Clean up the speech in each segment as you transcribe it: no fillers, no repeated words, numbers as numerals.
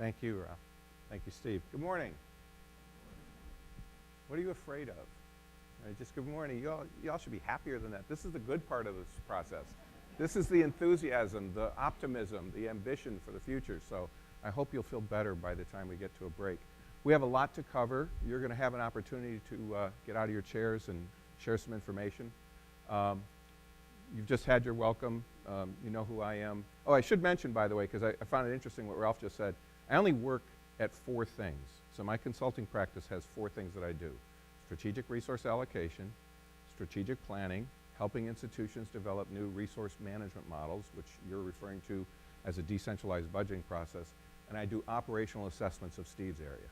Thank you, Ralph. Thank you, Steve. Good morning. What are you afraid of? Just good morning. Y'all should be happier than that. This is the good part of this process. This is the enthusiasm, the optimism, the ambition for the future. So I hope you'll feel better by the time we get to a break. We have a lot to cover. You're going to have an opportunity to get out of your chairs and share some information. You've just had your welcome. You know who I am. Oh, I should mention, by the way, because I found it interesting what Ralph just said. I only work at 4 things. So my consulting practice has 4 things that I do. Strategic resource allocation, strategic planning, helping institutions develop new resource management models, which you're referring to as a decentralized budgeting process, and I do operational assessments of Steve's area.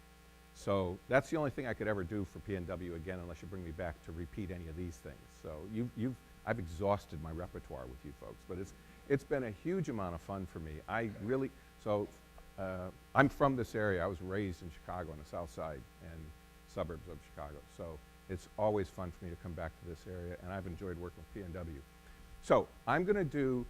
So that's the only thing I could ever do for PNW again, unless you bring me back to repeat any of these things. So I've exhausted my repertoire with you folks, but it's been a huge amount of fun for me. I'm from this area. I was raised in Chicago on the south side and suburbs of Chicago. So it's always fun for me to come back to this area, and I've enjoyed working with PNW. So I'm going to do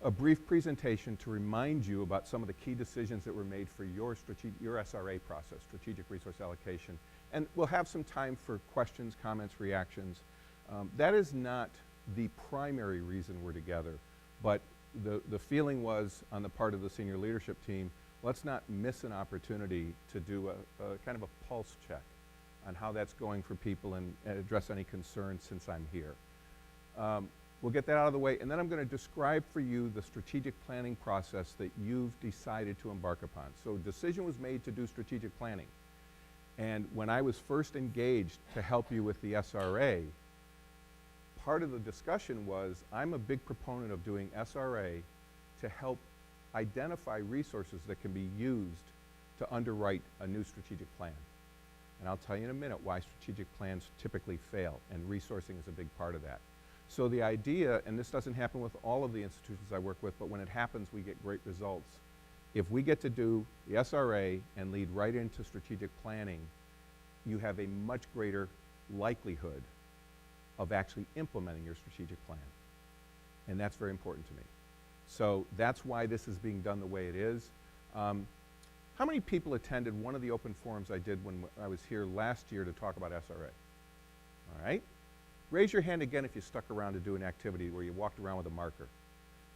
a brief presentation to remind you about some of the key decisions that were made for your SRA process, strategic resource allocation, and we'll have some time for questions, comments, reactions. That is not the primary reason we're together, but the feeling was on the part of the senior leadership team, let's not miss an opportunity to do a kind of a pulse check on how that's going for people and address any concerns since I'm here. We'll get that out of the way, and then I'm going to describe for you the strategic planning process that you've decided to embark upon. So decision was made to do strategic planning. And when I was first engaged to help you with the SRA, part of the discussion was I'm a big proponent of doing SRA to help identify resources that can be used to underwrite a new strategic plan. And I'll tell you in a minute why strategic plans typically fail, and resourcing is a big part of that. So the idea, and this doesn't happen with all of the institutions I work with, but when it happens, we get great results. If we get to do the SRA and lead right into strategic planning, you have a much greater likelihood of actually implementing your strategic plan. And that's very important to me. So that's why this is being done the way it is. How many people attended one of the open forums I did when I was here last year to talk about SRA? All right. Raise your hand again if you stuck around to do an activity where you walked around with a marker.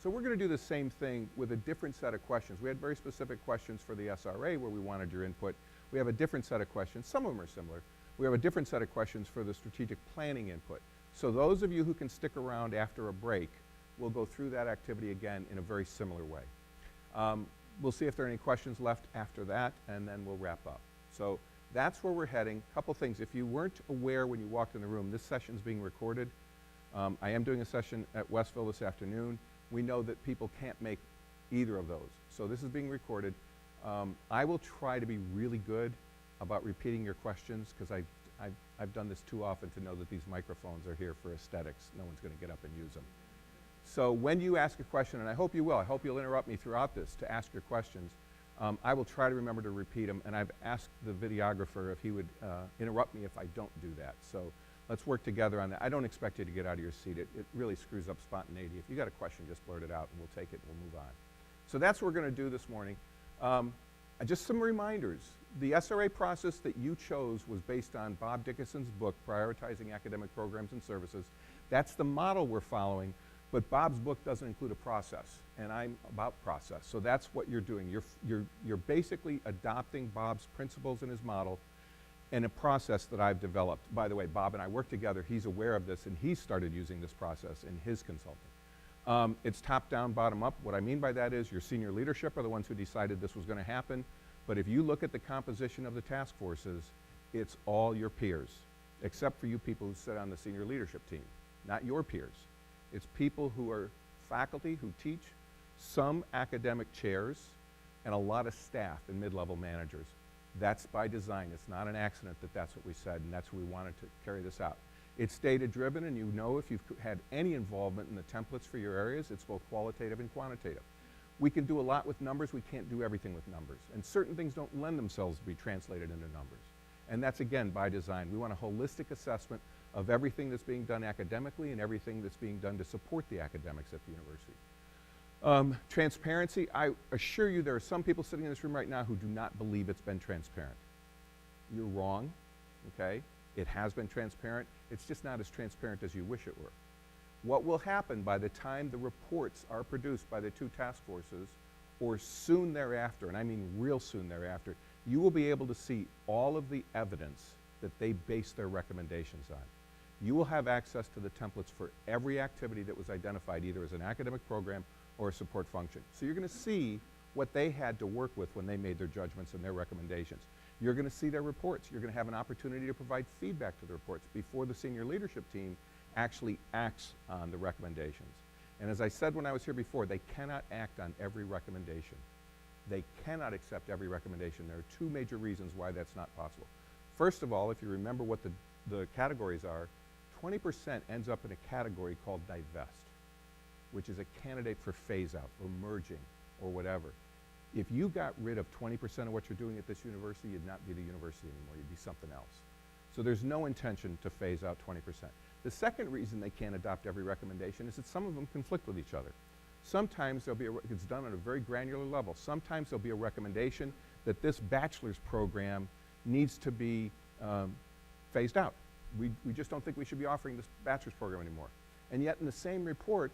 So we're going to do the same thing with a different set of questions. We had very specific questions for the SRA where we wanted your input. We have a different set of questions. Some of them are similar. We have a different set of questions for the strategic planning input. So those of you who can stick around after a break, we'll go through that activity again in a very similar way. We'll see if there are any questions left after that, and then we'll wrap up. So that's where we're heading. A couple things. If you weren't aware when you walked in the room, this session's being recorded. I am doing a session at Westville this afternoon. We know that people can't make either of those. So this is being recorded. I will try to be really good about repeating your questions, because I've done this too often to know that these microphones are here for aesthetics. No one's going to get up and use them. So when you ask a question, and I hope you will, I hope you'll interrupt me throughout this to ask your questions, I will try to remember to repeat them, and I've asked the videographer if he would interrupt me if I don't do that. So let's work together on that. I don't expect you to get out of your seat. It really screws up spontaneity. If you got a question, just blurt it out, and we'll take it and we'll move on. So that's what we're going to do this morning. Just some reminders. The SRA process that you chose was based on Bob Dickinson's book, Prioritizing Academic Programs and Services. That's the model we're following. But Bob's book doesn't include a process, and I'm about process. So that's what you're doing. You're basically adopting Bob's principles in his model and a process that I've developed. By the way, Bob and I work together. He's aware of this, and he's started using this process in his consulting. It's top-down, bottom-up. What I mean by that is your senior leadership are the ones who decided this was going to happen. But if you look at the composition of the task forces, it's all your peers, except for you people who sit on the senior leadership team, not your peers. It's people who are faculty who teach, some academic chairs, and a lot of staff and mid-level managers. That's by design. It's not an accident that that's what we said, and that's what we wanted to carry this out. It's data-driven, and you know if you've had any involvement in the templates for your areas, it's both qualitative and quantitative. We can do a lot with numbers. We can't do everything with numbers. And certain things don't lend themselves to be translated into numbers. And that's, again, by design. We want a holistic assessment of everything that's being done academically and everything that's being done to support the academics at the university. Transparency, I assure you there are some people sitting in this room right now who do not believe it's been transparent. You're wrong, okay? It has been transparent. It's just not as transparent as you wish it were. What will happen by the time the reports are produced by the two task forces, or soon thereafter, and I mean real soon thereafter, you will be able to see all of the evidence that they base their recommendations on. You will have access to the templates for every activity that was identified, either as an academic program or a support function. So you're going to see what they had to work with when they made their judgments and their recommendations. You're going to see their reports. You're going to have an opportunity to provide feedback to the reports before the senior leadership team actually acts on the recommendations. And as I said when I was here before, they cannot act on every recommendation. They cannot accept every recommendation. There are two major reasons why that's not possible. First of all, if you remember what the categories are, 20% ends up in a category called divest, which is a candidate for phase out or merging or whatever. If you got rid of 20% of what you're doing at this university, you'd not be the university anymore, you'd be something else. So there's no intention to phase out 20%. The second reason they can't adopt every recommendation is that some of them conflict with each other. Sometimes there'll be it's done on a very granular level. Sometimes there'll be a recommendation that this bachelor's program needs to be phased out. We just don't think we should be offering this bachelor's program anymore. And yet in the same report,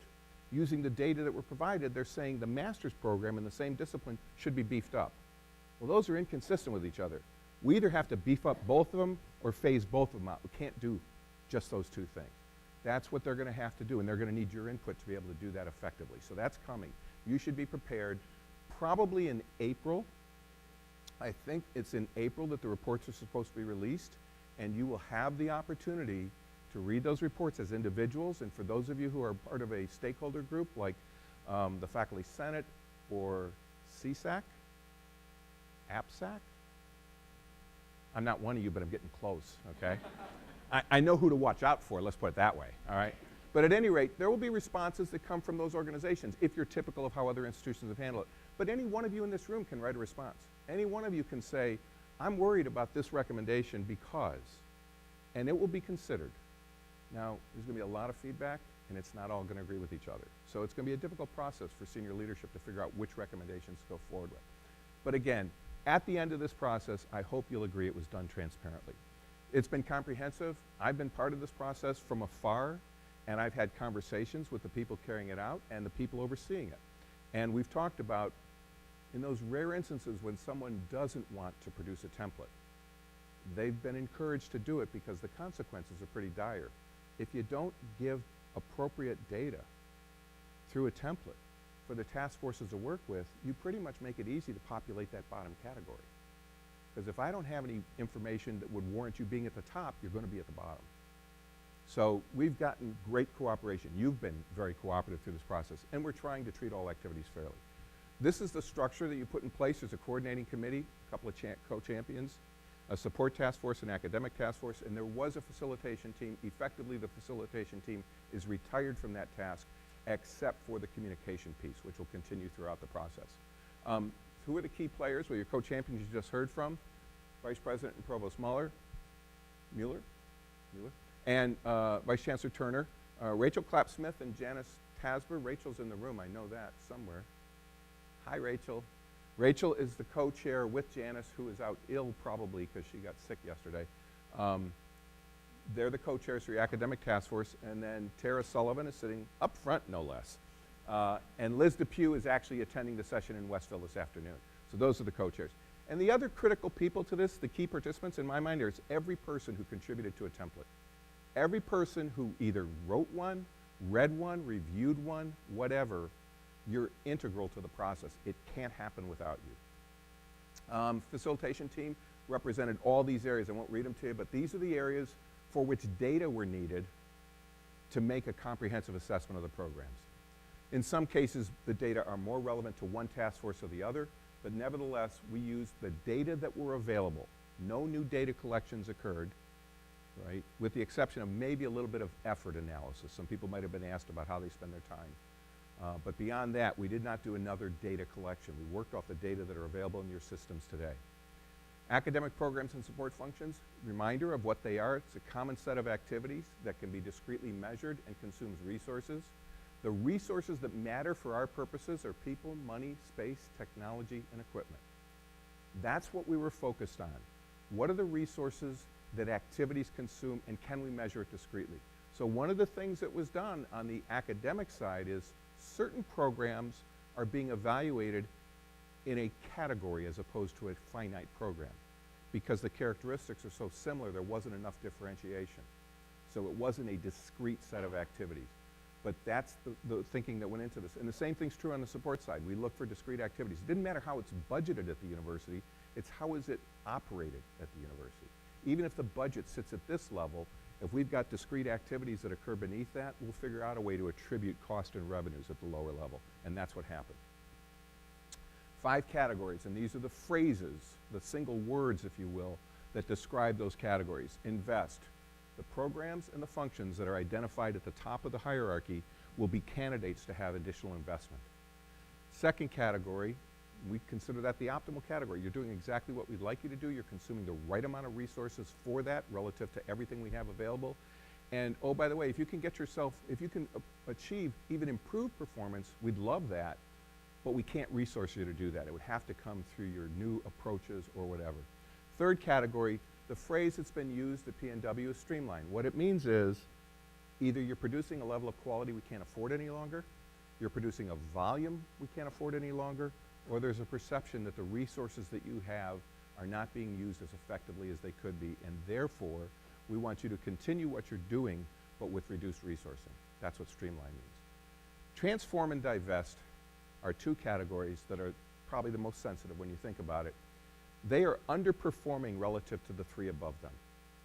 using the data that were provided, they're saying the master's program in the same discipline should be beefed up. Well, those are inconsistent with each other. We either have to beef up both of them or phase both of them out. We can't do just those two things. That's what they're going to have to do, and they're going to need your input to be able to do that effectively. So that's coming. You should be prepared probably in April. I think it's in April that the reports are supposed to be released, and you will have the opportunity to read those reports as individuals, and for those of you who are part of a stakeholder group like the Faculty Senate or CSAC, APSAC. I'm not one of you, but I'm getting close, okay? I know who to watch out for, let's put it that way, all right? But at any rate, there will be responses that come from those organizations if you're typical of how other institutions have handled it. But any one of you in this room can write a response. Any one of you can say, I'm worried about this recommendation because, and it will be considered. Now, there's going to be a lot of feedback, and it's not all going to agree with each other. So it's going to be a difficult process for senior leadership to figure out which recommendations to go forward with. But again, at the end of this process, I hope you'll agree it was done transparently. It's been comprehensive. I've been part of this process from afar, and I've had conversations with the people carrying it out and the people overseeing it. And we've talked about, in those rare instances when someone doesn't want to produce a template, they've been encouraged to do it because the consequences are pretty dire. If you don't give appropriate data through a template for the task forces to work with, you pretty much make it easy to populate that bottom category. Because if I don't have any information that would warrant you being at the top, you're going to be at the bottom. So we've gotten great cooperation. You've been very cooperative through this process, and we're trying to treat all activities fairly. This is the structure that you put in place. There's a coordinating committee, a couple of co-champions, a support task force, an academic task force, and there was a facilitation team. Effectively, the facilitation team is retired from that task, except for the communication piece, which will continue throughout the process. Who are the key players? Well, your co-champions you just heard from, Vice President and Provost Mueller, and Vice Chancellor Turner, Rachel Clapp-Smith and Janice Tasber. Rachel's in the room, I know that, somewhere. Hi, Rachel. Rachel is the co-chair with Janice, who is out ill probably because she got sick yesterday. They're the co-chairs for the academic task force, and then Tara Sullivan is sitting up front, no less. And Liz DePue is actually attending the session in Westville this afternoon. So those are the co-chairs. And the other critical people to this, the key participants in my mind, is every person who contributed to a template. Every person who either wrote one, read one, reviewed one, whatever, you're integral to the process. It can't happen without you. Facilitation team represented all these areas. I won't read them to you, but these are the areas for which data were needed to make a comprehensive assessment of the programs. In some cases, the data are more relevant to one task force or the other, but nevertheless, we used the data that were available. No new data collections occurred, right? With the exception of maybe a little bit of effort analysis. Some people might have been asked about how they spend their time. But beyond that, we did not do another data collection. We worked off the data that are available in your systems today. Academic programs and support functions, reminder of what they are. It's a common set of activities that can be discretely measured and consumes resources. The resources that matter for our purposes are people, money, space, technology, and equipment. That's what we were focused on. What are the resources that activities consume, and can we measure it discretely? So one of the things that was done on the academic side is certain programs are being evaluated in a category as opposed to a finite program. Because the characteristics are so similar, there wasn't enough differentiation. So it wasn't a discrete set of activities. But that's the thinking that went into this. And the same thing's true on the support side. We look for discrete activities. It didn't matter how it's budgeted at the university, it's how is it operated at the university. Even if the budget sits at this level, if we've got discrete activities that occur beneath that, we'll figure out a way to attribute cost and revenues at the lower level. And that's what happened. 5 categories, and these are the phrases, the single words, if you will, that describe those categories. Invest. The programs and the functions that are identified at the top of the hierarchy will be candidates to have additional investment. Second category, we consider that the optimal category. You're doing exactly what we'd like you to do. You're consuming the right amount of resources for that relative to everything we have available. And oh, by the way, if you can get yourself, if you can achieve even improved performance, we'd love that, but we can't resource you to do that. It would have to come through your new approaches or whatever. Third category, the phrase that's been used at PNW is streamline. What it means is either you're producing a level of quality we can't afford any longer, you're producing a volume we can't afford any longer, or there's a perception that the resources that you have are not being used as effectively as they could be, and therefore we want you to continue what you're doing but with reduced resourcing. That's what streamline means. Transform and divest are 2 categories that are probably the most sensitive when you think about it. They are underperforming relative to the 3 above them.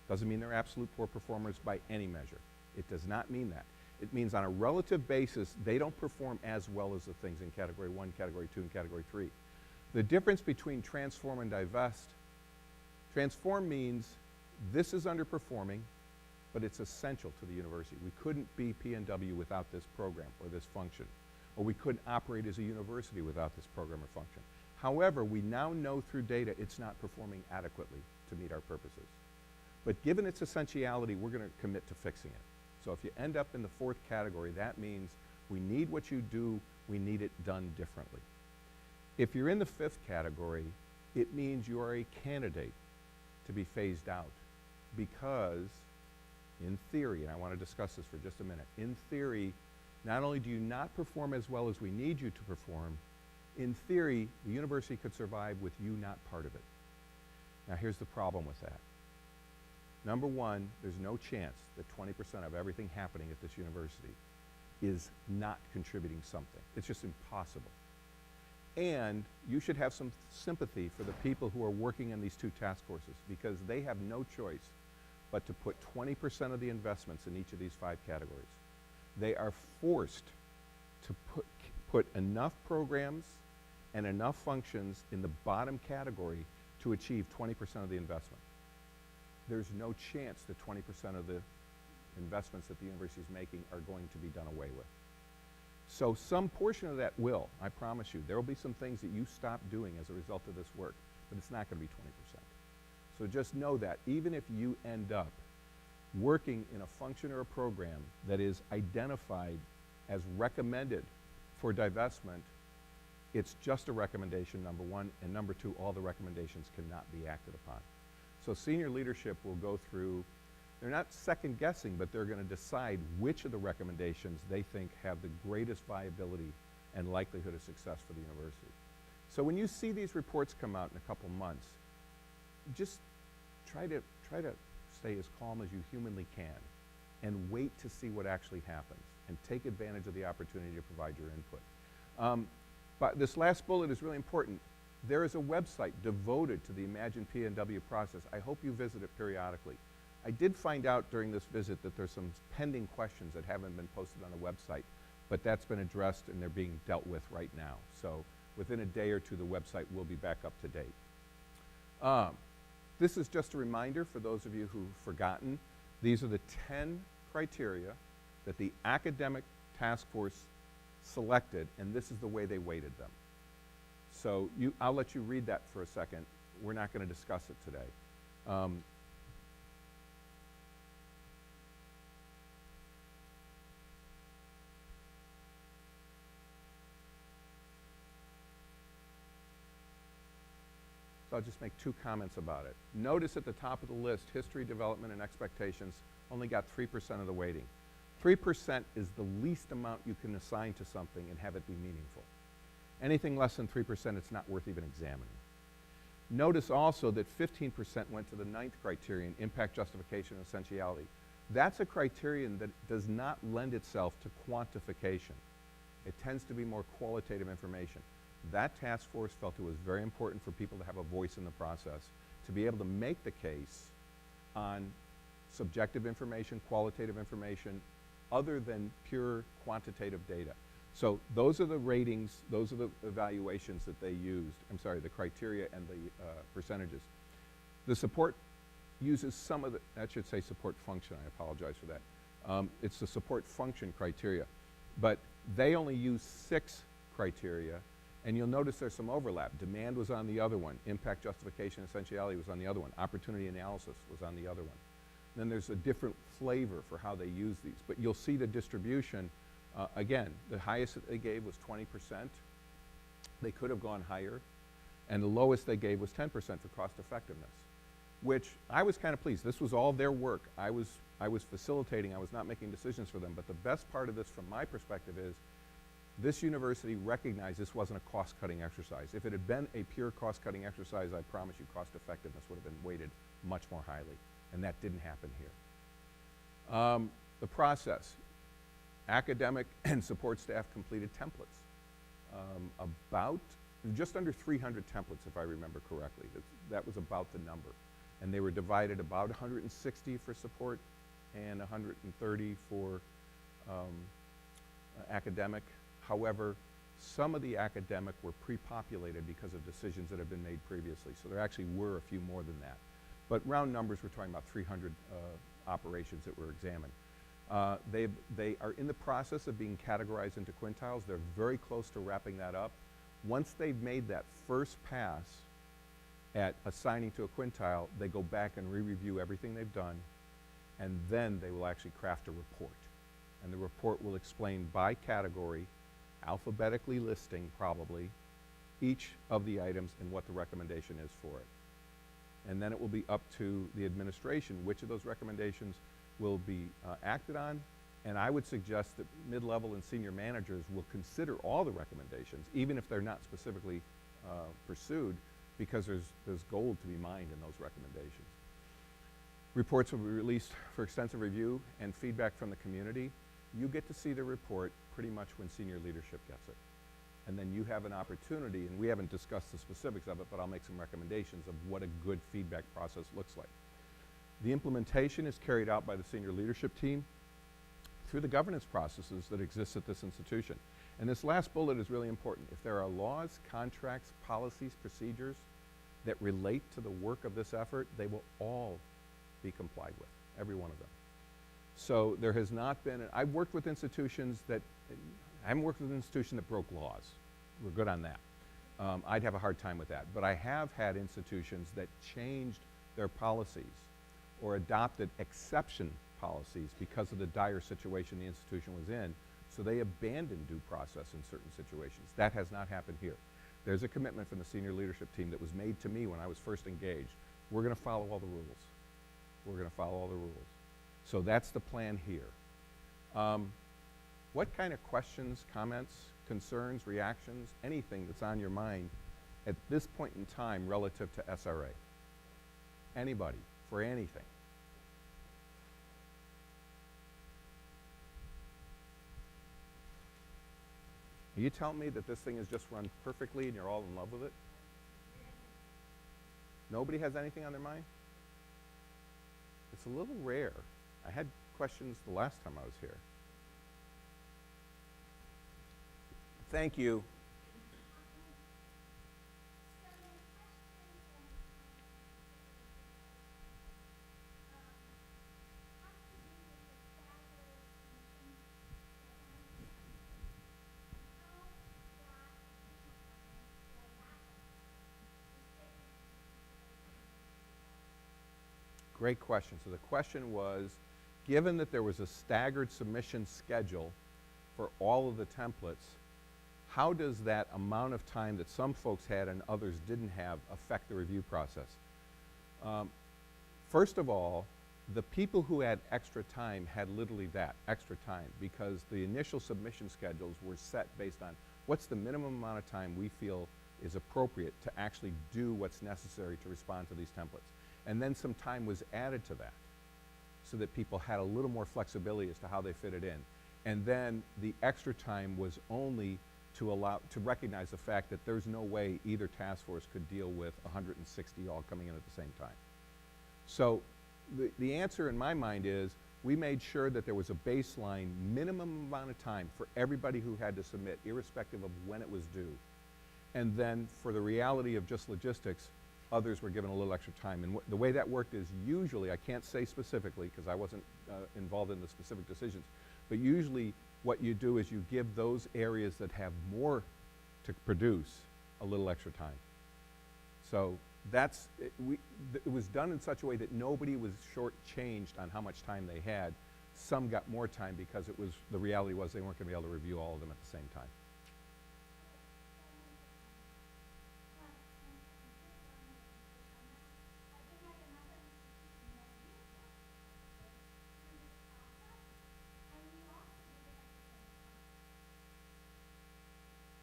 Doesn't mean they're absolute poor performers by any measure. It does not mean that. It means on a relative basis, they don't perform as well as the things in category 1, category 2, and category 3. The difference between transform and divest, transform means this is underperforming, but it's essential to the university. We couldn't be PNW without this program or this function, or we couldn't operate as a university without this program or function. However, we now know through data it's not performing adequately to meet our purposes. But given its essentiality, we're going to commit to fixing it. So if you end up in the 4th category, that means we need what you do, we need it done differently. If you're in the 5th category, it means you are a candidate to be phased out because, in theory, and I want to discuss this for just a minute, in theory, not only do you not perform as well as we need you to perform, in theory, the university could survive with you not part of it. Now here's the problem with that. Number one, there's no chance that 20% of everything happening at this university is not contributing something. It's just impossible. And you should have some sympathy for the people who are working in these 2 task forces because they have no choice but to put 20% of the investments in each of these 5 categories. They are forced to put enough programs and enough functions in the bottom category to achieve 20% of the investment. There's no chance that 20% of the investments that the university is making are going to be done away with. So some portion of that will, I promise you. There will be some things that you stop doing as a result of this work, but it's not going to be 20%. So just know that even if you end up working in a function or a program that is identified as recommended for divestment, it's just a recommendation, number one, and number 2, all the recommendations cannot be acted upon. So senior leadership will go through, they're not second guessing, but they're going to decide which of the recommendations they think have the greatest viability and likelihood of success for the university. So when you see these reports come out in a couple months, just try to stay as calm as you humanly can and wait to see what actually happens and take advantage of the opportunity to provide your input. But this last bullet is really important. There is a website devoted to the Imagine PNW process. I hope you visit it periodically. I did find out during this visit that there's some pending questions that haven't been posted on the website, but that's been addressed and they're being dealt with right now. So within a day or 2, the website will be back up to date. This is just a reminder for those of you who've forgotten. These are the 10 criteria that the academic task force selected, and this is the way they weighted them. So I'll let you read that for a second. We're not going to discuss it today. I'll just make 2 comments about it. Notice at the top of the list, history, development, and expectations only got 3% of the weighting. 3% is the least amount you can assign to something and have it be meaningful. Anything less than 3%, it's not worth even examining. Notice also that 15% went to the 9th criterion, impact, justification, and essentiality. That's a criterion that does not lend itself to quantification. It tends to be more qualitative information. That task force felt it was very important for people to have a voice in the process, to be able to make the case on subjective information, qualitative information, other than pure quantitative data. So those are the ratings, those are the evaluations that they used. I'm sorry, the criteria and the percentages. The support uses some of the, that should say support function, I apologize for that. It's the support function criteria. But they only use 6 criteria, and you'll notice there's some overlap. Demand was on the other one. Impact, justification, essentiality was on the other one. Opportunity analysis was on the other one. Then there's a different flavor for how they use these. But you'll see the distribution. Again, the highest that they gave was 20%. They could have gone higher. And the lowest they gave was 10% for cost effectiveness, which I was kind of pleased. This was all their work. I was facilitating. I was not making decisions for them. But the best part of this from my perspective is this university recognized this wasn't a cost-cutting exercise. If it had been a pure cost-cutting exercise, I promise you cost effectiveness would have been weighted much more highly. And that didn't happen here. The process. Academic and support staff completed templates. About just under 300 templates, if I remember correctly. That was about the number. And they were divided about 160 for support and 130 for academic. However, some of the academic were pre-populated because of decisions that have been made previously. So there actually were a few more than that. But round numbers, we're talking about 300 operations that were examined. They are in the process of being categorized into quintiles. They're very close to wrapping that up. Once they've made that first pass at assigning to a quintile, they go back and re-review everything they've done, and then they will actually craft a report. And the report will explain by category, alphabetically listing probably, each of the items and what the recommendation is for it. And then it will be up to the administration which of those recommendations will be acted on, and I would suggest that mid-level and senior managers will consider all the recommendations, even if they're not specifically pursued, because there's gold to be mined in those recommendations. Reports will be released for extensive review and feedback from the community. You get to see the report pretty much when senior leadership gets it. And then you have an opportunity, and we haven't discussed the specifics of it, but I'll make some recommendations of what a good feedback process looks like. The implementation is carried out by the senior leadership team through the governance processes that exist at this institution. And this last bullet is really important. If there are laws, contracts, policies, procedures that relate to the work of this effort, they will all be complied with, every one of them. So there has not been, I've worked with institutions that, I haven't worked with an institution that broke laws. We're good on that. I'd have a hard time with that. But I have had institutions that changed their policies or adopted exception policies because of the dire situation the institution was in, so they abandoned due process in certain situations. That has not happened here. There's a commitment from the senior leadership team that was made to me when I was first engaged. We're going to follow all the rules. We're going to follow all the rules. So that's the plan here. What kind of questions, comments, concerns, reactions, anything that's on your mind at this point in time relative to SRA? Anybody, for anything? Are you telling me that this thing is just run perfectly and you're all in love with it? Nobody has anything on their mind? It's a little rare. I had questions the last time I was here. Thank you. Great question. So the question was, given that there was a staggered submission schedule for all of the templates, how does that amount of time that some folks had and others didn't have affect the review process? First of all, the people who had extra time had literally that, extra time, because the initial submission schedules were set based on what's the minimum amount of time we feel is appropriate to actually do what's necessary to respond to these templates. And then some time was added to that so that people had a little more flexibility as to how they fit it in. And then the extra time was only to recognize the fact that there's no way either task force could deal with 160 all coming in at the same time. So the answer in my mind is we made sure that there was a baseline minimum amount of time for everybody who had to submit, irrespective of when it was due. And then for the reality of just logistics, others were given a little extra time. And the way that worked is usually, I can't say specifically because I wasn't involved in the specific decisions, but usually what you do is you give those areas that have more to produce a little extra time. So that's, it was done in such a way that nobody was shortchanged on how much time they had. Some got more time because the reality was they weren't going to be able to review all of them at the same time.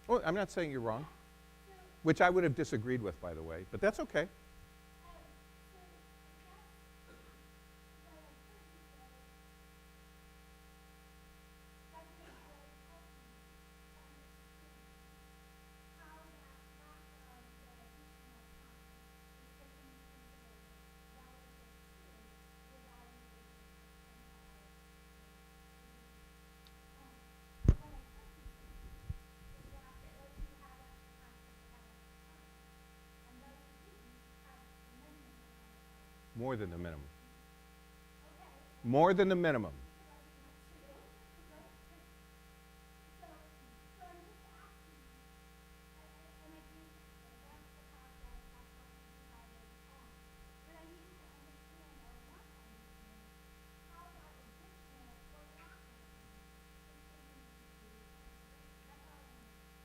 Well, I'm not saying you're wrong, which I would have disagreed with, by the way, but that's okay. More than the minimum. More than the minimum.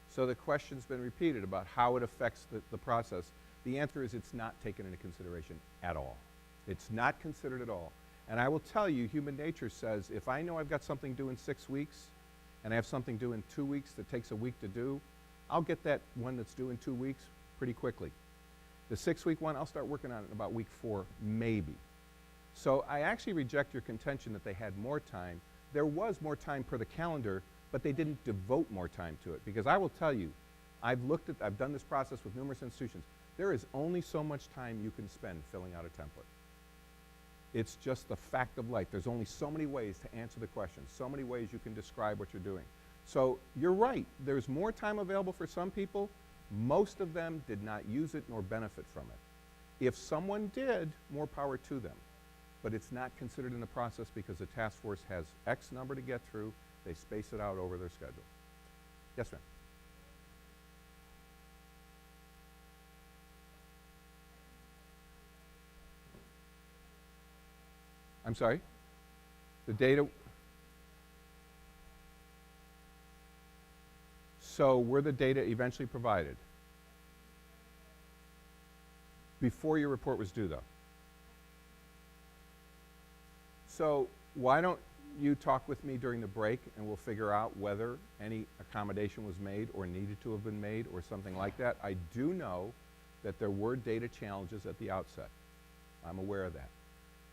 So the question's been repeated about how it affects the process. The answer is it's not taken into consideration at all. It's not considered at all. And I will tell you, human nature says, if I know I've got something due in 6 weeks, and I have something due in 2 weeks that takes a week to do, I'll get that one that's due in 2 weeks pretty quickly. The 6-week one, I'll start working on it in about week 4, maybe. So I actually reject your contention that they had more time. There was more time per the calendar, but they didn't devote more time to it. Because I will tell you, I've done this process with numerous institutions. There is only so much time you can spend filling out a template. It's just the fact of life. There's only so many ways to answer the question, so many ways you can describe what you're doing. So you're right, there's more time available for some people. Most of them did not use it nor benefit from it. If someone did, more power to them. But it's not considered in the process because the task force has X number to get through. They space it out over their schedule. Yes, ma'am. I'm sorry? The data. So were the data eventually provided? Before your report was due, though. So why don't you talk with me during the break and we'll figure out whether any accommodation was made or needed to have been made or something like that. I do know that there were data challenges at the outset. I'm aware of that.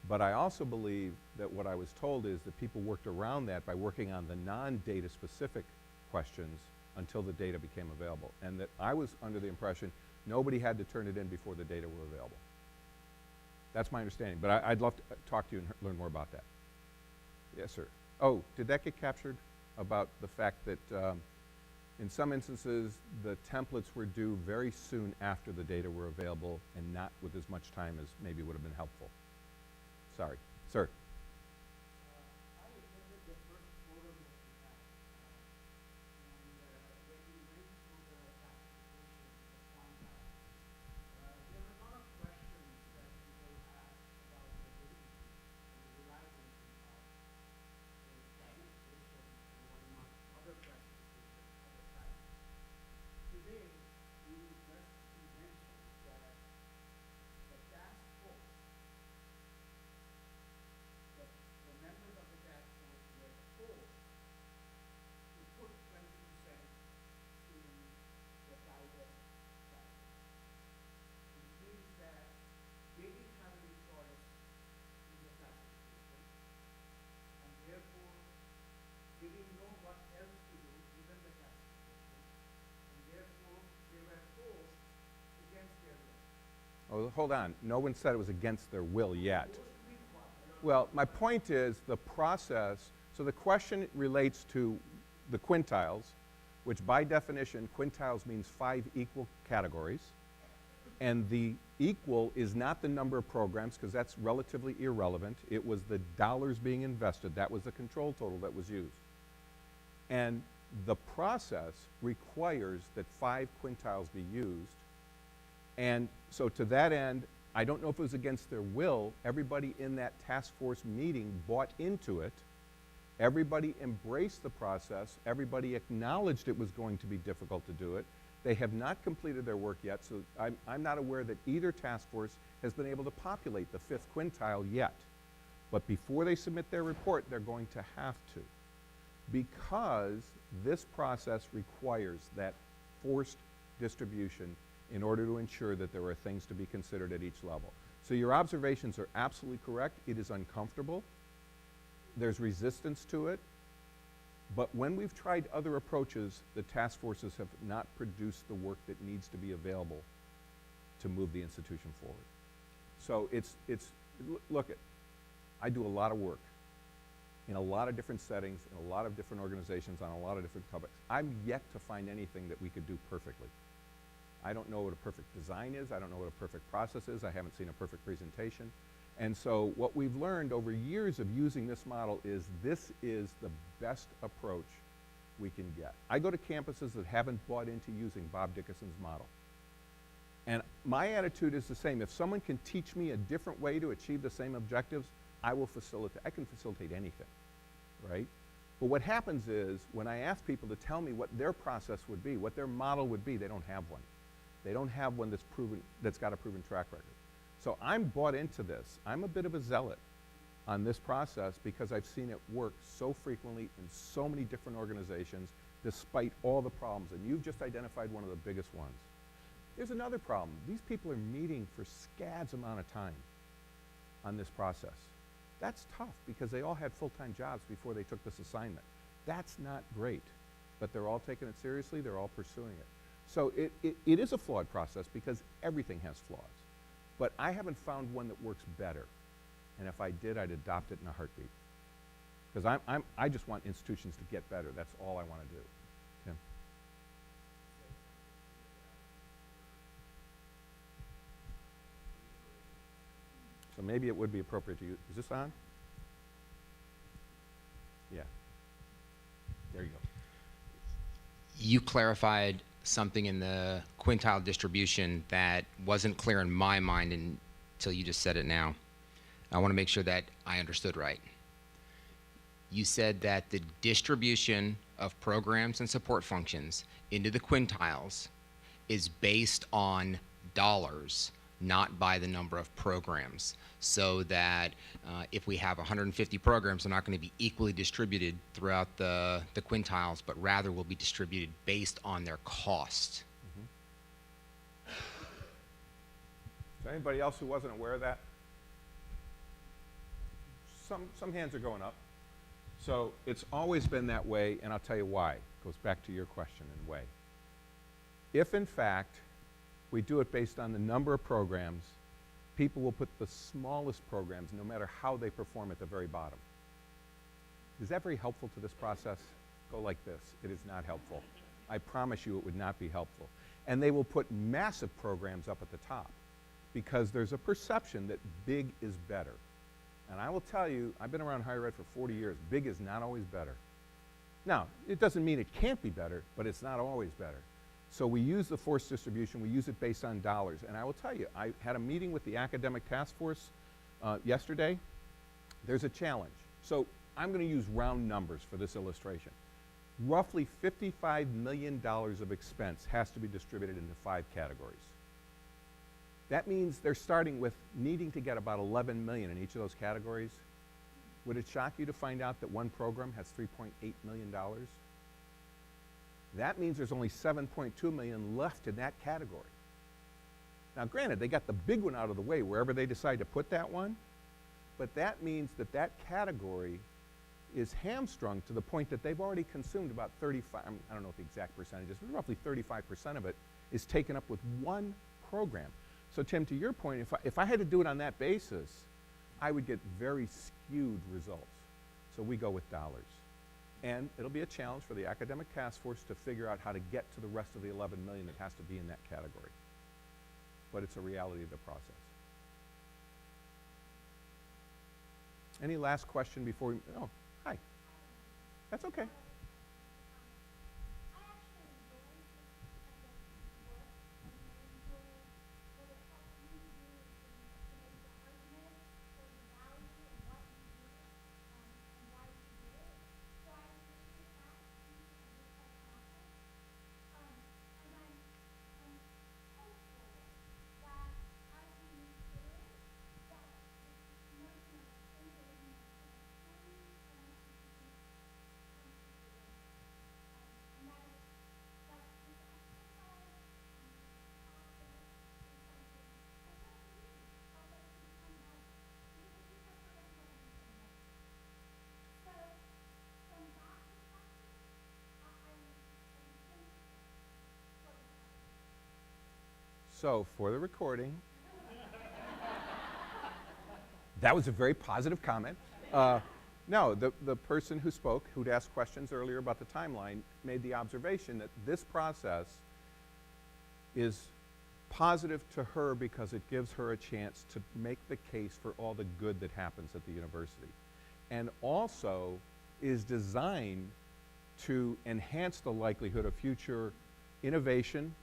But I also believe that what I was told is that people worked around that by working on the non-data specific questions until the data became available. And that I was under the impression nobody had to turn it in before the data were available. That's my understanding. But I'd love to talk to you and learn more about that. Yes, sir. Oh, did that get captured about the fact that in some instances the templates were due very soon after the data were available and not with as much time as maybe would have been helpful? Sorry. Sir. I attended the first forum that we had, and when we went through the classification, the format, there were a lot of questions that people asked about the validity and the reliability of the classification, and one among other classifications, other types. Oh, hold on. No one said it was against their will yet. Well, my point is the process, so the question relates to the quintiles, which by definition, quintiles means 5 equal categories. And the equal is not the number of programs, because that's relatively irrelevant. It was the dollars being invested. That was the control total that was used. And the process requires that 5 quintiles be used. And so to that end, I don't know if it was against their will. Everybody in that task force meeting bought into it. Everybody embraced the process. Everybody acknowledged it was going to be difficult to do it. They have not completed their work yet, so I'm not aware that either task force has been able to populate the 5th quintile yet. But before they submit their report, they're going to have to, because this process requires that forced distribution in order to ensure that there are things to be considered at each level. So your observations are absolutely correct. It is uncomfortable. There's resistance to it. But when we've tried other approaches, the task forces have not produced the work that needs to be available to move the institution forward. So look, I do a lot of work in a lot of different settings, in a lot of different organizations, on a lot of different topics. I'm yet to find anything that we could do perfectly. I don't know what a perfect design is. I don't know what a perfect process is. I haven't seen a perfect presentation. And so what we've learned over years of using this model is this is the best approach we can get. I go to campuses that haven't bought into using Bob Dickinson's model. And my attitude is the same. If someone can teach me a different way to achieve the same objectives, I will facilitate. I can facilitate anything, right? But what happens is when I ask people to tell me what their process would be, what their model would be, they don't have one. They don't have one that's proven, that's got a proven track record. So I'm bought into this. I'm a bit of a zealot on this process because I've seen it work so frequently in so many different organizations despite all the problems. And you've just identified one of the biggest ones. There's another problem. These people are meeting for scads amount of time on this process. That's tough because they all had full-time jobs before they took this assignment. That's not great, but they're all taking it seriously. They're all pursuing it. So it is a flawed process because everything has flaws. But I haven't found one that works better. And if I did, I'd adopt it in a heartbeat. Because I just want institutions to get better. That's all I want to do. Tim? So maybe it would be appropriate to use. Is this on? Yeah. There you go. You clarified something in the quintile distribution that wasn't clear in my mind until you just said it now. I want to make sure that I understood right. You said that the distribution of programs and support functions into the quintiles is based on dollars, not by the number of programs. So that if we have 150 programs, they're not going to be equally distributed throughout the quintiles, but rather will be distributed based on their cost. Mm-hmm. Is there anybody else who wasn't aware of that? Some hands are going up. So it's always been that way, and I'll tell you why. It goes back to your question in a way. If, in fact, we do it based on the number of programs, people will put the smallest programs, no matter how they perform, at the very bottom. Is that very helpful to this process? Go like this. It is not helpful. I promise you it would not be helpful. And they will put massive programs up at the top because there's a perception that big is better. And I will tell you, I've been around higher ed for 40 years. Big is not always better. Now, it doesn't mean it can't be better, but it's not always better. So we use the forced distribution. We use it based on dollars. And I will tell you, I had a meeting with the academic task force yesterday. There's a challenge. So I'm going to use round numbers for this illustration. Roughly $55 million of expense has to be distributed into 5 categories. That means they're starting with needing to get about 11 million in each of those categories. Would it shock you to find out that one program has $3.8 million? That means there's only 7.2 million left in that category. Now, granted, they got the big one out of the way wherever they decide to put that one, but that means that that category is hamstrung to the point that they've already consumed about 35, I don't know what the exact percentage is, but roughly 35% of it is taken up with one program. So Tim, to your point, if I had to do it on that basis, I would get very skewed results. So we go with dollars. And it'll be a challenge for the academic task force to figure out how to get to the rest of the 11 million that has to be in that category. But it's a reality of the process. Any last question before we, oh, hi. That's okay. So for the recording, that was a very positive comment. No, the person who spoke, who'd asked questions earlier about the timeline, made the observation that this process is positive to her because it gives her a chance to make the case for all the good that happens at the university. And also is designed to enhance the likelihood of future innovation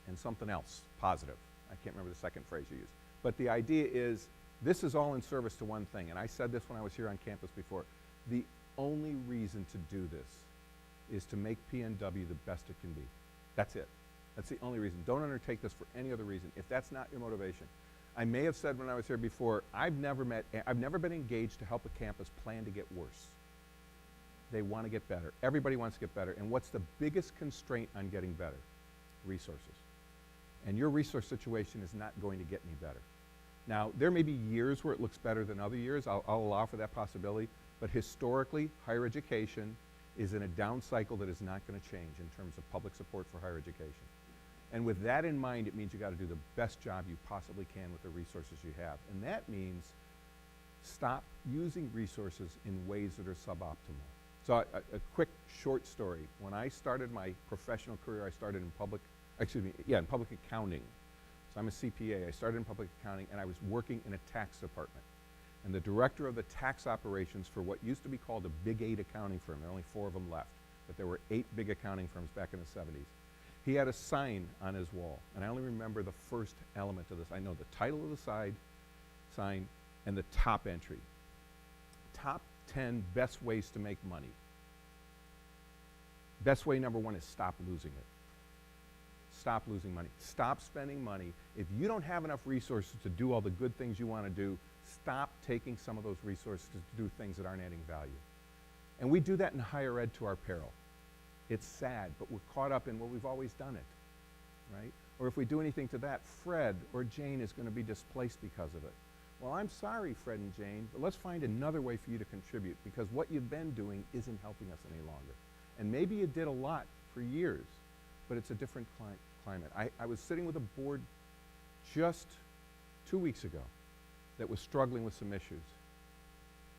and something else positive. I can't remember the second phrase you used. But the idea is this is all in service to one thing. And I said this when I was here on campus before. The only reason to do this is to make PNW the best it can be. That's it. That's the only reason. Don't undertake this for any other reason. If that's not your motivation. I may have said when I was here before, I've never been engaged to help a campus plan to get worse. They want to get better. Everybody wants to get better. And what's the biggest constraint on getting better? Resources. And your resource situation is not going to get any better. Now, there may be years where it looks better than other years. I'll allow for that possibility. But historically, higher education is in a down cycle that is not going to change in terms of public support for higher education. And with that in mind, it means you got to do the best job you possibly can with the resources you have. And that means stop using resources in ways that are suboptimal. So a quick short story. When I started my professional career, I started in public accounting. So I'm a CPA. I started in public accounting, and I was working in a tax department. And the director of the tax operations for what used to be called a Big 8 accounting firm, there are only 4 of them left, but there were 8 big accounting firms back in the 70s. He had a sign on his wall, and I only remember the first element of this. I know the title of the sign and the top entry. Top 10 best ways to make money. Best way number 1 is stop losing it. Stop losing money. Stop spending money. If you don't have enough resources to do all the good things you want to do, stop taking some of those resources to do things that aren't adding value. And we do that in higher ed to our peril. It's sad, but we're caught up in, well, we've always done it, right? Or if we do anything to that, Fred or Jane is going to be displaced because of it. Well, I'm sorry, Fred and Jane, but let's find another way for you to contribute because what you've been doing isn't helping us any longer. And maybe you did a lot for years, but it's a different climate. I was sitting with a board just 2 weeks ago that was struggling with some issues.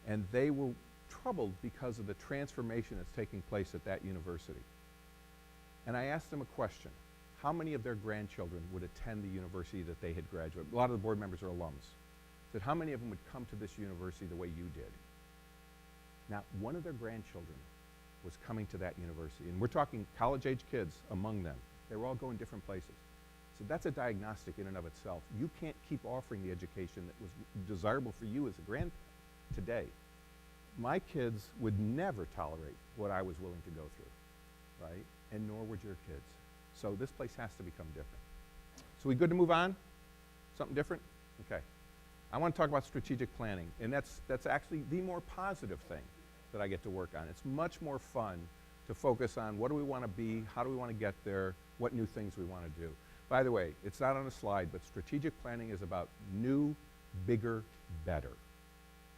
And they were troubled because of the transformation that's taking place at that university. And I asked them a question. How many of their grandchildren would attend the university that they had graduated? A lot of the board members are alums. I said, how many of them would come to this university the way you did? Not one of their grandchildren was coming to that university. And we're talking college-age kids among them. They were all going different places. So that's a diagnostic in and of itself. You can't keep offering the education that was desirable for you as a grandparent today. My kids would never tolerate what I was willing to go through, right? And nor would your kids. So this place has to become different. So we good to move on? Something different? Okay. I want to talk about strategic planning, and that's actually the more positive thing that I get to work on. It's much more fun to focus on what do we want to be, how do we want to get there, what new things we want to do. By the way, it's not on a slide, but strategic planning is about new, bigger, better.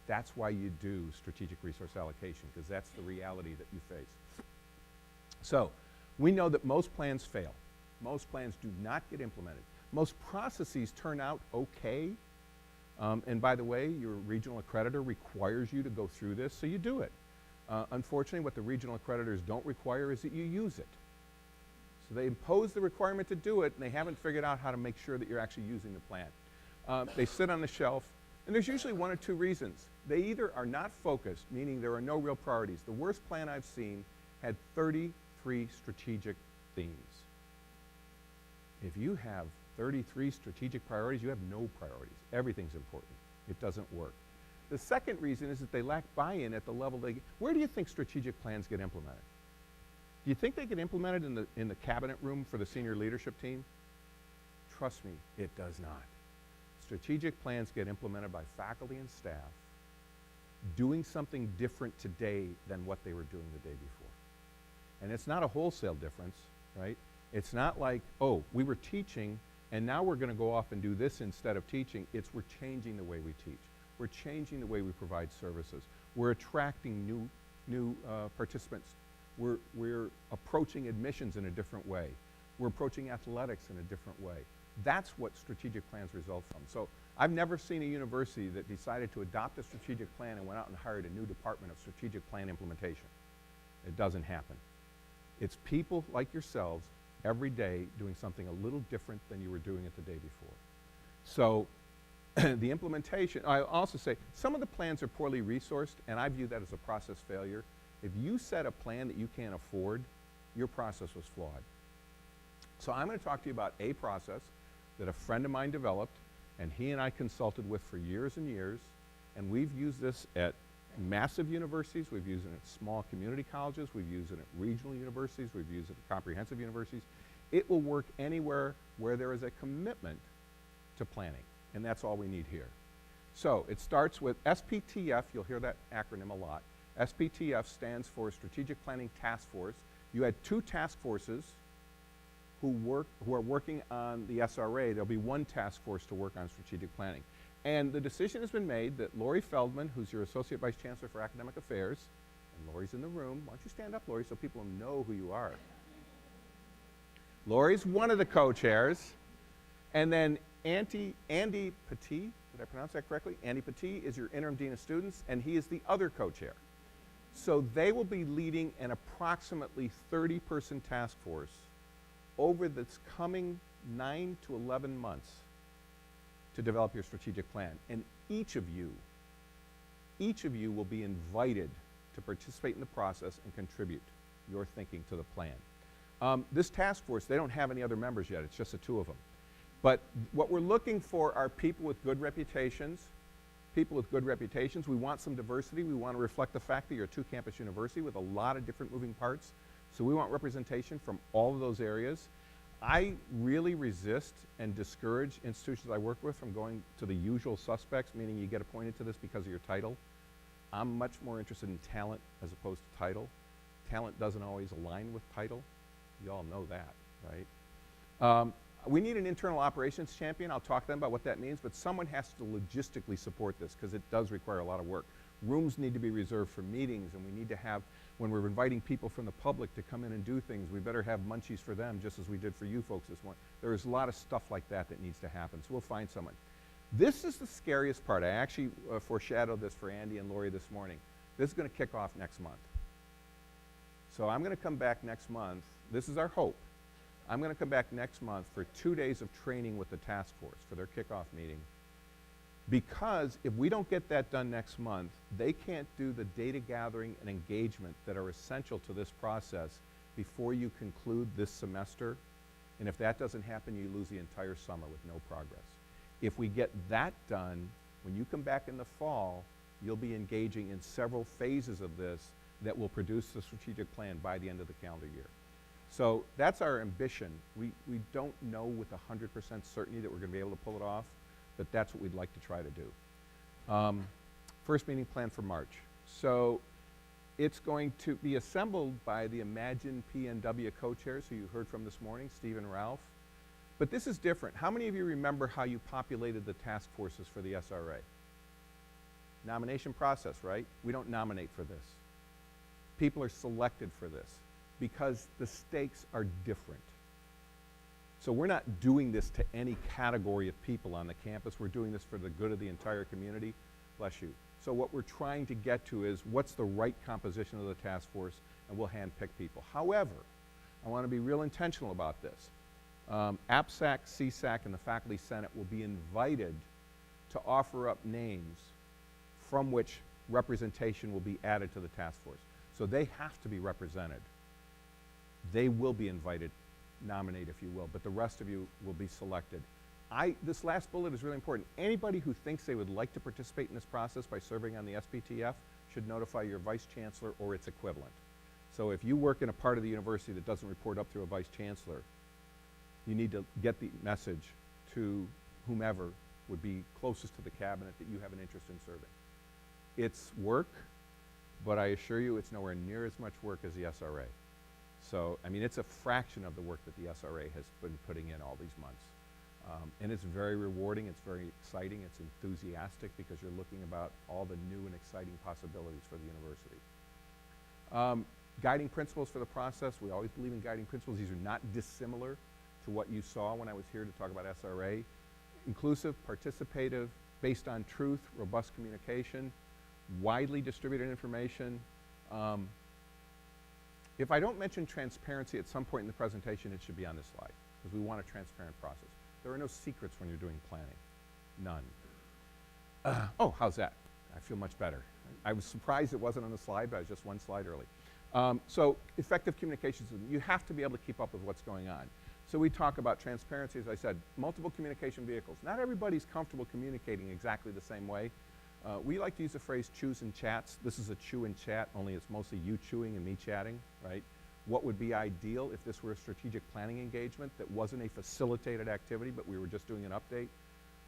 That's why you do strategic resource allocation, because that's the reality that you face. So, we know that most plans fail. Most plans do not get implemented. Most processes turn out okay. And by the way, your regional accreditor requires you to go through this, so you do it. Unfortunately, what the regional accreditors don't require is that you use it. So they impose the requirement to do it, and they haven't figured out how to make sure that you're actually using the plan. They sit on the shelf, and there's usually one or two reasons. They either are not focused, meaning there are no real priorities. The worst plan I've seen had 33 strategic themes. If you have 33 strategic priorities, you have no priorities. Everything's important. It doesn't work. The second reason is that they lack buy-in at the level they get. Where do you think strategic plans get implemented? Do you think they get implemented in the cabinet room for the senior leadership team? Trust me, it does not. Strategic plans get implemented by faculty and staff doing something different today than what they were doing the day before. And it's not a wholesale difference, right? It's not like, oh, we were teaching and now we're going to go off and do this instead of teaching. It's we're changing the way we teach. We're changing the way we provide services. We're attracting new participants. We're approaching admissions in a different way. We're approaching athletics in a different way. That's what strategic plans result from. So I've never seen a university that decided to adopt a strategic plan and went out and hired a new department of strategic plan implementation. It doesn't happen. It's people like yourselves every day doing something a little different than you were doing it the day before. So the implementation, I also say some of the plans are poorly resourced, and I view that as a process failure. If you set a plan that you can't afford, your process was flawed. So I'm going to talk to you about a process that a friend of mine developed, and he and I consulted with for years and years, and we've used this at massive universities, we've used it at small community colleges, we've used it at regional universities, we've used it at comprehensive universities. It will work anywhere where there is a commitment to planning, and that's all we need here. So it starts with SPTF, you'll hear that acronym a lot. SPTF stands for Strategic Planning Task Force. You had two task forces who are working on the SRA. There'll be one task force to work on strategic planning. And the decision has been made that Lori Feldman, who's your Associate Vice Chancellor for Academic Affairs, and Lori's in the room. Why don't you stand up, Lori, so people know who you are. Lori's one of the co-chairs. And then Andy Petit, did I pronounce that correctly? Andy Petit is your Interim Dean of Students, and he is the other co-chair. So they will be leading an approximately 30-person task force over this coming 9 to 11 months to develop your strategic plan. And each of you will be invited to participate in the process and contribute your thinking to the plan. This task force, they don't have any other members yet. It's just the two of them. But what we're looking for are people with good reputations. People with good reputations. We want some diversity. We want to reflect the fact that you're a two-campus university with a lot of different moving parts. So we want representation from all of those areas. I really resist and discourage institutions I work with from going to the usual suspects, meaning you get appointed to this because of your title. I'm much more interested in talent as opposed to title. Talent doesn't always align with title. You all know that, right? We need an internal operations champion. I'll talk to them about what that means, but someone has to logistically support this because it does require a lot of work. Rooms need to be reserved for meetings, and we need to have, when we're inviting people from the public to come in and do things, we better have munchies for them just as we did for you folks this morning. There's a lot of stuff like that that needs to happen, so we'll find someone. This is the scariest part. I actually foreshadowed this for Andy and Lori this morning. This is going to kick off next month. So I'm going to come back next month. This is our hope. I'm going to come back next month for 2 days of training with the task force for their kickoff meeting. Because if we don't get that done next month, they can't do the data gathering and engagement that are essential to this process before you conclude this semester. And if that doesn't happen, you lose the entire summer with no progress. If we get that done, when you come back in the fall, you'll be engaging in several phases of this that will produce the strategic plan by the end of the calendar year. So that's our ambition. We don't know with 100% certainty that we're going to be able to pull it off, but that's what we'd like to try to do. First meeting planned for March. So it's going to be assembled by the Imagine PNW co-chairs who you heard from this morning, Steve and Ralph. But this is different. How many of you remember how you populated the task forces for the SRA? Nomination process, right? We don't nominate for this. People are selected for this because the stakes are different. So we're not doing this to any category of people on the campus. We're doing this for the good of the entire community. Bless you. So what we're trying to get to is what's the right composition of the task force, and we'll handpick people. However, I want to be real intentional about this. APSAC, CSAC, and the Faculty Senate will be invited to offer up names from which representation will be added to the task force. So they have to be represented. They will be invited, nominate if you will, but the rest of you will be selected. This last bullet is really important. Anybody who thinks they would like to participate in this process by serving on the SPTF should notify your vice chancellor or its equivalent. So if you work in a part of the university that doesn't report up through a vice chancellor, you need to get the message to whomever would be closest to the cabinet that you have an interest in serving. It's work, but I assure you it's nowhere near as much work as the SRA. So, I mean, it's a fraction of the work that the SRA has been putting in all these months. And it's very rewarding, it's very exciting, it's enthusiastic because you're looking about all the new and exciting possibilities for the university. Guiding principles for the process, we always believe in guiding principles. These are not dissimilar to what you saw when I was here to talk about SRA. Inclusive, participative, based on truth, robust communication, widely distributed information. If I don't mention transparency at some point in the presentation, it should be on this slide, because we want a transparent process. There are no secrets when you're doing planning, none. Oh, how's that? I feel much better. I was surprised it wasn't on the slide, but I was just one slide early. So effective communications, you have to be able to keep up with what's going on. So we talk about transparency, as I said, multiple communication vehicles. Not everybody's comfortable communicating exactly the same way. We like to use the phrase chews and chats. This is a chew and chat, only it's mostly you chewing and me chatting, right? What would be ideal if this were a strategic planning engagement that wasn't a facilitated activity, but we were just doing an update?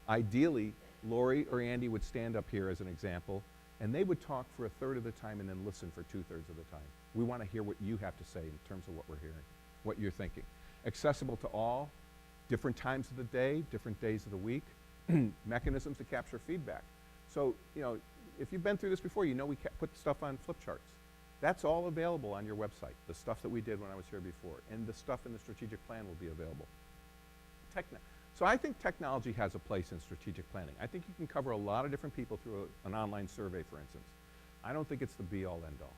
Ideally, Lori or Andy would stand up here as an example, and they would talk for a third of the time and then listen for 2/3 of the time. We want to hear what you have to say in terms of what we're hearing, what you're thinking. Accessible to all, different times of the day, different days of the week, mechanisms to capture feedback. So, you know, if you've been through this before, you know we put stuff on flip charts. That's all available on your website, the stuff that we did when I was here before, and the stuff in the strategic plan will be available. So I think technology has a place in strategic planning. I think you can cover a lot of different people through an online survey, for instance. I don't think it's the be-all, end-all.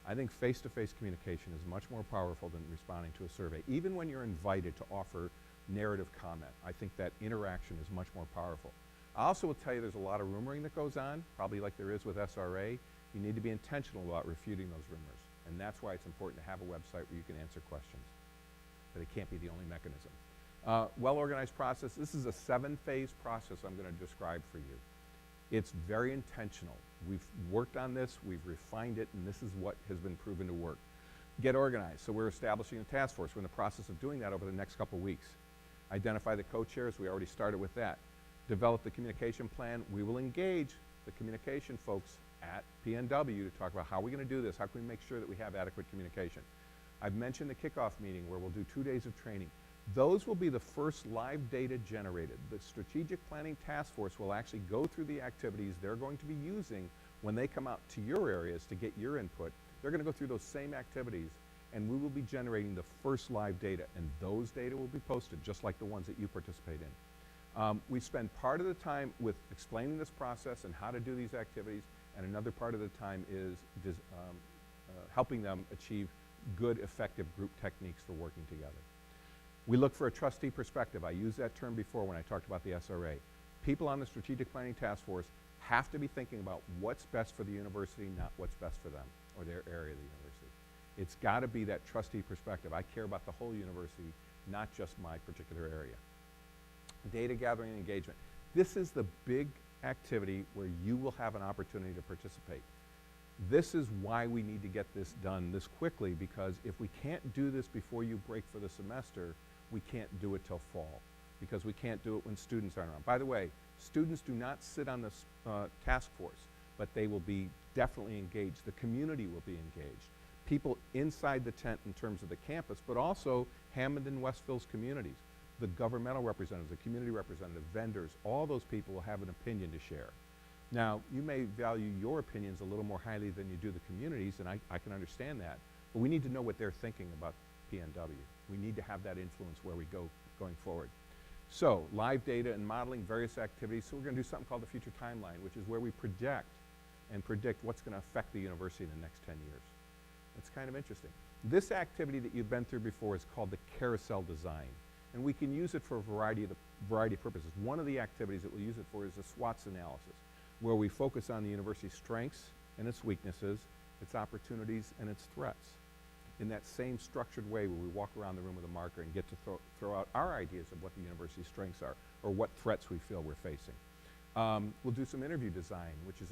I think face-to-face communication is much more powerful than responding to a survey. Even when you're invited to offer narrative comment, I think that interaction is much more powerful. I also will tell you there's a lot of rumoring that goes on, probably like there is with SRA. You need to be intentional about refuting those rumors. And that's why it's important to have a website where you can answer questions. But it can't be the only mechanism. Well-organized process. This is a 7-phase process I'm going to describe for you. It's very intentional. We've worked on this, we've refined it, and this is what has been proven to work. Get organized. So we're establishing a task force. We're in the process of doing that over the next couple weeks. Identify the co-chairs. We already started with that. Develop the communication plan. We will engage the communication folks at PNW to talk about how we're going to do this. How can we make sure that we have adequate communication? I've mentioned the kickoff meeting where we'll do 2 days of training. Those will be the first live data generated. The strategic planning task force will actually go through the activities they're going to be using when they come out to your areas to get your input. They're going to go through those same activities, and we will be generating the first live data, and those data will be posted just like the ones that you participate in. We spend part of the time with explaining this process and how to do these activities, and another part of the time is helping them achieve good, effective group techniques for working together. We look for a trustee perspective. I used that term before when I talked about the SRA. People on the Strategic Planning Task Force have to be thinking about what's best for the university, not what's best for them or their area of the university. It's got to be that trustee perspective. I care about the whole university, not just my particular area. Data gathering and engagement. This is the big activity where you will have an opportunity to participate. This is why we need to get this done this quickly, because if we can't do this before you break for the semester, we can't do it till fall, because we can't do it when students aren't around. By the way, students do not sit on this task force, but they will be definitely engaged. The community will be engaged. People inside the tent in terms of the campus, but also Hammond and Westville's communities. The governmental representatives, the community representatives, vendors, all those people will have an opinion to share. Now, you may value your opinions a little more highly than you do the communities, and I can understand that, but we need to know what they're thinking about PNW. We need to have that influence where we go going forward. So, live data and modeling various activities. So we're going to do something called the future timeline, which is where we project and predict what's going to affect the university in the next 10 years. It's kind of interesting. This activity that you've been through before is called the carousel design. And we can use it for a variety of purposes. One of the activities that we'll use it for is the SWOTs analysis, where we focus on the university's strengths and its weaknesses, its opportunities and its threats, in that same structured way where we walk around the room with a marker and get to throw out our ideas of what the university's strengths are or what threats we feel we're facing. We'll do some interview design, which is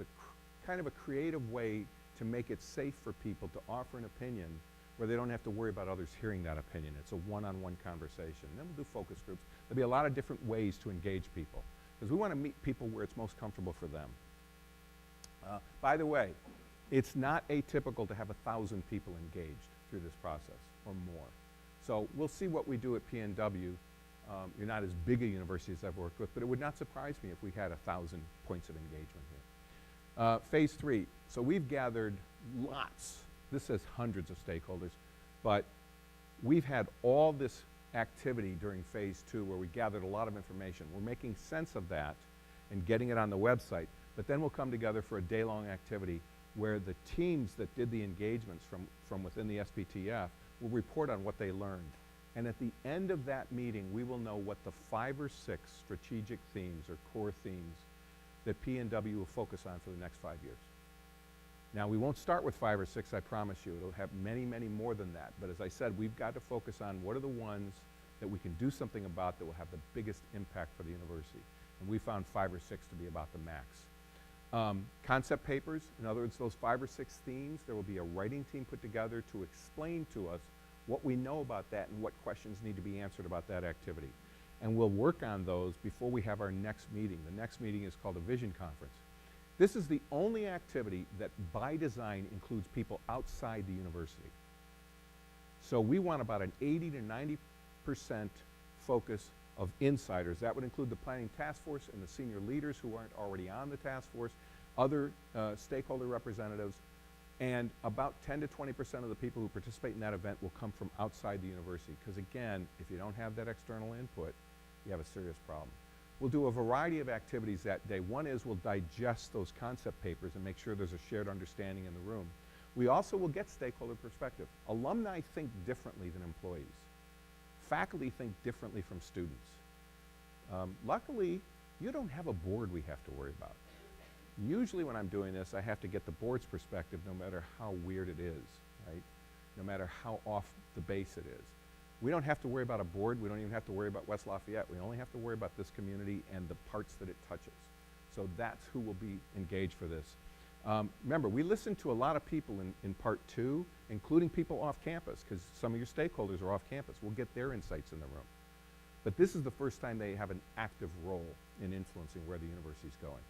kind of a creative way to make it safe for people to offer an opinion where they don't have to worry about others hearing that opinion. It's a one-on-one conversation. Then we'll do focus groups. There'll be a lot of different ways to engage people because we want to meet people where it's most comfortable for them. By the way, it's not atypical to have 1,000 people engaged through this process or more. So we'll see what we do at PNW. You're not as big a university as I've worked with, but it would not surprise me if we had 1,000 points of engagement here. Phase 3. So we've gathered lots. This says hundreds of stakeholders, but we've had all this activity during phase 2 where we gathered a lot of information. We're making sense of that and getting it on the website, but then we'll come together for a day-long activity where the teams that did the engagements from within the SPTF will report on what they learned. And at the end of that meeting, we will know what the 5 or 6 strategic themes or core themes that PNW will focus on for the next 5 years. Now, we won't start with 5 or 6, I promise you. It'll have many, many more than that. But as I said, we've got to focus on what are the ones that we can do something about that will have the biggest impact for the university. And we found 5 or 6 to be about the max. Concept papers, in other words, those 5 or 6 themes, there will be a writing team put together to explain to us what we know about that and what questions need to be answered about that activity. And we'll work on those before we have our next meeting. The next meeting is called a vision conference. This is the only activity that by design includes people outside the university. So we want about an 80 to 90% focus of insiders. That would include the planning task force and the senior leaders who aren't already on the task force, other stakeholder representatives, and about 10 to 20% of the people who participate in that event will come from outside the university. Because again, if you don't have that external input, you have a serious problem. We'll do a variety of activities that day. One is we'll digest those concept papers and make sure there's a shared understanding in the room. We also will get stakeholder perspective. Alumni think differently than employees. Faculty think differently from students. Luckily, you don't have a board we have to worry about. Usually when I'm doing this, I have to get the board's perspective no matter how weird it is, right? No matter how off the base it is. We don't have to worry about a board. We don't even have to worry about West Lafayette. We only have to worry about this community and the parts that it touches. So that's who will be engaged for this. Remember, we listened to a lot of people in part 2, including people off campus, because some of your stakeholders are off campus. We'll get their insights in the room. But this is the first time they have an active role in influencing where the university is going.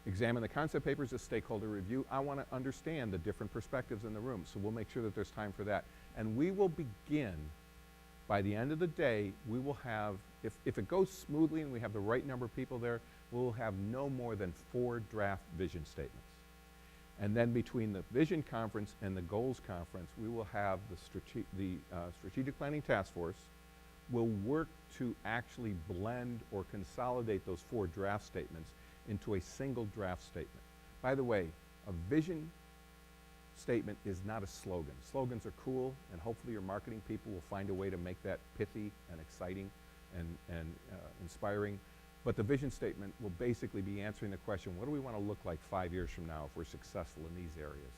Examine the concept papers as stakeholder review. I want to understand the different perspectives in the room, so we'll make sure that there's time for that. And we will begin, by the end of the day, we will have, if it goes smoothly and we have the right number of people there, we'll have no more than 4 draft vision statements. And then between the vision conference and the goals conference, we will have the strategic planning task force will work to actually blend or consolidate those 4 draft statements into a single draft statement. By the way, a vision statement is not a slogan. Slogans are cool, and hopefully your marketing people will find a way to make that pithy and exciting and inspiring. But the vision statement will basically be answering the question, what do we want to look like 5 years from now if we're successful in these areas?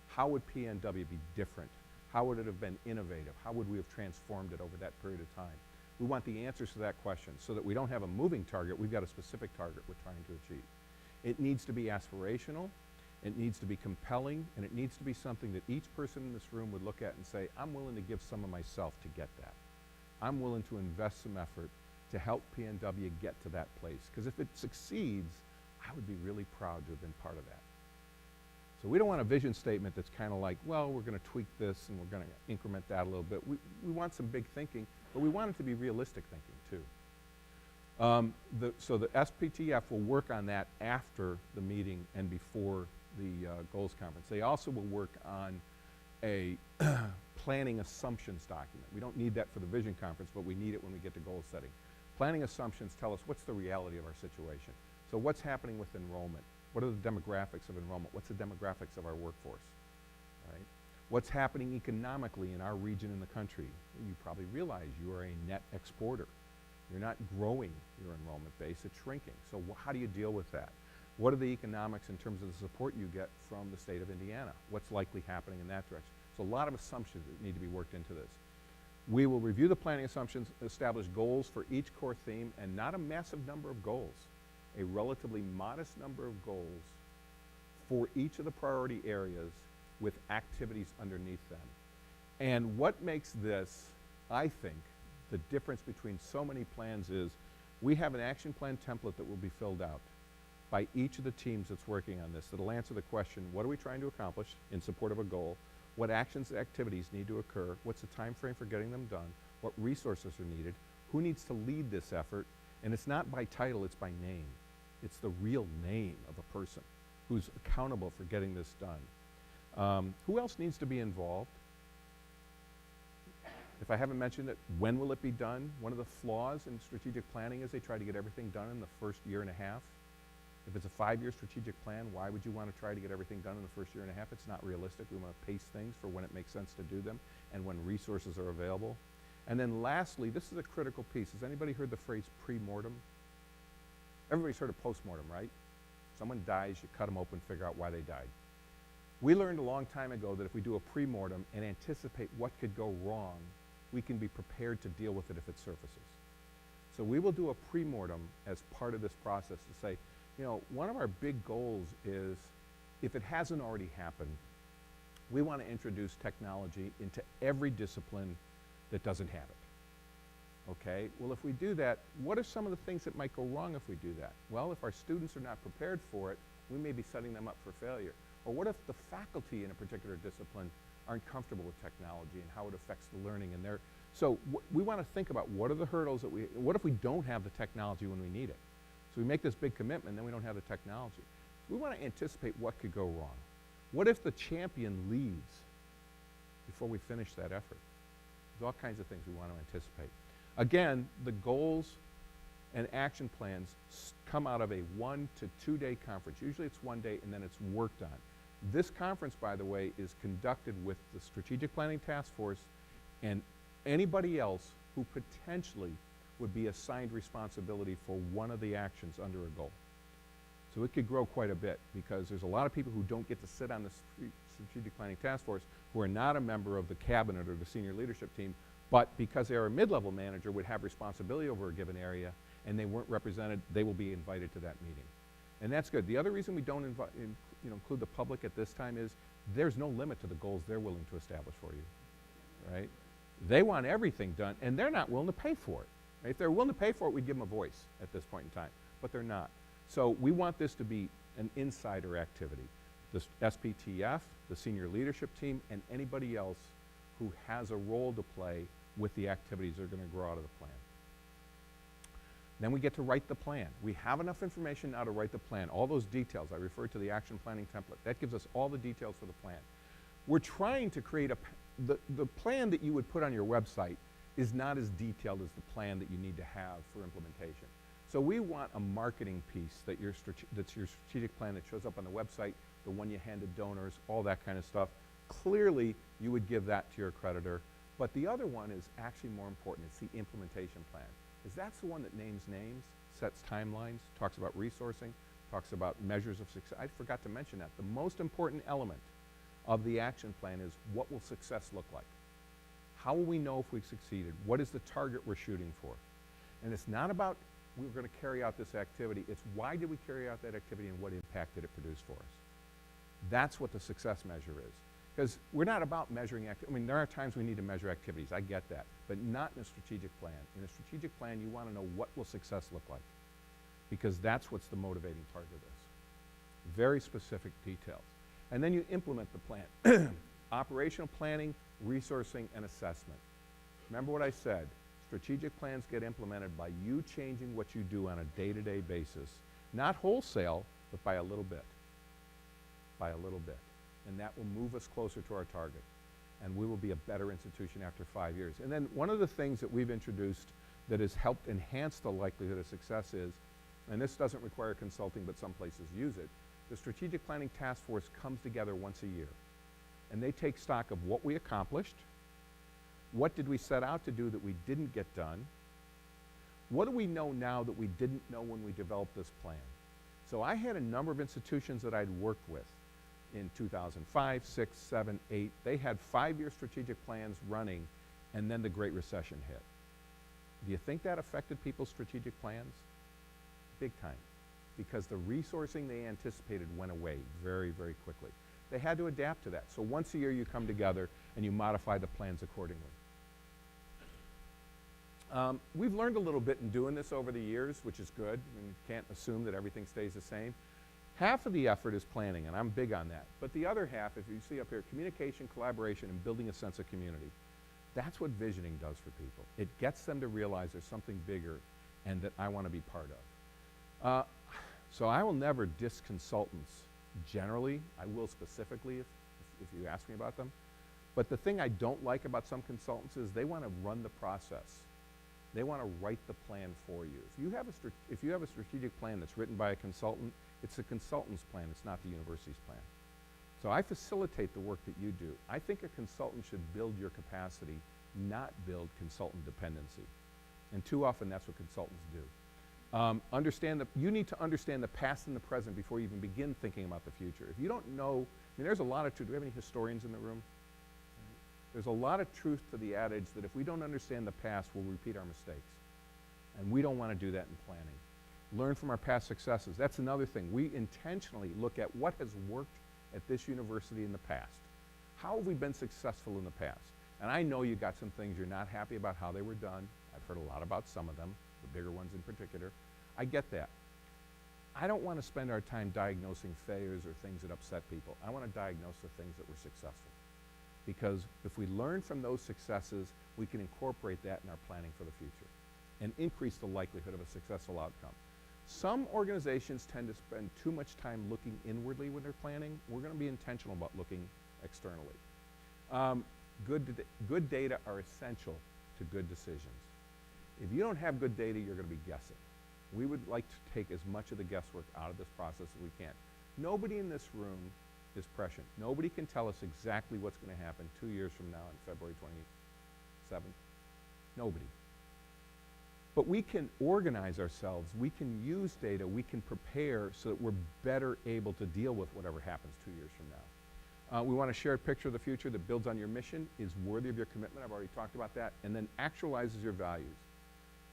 How would PNW be different? How would it have been innovative? How would we have transformed it over that period of time? We want the answers to that question so that we don't have a moving target, we've got a specific target we're trying to achieve. It needs to be aspirational, it needs to be compelling, and it needs to be something that each person in this room would look at and say, I'm willing to give some of myself to get that. I'm willing to invest some effort to help PNW get to that place. Because if it succeeds, I would be really proud to have been part of that. So we don't want a vision statement that's kind of like, well, we're going to tweak this and we're going to increment that a little bit. We want some big thinking, but we want it to be realistic thinking too. So the SPTF will work on that after the meeting and before the goals conference. They also will work on a planning assumptions document. We don't need that for the vision conference, but we need it when we get to goal setting. Planning assumptions tell us what's the reality of our situation. So what's happening with enrollment? What are the demographics of enrollment? What's the demographics of our workforce, right? What's happening economically in our region in the country? You probably realize you are a net exporter. You're not growing your enrollment base, it's shrinking. So how do you deal with that? What are the economics in terms of the support you get from the state of Indiana? What's likely happening in that direction? So a lot of assumptions that need to be worked into this. We will review the planning assumptions, establish goals for each core theme, and not a massive number of goals, a relatively modest number of goals for each of the priority areas with activities underneath them. And what makes this, I think, the difference between so many plans is we have an action plan template that will be filled out by each of the teams that's working on this that'll answer the question, what are we trying to accomplish in support of a goal? What actions and activities need to occur? What's the time frame for getting them done? What resources are needed? Who needs to lead this effort? And it's not by title, it's by name. It's the real name of a person who's accountable for getting this done. Who else needs to be involved? If I haven't mentioned it, when will it be done? One of the flaws in strategic planning is they try to get everything done in the first year and a half. If it's a 5-year strategic plan, why would you want to try to get everything done in the first year and a half? It's not realistic. We want to pace things for when it makes sense to do them and when resources are available. And then lastly, this is a critical piece. Has anybody heard the phrase pre-mortem? Everybody's heard of post-mortem, right? Someone dies, you cut them open, figure out why they died. We learned a long time ago that if we do a pre-mortem and anticipate what could go wrong, we can be prepared to deal with it if it surfaces. So we will do a pre-mortem as part of this process to say, you know, one of our big goals is, if it hasn't already happened, we want to introduce technology into every discipline that doesn't have it. Okay, well, if we do that, what are some of the things that might go wrong if we do that? Well, if our students are not prepared for it, we may be setting them up for failure. Or what if the faculty in a particular discipline aren't comfortable with technology and how it affects the learning and their, so we want to think about what are the hurdles that what if we don't have the technology when we need it? So we make this big commitment, then we don't have the technology. We want to anticipate what could go wrong. What if the champion leaves before we finish that effort? There's all kinds of things we want to anticipate. Again, the goals and action plans come out of a 1 to 2 day conference. Usually it's 1 day and then it's worked on. This conference, by the way, is conducted with the Strategic Planning Task Force and anybody else who potentially would be assigned responsibility for one of the actions under a goal. So it could grow quite a bit because there's a lot of people who don't get to sit on the Strategic Planning Task Force who are not a member of the cabinet or the senior leadership team, but because they're a mid-level manager would have responsibility over a given area and they weren't represented, they will be invited to that meeting. And that's good. The other reason we don't include the public at this time is there's no limit to the goals they're willing to establish for you, right? They want everything done and they're not willing to pay for it. Right? If they're willing to pay for it, we'd give them a voice at this point in time, but they're not. So we want this to be an insider activity. The SPTF, the senior leadership team, and anybody else who has a role to play with the activities that are going to grow out of the plan. Then we get to write the plan. We have enough information now to write the plan. All those details, I referred to the action planning template. That gives us all the details for the plan. We're trying to create the plan that you would put on your website is not as detailed as the plan that you need to have for implementation. So we want a marketing piece that's your strategic plan that shows up on the website, the one you hand to donors, all that kind of stuff. Clearly, you would give that to your accreditor. But the other one is actually more important. It's the implementation plan. Because that's the one that names names, sets timelines, talks about resourcing, talks about measures of success. I forgot to mention that. The most important element of the action plan is what will success look like? How will we know if we've succeeded? What is the target we're shooting for? And it's not about we're going to carry out this activity. It's why did we carry out that activity and what impact did it produce for us? That's what the success measure is. Because we're not about measuring activity. I mean, there are times we need to measure activities. I get that. But not in a strategic plan. In a strategic plan, you want to know what will success look like. Because that's what's the motivating part of this. Very specific details. And then you implement the plan. Operational planning, resourcing, and assessment. Remember what I said. Strategic plans get implemented by you changing what you do on a day-to-day basis. Not wholesale, but by a little bit. By a little bit. And that will move us closer to our target. and we will be a better institution after 5 years. And then one of the things that we've introduced that has helped enhance the likelihood of success is, and this doesn't require consulting, but some places use it, the Strategic Planning Task Force comes together once a year. And they take stock of what we accomplished, what did we set out to do that we didn't get done, what do we know now that we didn't know when we developed this plan. So I had a number of institutions that I'd worked with in 2005, 6, 7, 8. They had 5-year strategic plans running, and then the Great Recession hit. Do you think that affected people's strategic plans? Big time. Because the resourcing they anticipated went away very, very quickly. They had to adapt to that. So once a year you come together and you modify the plans accordingly. We've learned a little bit in doing this over the years, which is good. I mean, you can't assume that everything stays the same. Half of the effort is planning, and I'm big on that. But the other half, if you see up here, communication, collaboration, and building a sense of community. That's what visioning does for people. It gets them to realize there's something bigger and that I want to be part of. So I will never diss consultants generally. I will specifically if you ask me about them. But the thing I don't like about some consultants is they want to run the process. They want to write the plan for you. If you have a strategic plan that's written by a consultant, it's the consultant's plan, it's not the university's plan. So I facilitate the work that you do. I think a consultant should build your capacity, not build consultant dependency. And too often that's what consultants do. You need to understand the past and the present before you even begin thinking about the future. If you don't know, I mean, there's a lot of truth. Do we have any historians in the room? There's a lot of truth to the adage that if we don't understand the past, we'll repeat our mistakes. And we don't want to do that in planning. Learn from our past successes. That's another thing. We intentionally look at what has worked at this university in the past. How have we been successful in the past? And I know you got some things you're not happy about how they were done. I've heard a lot about some of them, the bigger ones in particular. I get that. I don't want to spend our time diagnosing failures or things that upset people. I want to diagnose the things that were successful. Because if we learn from those successes, we can incorporate that in our planning for the future and increase the likelihood of a successful outcome. Some organizations tend to spend too much time looking inwardly when they're planning. We're going to be intentional about looking externally. Good data are essential to good decisions. If you don't have good data, you're going to be guessing. We would like to take as much of the guesswork out of this process as we can. Nobody in this room is prescient. Nobody can tell us exactly what's going to happen 2 years from now on February 27th. Nobody. But we can organize ourselves. We can use data. We can prepare so that we're better able to deal with whatever happens 2 years from now. We want to share a picture of the future that builds on your mission, is worthy of your commitment. I've already talked about that. And then actualizes your values.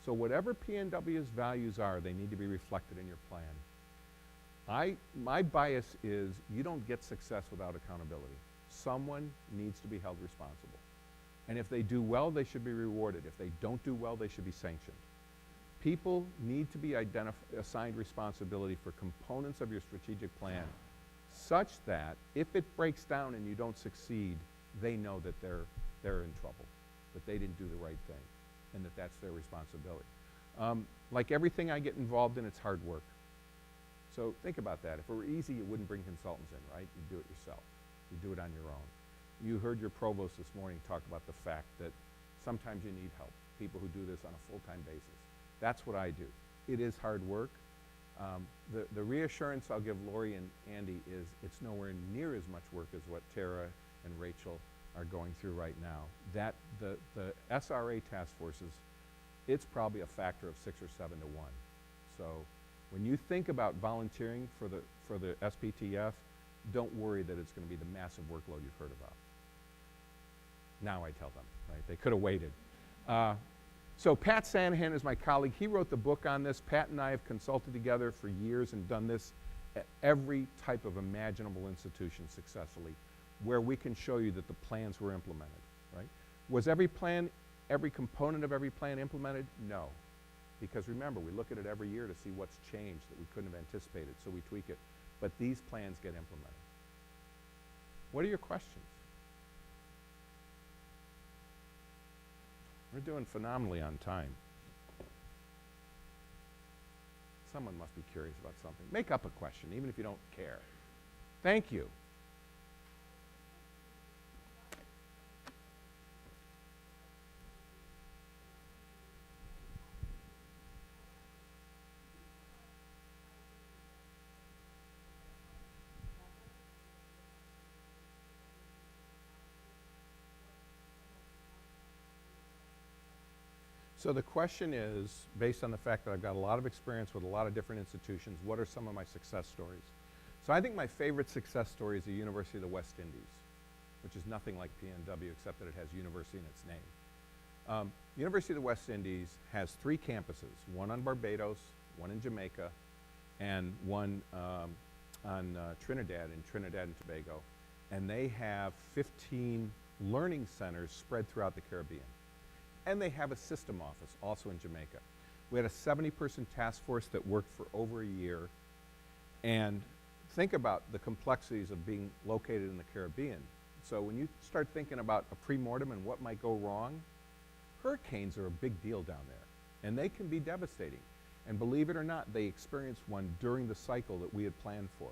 So whatever PNW's values are, they need to be reflected in your plan. My bias is you don't get success without accountability. Someone needs to be held responsible. And if they do well, they should be rewarded. If they don't do well, they should be sanctioned. People need to be assigned responsibility for components of your strategic plan such that if it breaks down and you don't succeed, they know that they're in trouble, that they didn't do the right thing, and that that's their responsibility. Like everything I get involved in, it's hard work. So think about that. If it were easy, you wouldn't bring consultants in, right? You'd do it yourself. You'd do it on your own. You heard your provost this morning talk about the fact that sometimes you need help, people who do this on a full-time basis. That's what I do. It is hard work. The reassurance I'll give Lori and Andy is it's nowhere near as much work as what Tara and Rachel are going through right now. The SRA task forces, it's probably a factor of 6 or 7 to 1. So when you think about volunteering for the SPTF, don't worry that it's going to be the massive workload you've heard about. Now I tell them, right? They could have waited. So Pat Sanahan is my colleague. He wrote the book on this. Pat and I have consulted together for years and done this at every type of imaginable institution successfully, where we can show you that the plans were implemented, right? Was every plan, every component of every plan implemented? No. Because remember, we look at it every year to see what's changed that we couldn't have anticipated, so we tweak it. But these plans get implemented. What are your questions? We're doing phenomenally on time. Someone must be curious about something. Make up a question, even if you don't care. Thank you. So the question is, based on the fact that I've got a lot of experience with a lot of different institutions, what are some of my success stories? So I think my favorite success story is the University of the West Indies, which is nothing like PNW except that it has university in its name. University of the West Indies has 3 campuses, one on Barbados, one in Jamaica, and one on Trinidad and Tobago. And they have 15 learning centers spread throughout the Caribbean. And they have a system office also in Jamaica. We had a 70-person task force that worked for over a year. And think about the complexities of being located in the Caribbean. So when you start thinking about a pre-mortem and what might go wrong, hurricanes are a big deal down there. And they can be devastating. And believe it or not, they experienced one during the cycle that we had planned for.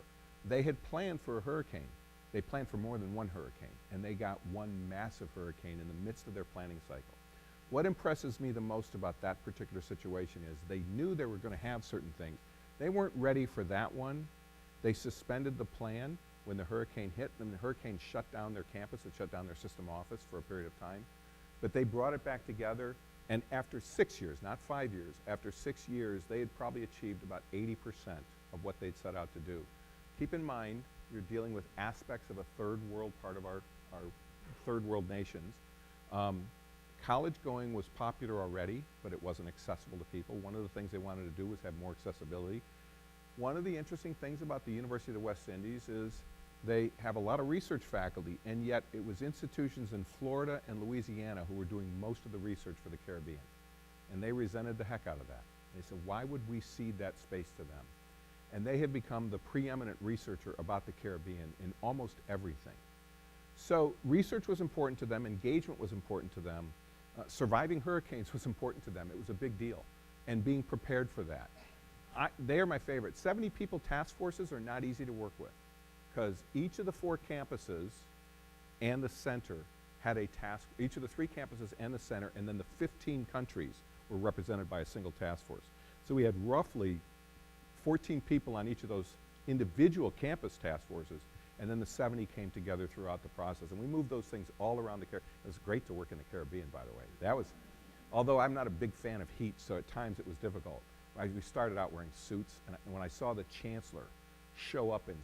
They had planned for a hurricane. They planned for more than one hurricane. And they got one massive hurricane in the midst of their planning cycle. What impresses me the most about that particular situation is they knew they were going to have certain things. They weren't ready for that one. They suspended the plan when the hurricane hit, and the hurricane shut down their campus, it shut down their system office for a period of time. But they brought it back together, and after 6 years, not 5 years, after 6 years, they had probably achieved about 80% of what they'd set out to do. Keep in mind, you're dealing with aspects of a third world part of our third world nations. College going was popular already, but it wasn't accessible to people. One of the things they wanted to do was have more accessibility. One of the interesting things about the University of the West Indies is they have a lot of research faculty, and yet it was institutions in Florida and Louisiana who were doing most of the research for the Caribbean. And they resented the heck out of that. They said, why would we cede that space to them? And they have become the preeminent researcher about the Caribbean in almost everything. So research was important to them, engagement was important to them, surviving hurricanes was important to them. It was a big deal. And being prepared for that. They are my favorite. 70 people task forces are not easy to work with because each of the 4 campuses and the center had a task, each of the 3 campuses and the center, and then the 15 countries were represented by a single task force. So we had roughly 14 people on each of those individual campus task forces, and then the 70 came together throughout the process. And we moved those things all around the Caribbean. It was great to work in the Caribbean, by the way. That was, although I'm not a big fan of heat, so at times it was difficult. We started out wearing suits, and when I saw the chancellor show up in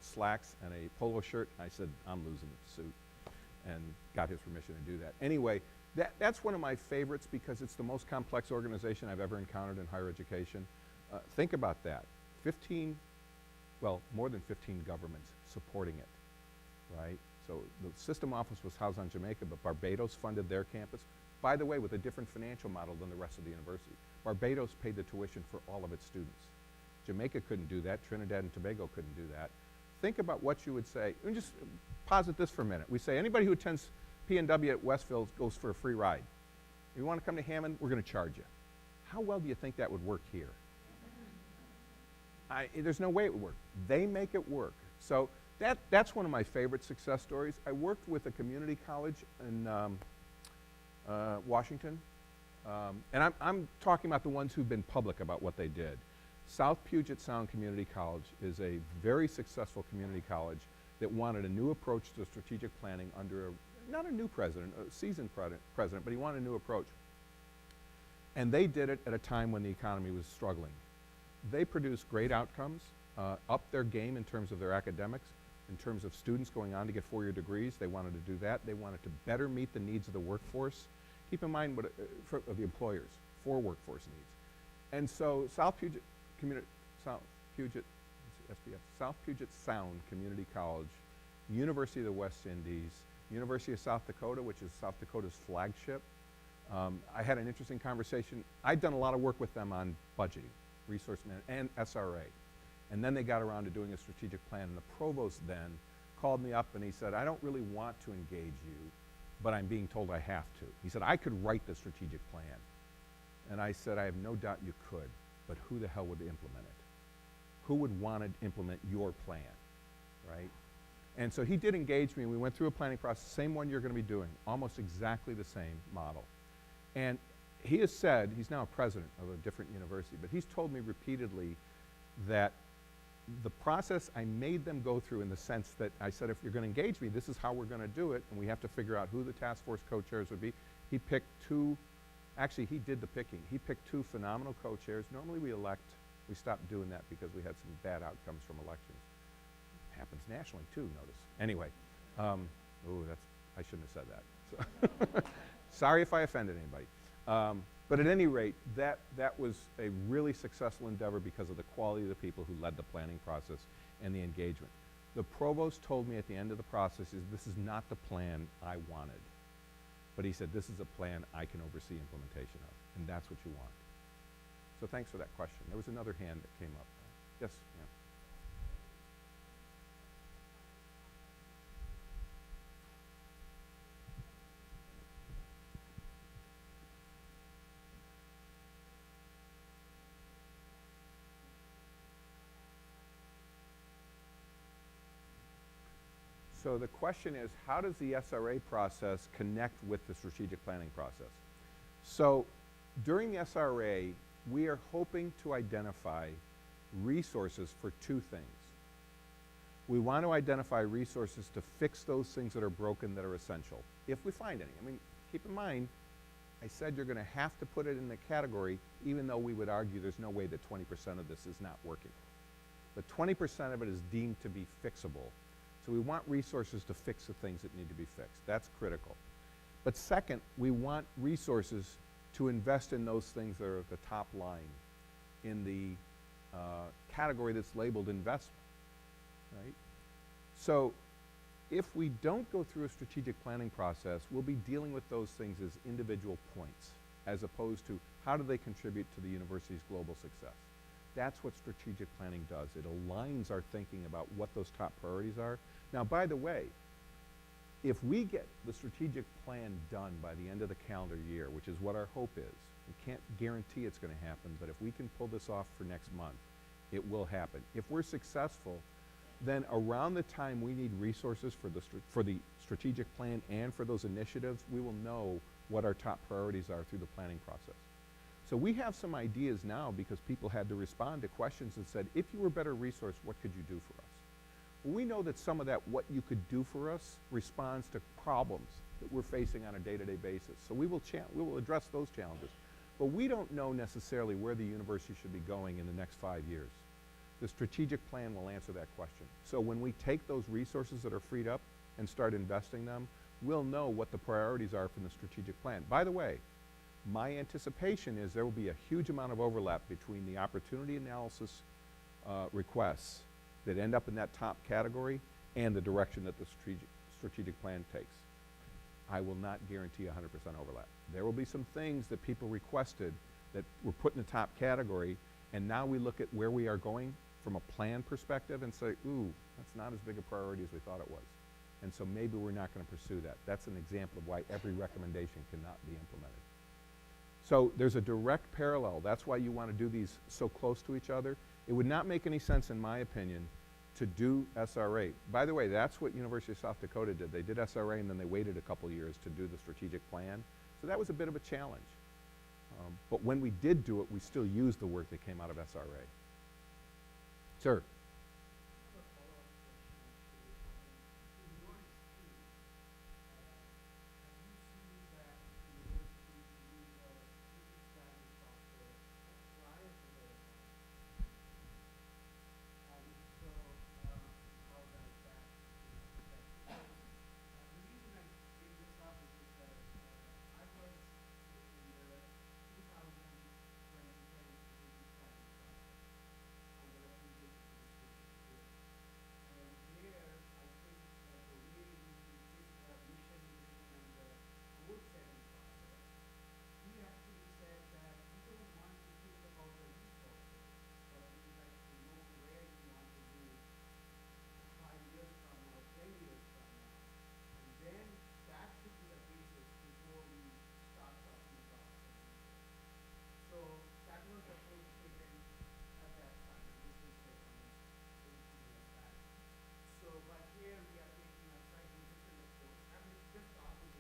slacks and a polo shirt, I said, I'm losing the suit, and got his permission to do that. Anyway, that's one of my favorites because it's the most complex organization I've ever encountered in higher education. Think about that. More than 15 governments supporting it, right? So the system office was housed on Jamaica, but Barbados funded their campus, by the way, with a different financial model than the rest of the university. Barbados paid the tuition for all of its students. Jamaica couldn't do that. Trinidad and Tobago couldn't do that. Think about what you would say. And just posit this for a minute. We say anybody who attends PNW at Westville goes for a free ride. If you want to come to Hammond, we're going to charge you. How well do you think that would work here? There's no way it would work. They make it work. So that's one of my favorite success stories. I worked with a community college in Washington. And I'm talking about the ones who've been public about what they did. South Puget Sound Community College is a very successful community college that wanted a new approach to strategic planning under not a new president, a seasoned president, but he wanted a new approach. And they did it at a time when the economy was struggling. They produced great outcomes, upped their game in terms of their academics, in terms of students going on to get 4-year degrees. They wanted to do that. They wanted to better meet the needs of the workforce. Keep in mind what of the employers for workforce needs. And so South Puget Sound Community College, University of the West Indies, University of South Dakota, which is South Dakota's flagship. I had an interesting conversation. I'd done a lot of work with them on budgeting, resource management, and SRA. And then they got around to doing a strategic plan. And the provost then called me up and he said, I don't really want to engage you, but I'm being told I have to. He said, I could write the strategic plan. And I said, I have no doubt you could, but who the hell would implement it? Who would want to implement your plan, right? And so he did engage me, and we went through a planning process, same one you're going to be doing, almost exactly the same model. And he has said, he's now a president of a different university, but he's told me repeatedly that the process I made them go through in the sense that I said, if you're going to engage me, this is how we're going to do it, and we have to figure out who the task force co-chairs would be. He picked 2 Actually, he did the picking. He picked 2 phenomenal co-chairs. Normally we stopped doing that because we had some bad outcomes from elections. Happens nationally too, notice. Anyway, I shouldn't have said that. So sorry if I offended anybody. But at any rate, that was a really successful endeavor because of the quality of the people who led the planning process and the engagement. The provost told me at the end of the process this is not the plan I wanted. But he said, this is a plan I can oversee implementation of, and that's what you want. So thanks for that question. There was another hand that came up. Yes, ma'am. So the question is, how does the SRA process connect with the strategic planning process? So during the SRA, we are hoping to identify resources for 2 things. We want to identify resources to fix those things that are broken that are essential, if we find any. I mean, keep in mind, I said you're going to have to put it in the category, even though we would argue there's no way that 20% of this is not working. But 20% of it is deemed to be fixable. So we want resources to fix the things that need to be fixed. That's critical. But second, we want resources to invest in those things that are at the top line in the category that's labeled investment, right? So if we don't go through a strategic planning process, we'll be dealing with those things as individual points, as opposed to how do they contribute to the university's global success. That's what strategic planning does. It aligns our thinking about what those top priorities are. Now, by the way, if we get the strategic plan done by the end of the calendar year, which is what our hope is, we can't guarantee it's going to happen, but if we can pull this off for next month, it will happen. If we're successful, then around the time we need resources for the strategic plan and for those initiatives, we will know what our top priorities are through the planning process. So we have some ideas now because people had to respond to questions that said, if you were a better resource, what could you do for us? Well, we know that some of that what you could do for us responds to problems that we're facing on a day-to-day basis. So we will address those challenges. But we don't know necessarily where the university should be going in the next 5 years. The strategic plan will answer that question. So when we take those resources that are freed up and start investing them, we'll know what the priorities are from the strategic plan. By the way, my anticipation is there will be a huge amount of overlap between the opportunity analysis requests that end up in that top category and the direction that the strategic plan takes. I will not guarantee 100% overlap. There will be some things that people requested that were put in the top category, and now we look at where we are going from a plan perspective and say, ooh, that's not as big a priority as we thought it was. And so maybe we're not going to pursue that. That's an example of why every recommendation cannot be implemented. So there's a direct parallel. That's why you want to do these so close to each other. It would not make any sense, in my opinion, to do SRA. By the way, that's what University of South Dakota did. They did SRA and then they waited a couple years to do the strategic plan. So that was a bit of a challenge. But when we did do it, we still used the work that came out of SRA. Sir?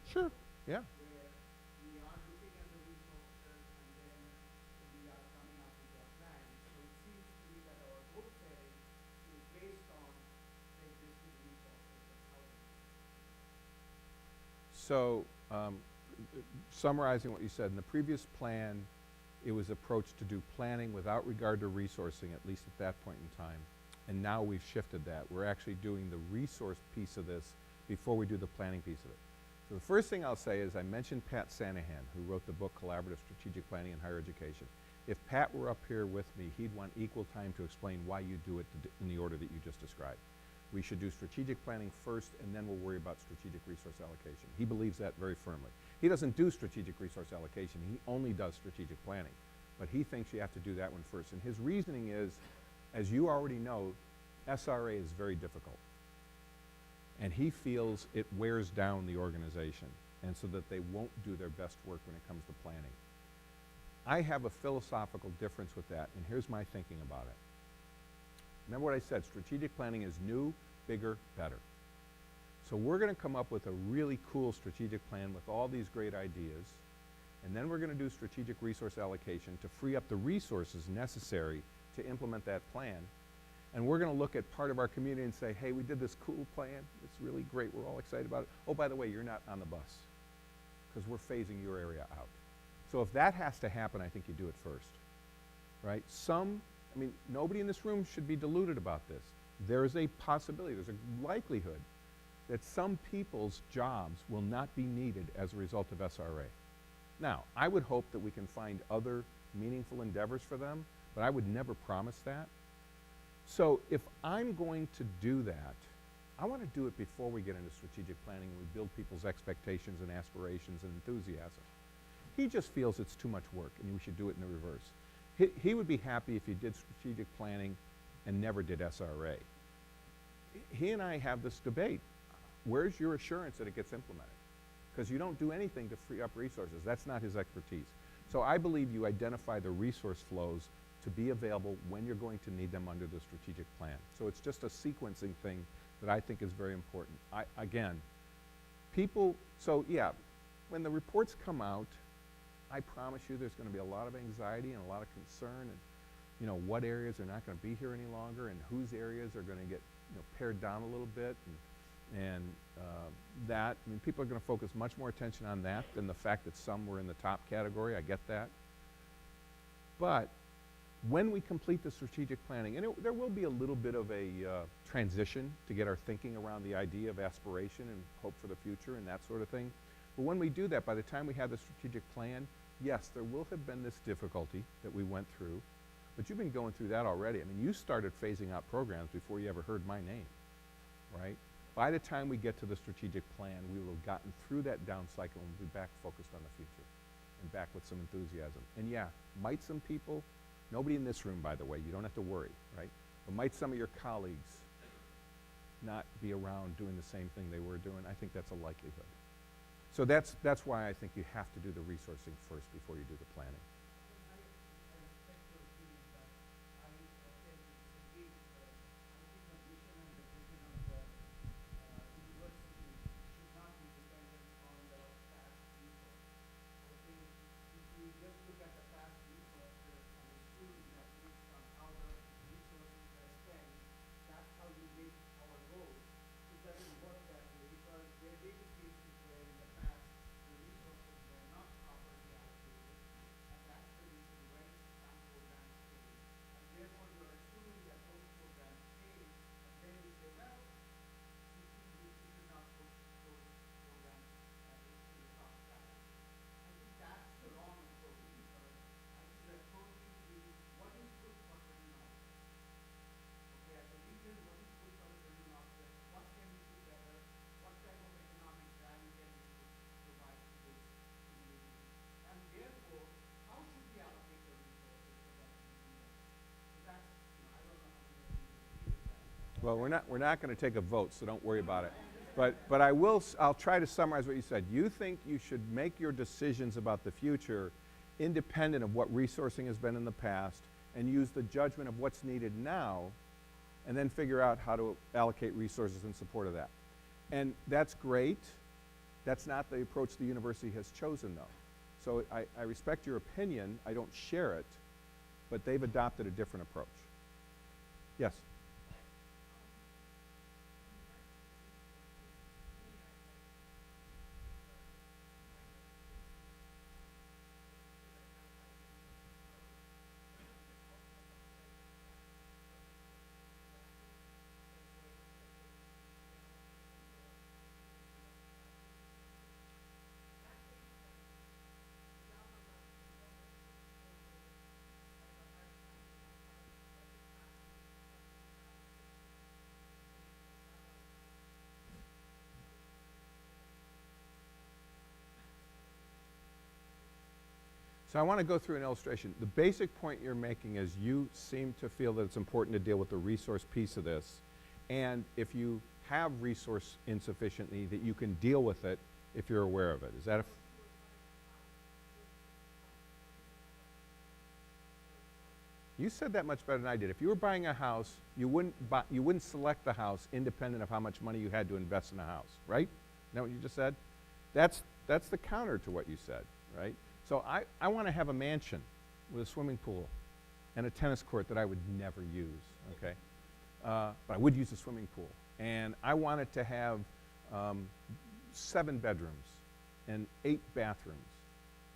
Sure, yeah. Where we are looking at the resources and then we are coming up with our plan. So it seems to me that our goal setting is based on the existing resources. That's how it is. So summarizing what you said, in the previous plan, it was approached to do planning without regard to resourcing, at least at that point in time. And now we've shifted that. We're actually doing the resource piece of this before we do the planning piece of it. So the first thing I'll say is I mentioned Pat Sanahan, who wrote the book Collaborative Strategic Planning in Higher Education. If Pat were up here with me, he'd want equal time to explain why you do it in the order that you just described. We should do strategic planning first, and then we'll worry about strategic resource allocation. He believes that very firmly. He doesn't do strategic resource allocation. He only does strategic planning. But he thinks you have to do that one first. And his reasoning is, as you already know, SRA is very difficult. And he feels it wears down the organization, and so that they won't do their best work when it comes to planning. I have a philosophical difference with that, and here's my thinking about it. Remember what I said, strategic planning is new, bigger, better. So we're going to come up with a really cool strategic plan with all these great ideas, and then we're going to do strategic resource allocation to free up the resources necessary to implement that plan. And we're going to look at part of our community and say, hey, we did this cool plan. It's really great. We're all excited about it. Oh, by the way, you're not on the bus because we're phasing your area out. So if that has to happen, I think you do it first, right? I mean, nobody in this room should be deluded about this. There is a possibility, there's a likelihood that some people's jobs will not be needed as a result of SRA. Now, I would hope that we can find other meaningful endeavors for them, but I would never promise that. So if I'm going to do that, I want to do it before we get into strategic planning and we build people's expectations and aspirations and enthusiasm. He just feels it's too much work and we should do it in the reverse. He would be happy if you did strategic planning and never did SRA. He and I have this debate. Where's your assurance that it gets implemented? Because you don't do anything to free up resources. That's not his expertise. So I believe you identify the resource flows to be available when you're going to need them under the strategic plan. So it's just a sequencing thing that I think is very important. Again, so yeah, when the reports come out, I promise you there's going to be a lot of anxiety and a lot of concern and what areas are not going to be here any longer and whose areas are going to get pared down a little bit and that, I mean, people are going to focus much more attention on that than the fact that some were in the top category. I get that. But when we complete the strategic planning, and there will be a little bit of a transition to get our thinking around the idea of aspiration and hope for the future and that sort of thing. But when we do that, by the time we have the strategic plan, yes, there will have been this difficulty that we went through, but you've been going through that already. I mean, you started phasing out programs before you ever heard my name, right? By the time we get to the strategic plan, we will have gotten through that down cycle and we'll be back focused on the future and back with some enthusiasm. And yeah, might some people, nobody in this room, by the way, you don't have to worry, right? But might some of your colleagues not be around doing the same thing they were doing? I think that's a likelihood. So that's why I think you have to do the resourcing first before you do the planning. I respect your opinion, but I tend to disagree. I think the mission and the vision of the university should not be dependent on the past resource. I think if we just look at the past resources and assume that based on how the resources were spent, that's how you make our goals, it doesn't work that way because there may be cases where in the past the resources were not properly allocated, and that's the reason why some programs fail. And therefore you're assuming that those programs fail, and then you say, well, we should not put those programs to the top priority. I think that's the wrong approach because I think the approach should be what is good for training officers. Okay, as a region, what is good for the training officers? What can we do better? What type of economic value can we provide to this community? And therefore, how should we allocate the resources so that we do that? So that's, I don't know how many of you agree with that. Well, we're not going to take a vote, so don't worry about it. But I'll try to summarize what you said. You think you should make your decisions about the future independent of what resourcing has been in the past and use the judgment of what's needed now and then figure out how to allocate resources in support of that. And that's great. That's not the approach the university has chosen, though. So I respect your opinion. I don't share it, but they've adopted a different approach. Yes? So I want to go through an illustration. The basic point you're making is you seem to feel that it's important to deal with the resource piece of this. And if you have resource insufficiently, that you can deal with it if you're aware of it. Is that a... You said that much better than I did. If you were buying a house, you wouldn't select the house independent of how much money you had to invest in a house, right? Isn't that what you just said? That's the counter to what you said, right? So I want to have a mansion with a swimming pool and a tennis court that I would never use, okay? But I would use a swimming pool. And I want it to have 7 bedrooms and 8 bathrooms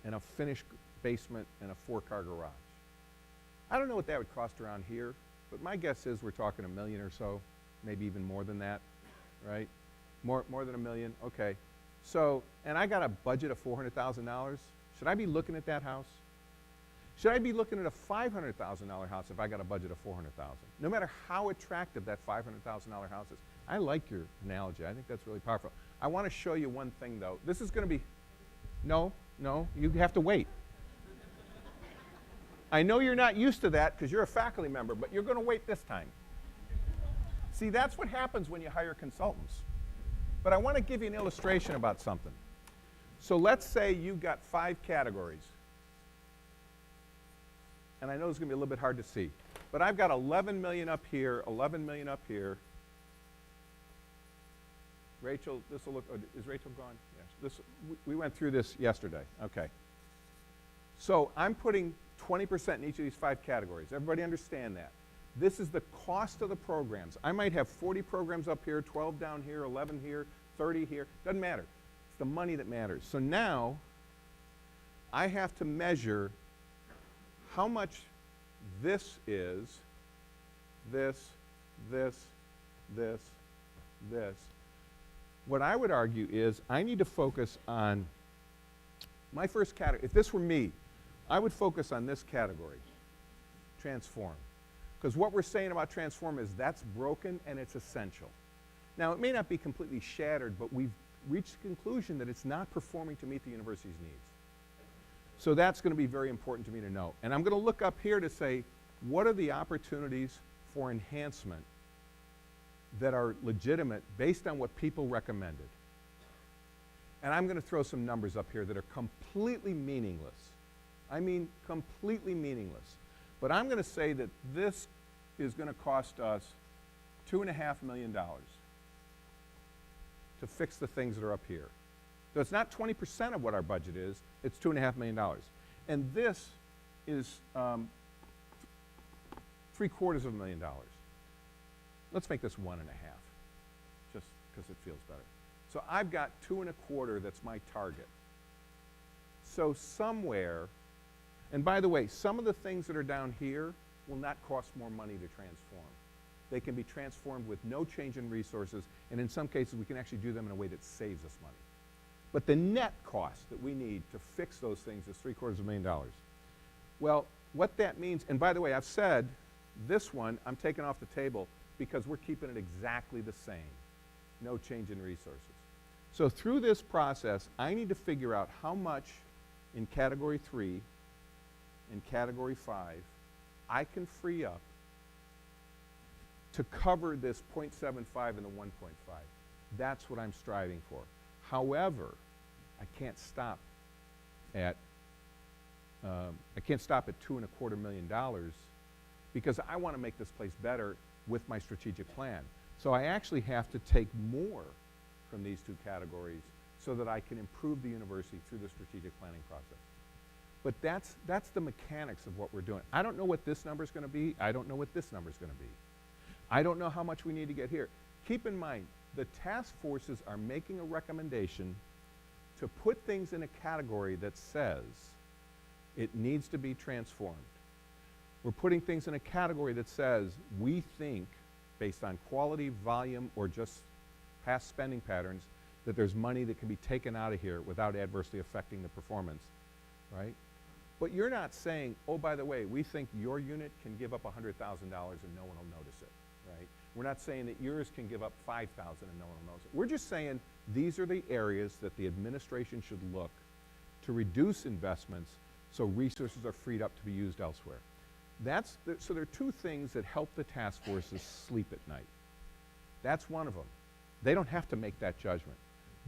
and a finished basement and a 4-car garage. I don't know what that would cost around here, but my guess is we're talking $1 million or so, maybe even more than that, right? More than $1 million, okay. So, and I got a budget of $400,000. Should I be looking at that house? Should I be looking at a $500,000 house if I got a budget of $400,000? No matter how attractive that $500,000 house is. I like your analogy. I think that's really powerful. I want to show you one thing, though. This is going to be... No, you have to wait. I know you're not used to that because you're a faculty member, but you're going to wait this time. See, that's what happens when you hire consultants. But I want to give you an illustration about something. So let's say you've got 5 categories. And I know it's going to be a little bit hard to see. But I've got 11 million up here, 11 million up here. Rachel, this will look... is Rachel gone? Yes. We went through this yesterday. Okay. So I'm putting 20% in each of these 5 categories. Everybody understand that? This is the cost of the programs. I might have 40 programs up here, 12 down here, 11 here, 30 here. Doesn't matter. It's the money that matters. So now I have to measure how much this is, this. What I would argue is I need to focus on my first category. If this were me, I would focus on this category, transform. Because what we're saying about transform is that's broken and it's essential. Now, it may not be completely shattered, but we've reached the conclusion that it's not performing to meet the university's needs. So that's going to be very important to me to know. And I'm going to look up here to say, what are the opportunities for enhancement that are legitimate based on what people recommended? And I'm going to throw some numbers up here that are completely meaningless. I mean, completely meaningless. But I'm going to say that this is going to cost us $2.5 million to fix the things that are up here. So it's not 20% of what our budget is, it's $2.5 million. And this is $750,000. Let's make this 1.5, just because it feels better. So I've got 2.25 that's my target. So somewhere, and by the way, some of the things that are down here will not cost more money to transform. They can be transformed with no change in resources, and in some cases we can actually do them in a way that saves us money. But the net cost that we need to fix those things is $750,000. Well, what that means, and by the way, I've said this one I'm taking off the table because we're keeping it exactly the same. No change in resources. So through this process, I need to figure out how much in category 3, in category 5, I can free up to cover this 0.75 and the 1.5. That's what I'm striving for. However, I can't stop at $2.25 million because I want to make this place better with my strategic plan. So I actually have to take more from these 2 categories so that I can improve the university through the strategic planning process. But that's the mechanics of what we're doing. I don't know what this number is going to be. I don't know what this number is going to be. I don't know how much we need to get here. Keep in mind, the task forces are making a recommendation to put things in a category that says it needs to be transformed. We're putting things in a category that says we think, based on quality, volume, or just past spending patterns, that there's money that can be taken out of here without adversely affecting the performance, right? But you're not saying, oh, by the way, we think your unit can give up $100,000 and no one will notice it, right? We're not saying that yours can give up $5,000 and no one will notice it. We're just saying these are the areas that the administration should look to reduce investments so resources are freed up to be used elsewhere. So there are two things that help the task forces sleep at night. That's one of them. They don't have to make that judgment.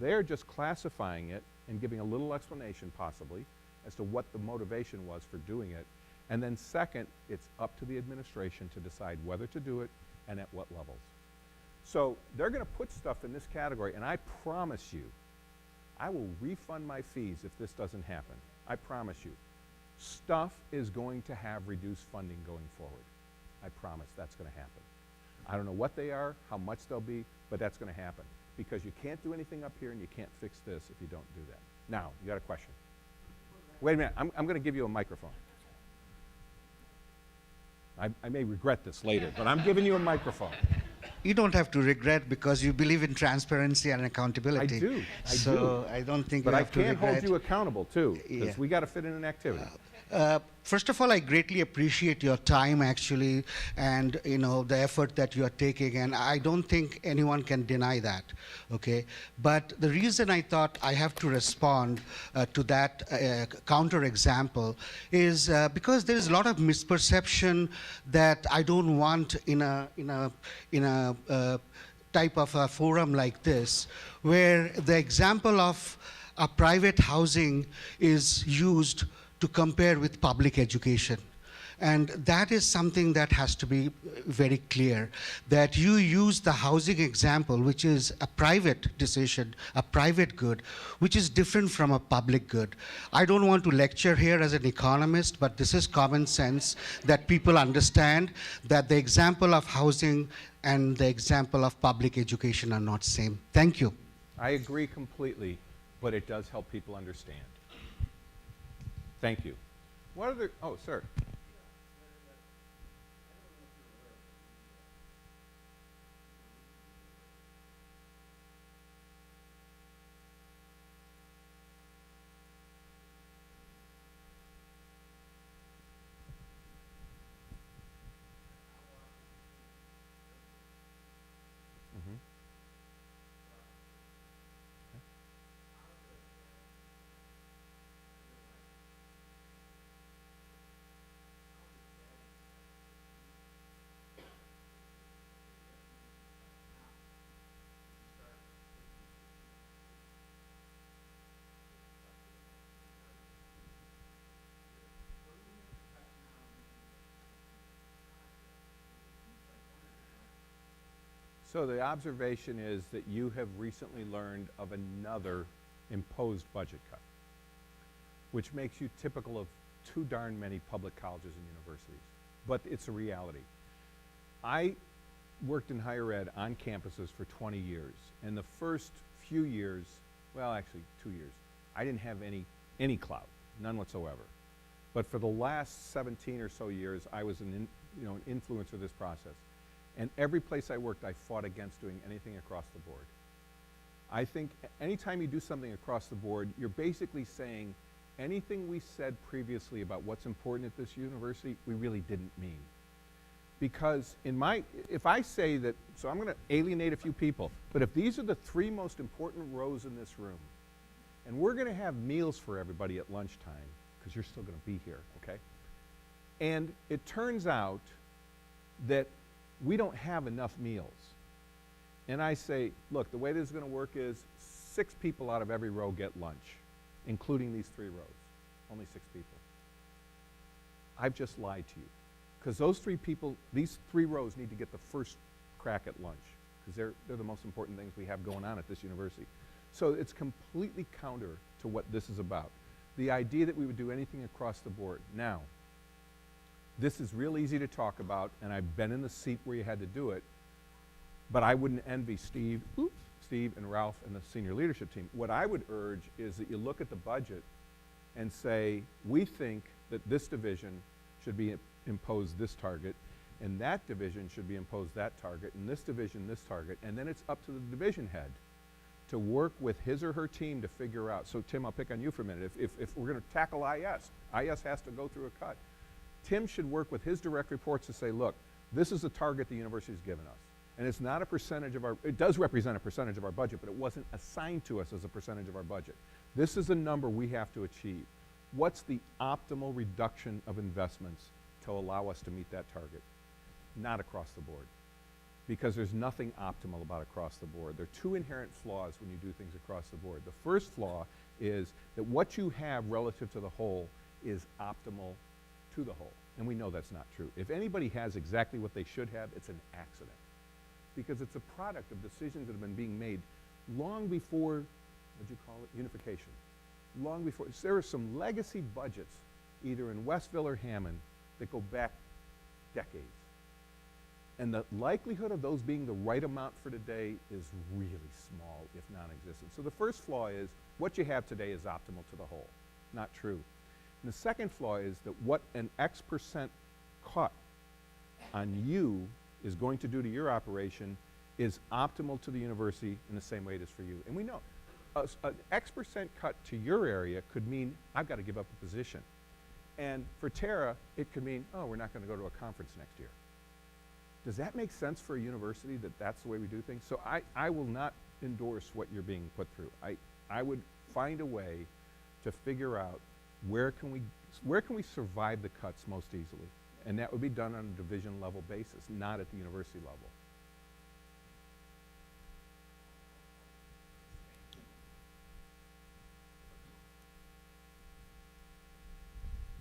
They're just classifying it and giving a little explanation, possibly, as to what the motivation was for doing it. And then second, it's up to the administration to decide whether to do it and at what levels. So they're going to put stuff in this category, and I promise you, I will refund my fees if this doesn't happen. I promise you. Stuff is going to have reduced funding going forward. I promise that's going to happen. I don't know what they are, how much they'll be, but that's going to happen. Because you can't do anything up here and you can't fix this if you don't do that. Now, you got a question? Wait a minute, I'm going to give you a microphone. I may regret this later, but I'm giving you a microphone. You don't have to regret because you believe in transparency and accountability. I do. So I don't think But you I have to regret. can't hold you accountable too, because Yeah. we got to fit in an activity. First of all, I greatly appreciate your time actually, and the effort that you are taking, and I don't think anyone can deny that. Okay, but the reason I thought I have to respond to that counter example is because there is a lot of misperception that I don't want in a type of a forum like this, where the example of a private housing is used to compare with public education. And that is something that has to be very clear, that you use the housing example, which is a private decision, a private good, which is different from a public good. I don't want to lecture here as an economist, but this is common sense that people understand that the example of housing and the example of public education are not same. Thank you. I agree completely, but it does help people understand. Thank you. What other, oh, sir. Mhm. So the observation is that you have recently learned of another imposed budget cut, which makes you typical of too darn many public colleges and universities. But it's a reality. I worked in higher ed on campuses for 20 years. And the first few years, well, actually 2 years, I didn't have any clout, none whatsoever. But for the last 17 or so years, I was an influencer of this process. And every place I worked, I fought against doing anything across the board. I think anytime you do something across the board, you're basically saying anything we said previously about what's important at this university, we really didn't mean. Because if I say that, so I'm going to alienate a few people, but if these are the 3 most important rows in this room, and we're going to have meals for everybody at lunchtime, because you're still going to be here, okay? And it turns out that we don't have enough meals. And I say, look, the way this is going to work is 6 people out of every row get lunch, including these 3 rows. Only 6 people. I've just lied to you. Because those 3 people, these 3 rows need to get the first crack at lunch, because they're the most important things we have going on at this university. So it's completely counter to what this is about. The idea that we would do anything across the board. Now, this is real easy to talk about, and I've been in the seat where you had to do it, but I wouldn't envy Steve and Ralph and the senior leadership team. What I would urge is that you look at the budget and say, we think that this division should be imposed this target, and that division should be imposed that target, and this division this target, and then it's up to the division head to work with his or her team to figure out. So Tim, I'll pick on you for a minute. If we're going to tackle IS has to go through a cut. Tim should work with his direct reports to say, look, this is the target the university's given us. And it's not a percentage of it does represent a percentage of our budget, but it wasn't assigned to us as a percentage of our budget. This is a number we have to achieve. what's the optimal reduction of investments to allow us to meet that target? Not across the board, because there's nothing optimal about across the board. There are two inherent flaws when you do things across the board. The first flaw is that what you have relative to the whole is optimal to the whole, and we know that's not true. If anybody has exactly what they should have, it's an accident, because it's a product of decisions that have been being made long before, what'd you call it, unification. Long before, so there are some legacy budgets, either in Westville or Hammond, that go back decades. And the likelihood of those being the right amount for today is really small, if non-existent. So the first flaw is, what you have today is optimal to the whole. Not true. And the second flaw is that what an X% cut on you is going to do to your operation is optimal to the university in the same way it is for you. And we know an X% cut to your area could mean I've got to give up a position. And for Tara, it could mean, oh, we're not going to go to a conference next year. Does that make sense for a university that that's the way we do things? So I will not endorse what you're being put through. I would find a way to figure out where can we survive the cuts most easily. And that would be done on a division level basis, not at the university level.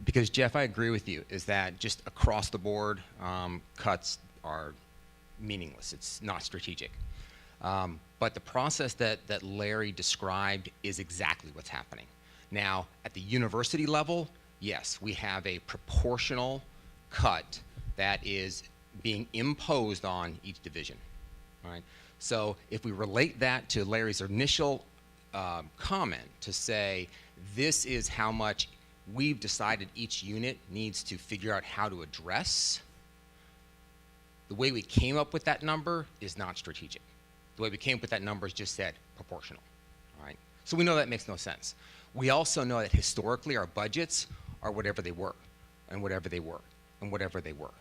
Because Jeff, I agree with you, is that just across the board, cuts are meaningless. It's not strategic. But the process that Larry described is exactly what's happening. Now, at the university level, yes, we have a proportional cut that is being imposed on each division, right? So if we relate that to Larry's initial comment to say, this is how much we've decided each unit needs to figure out how to address, the way we came up with that number is not strategic. The way we came up with that number is just said proportional, all right? So we know that makes no sense. We also know that historically our budgets are whatever they were, and whatever they were, and whatever they were.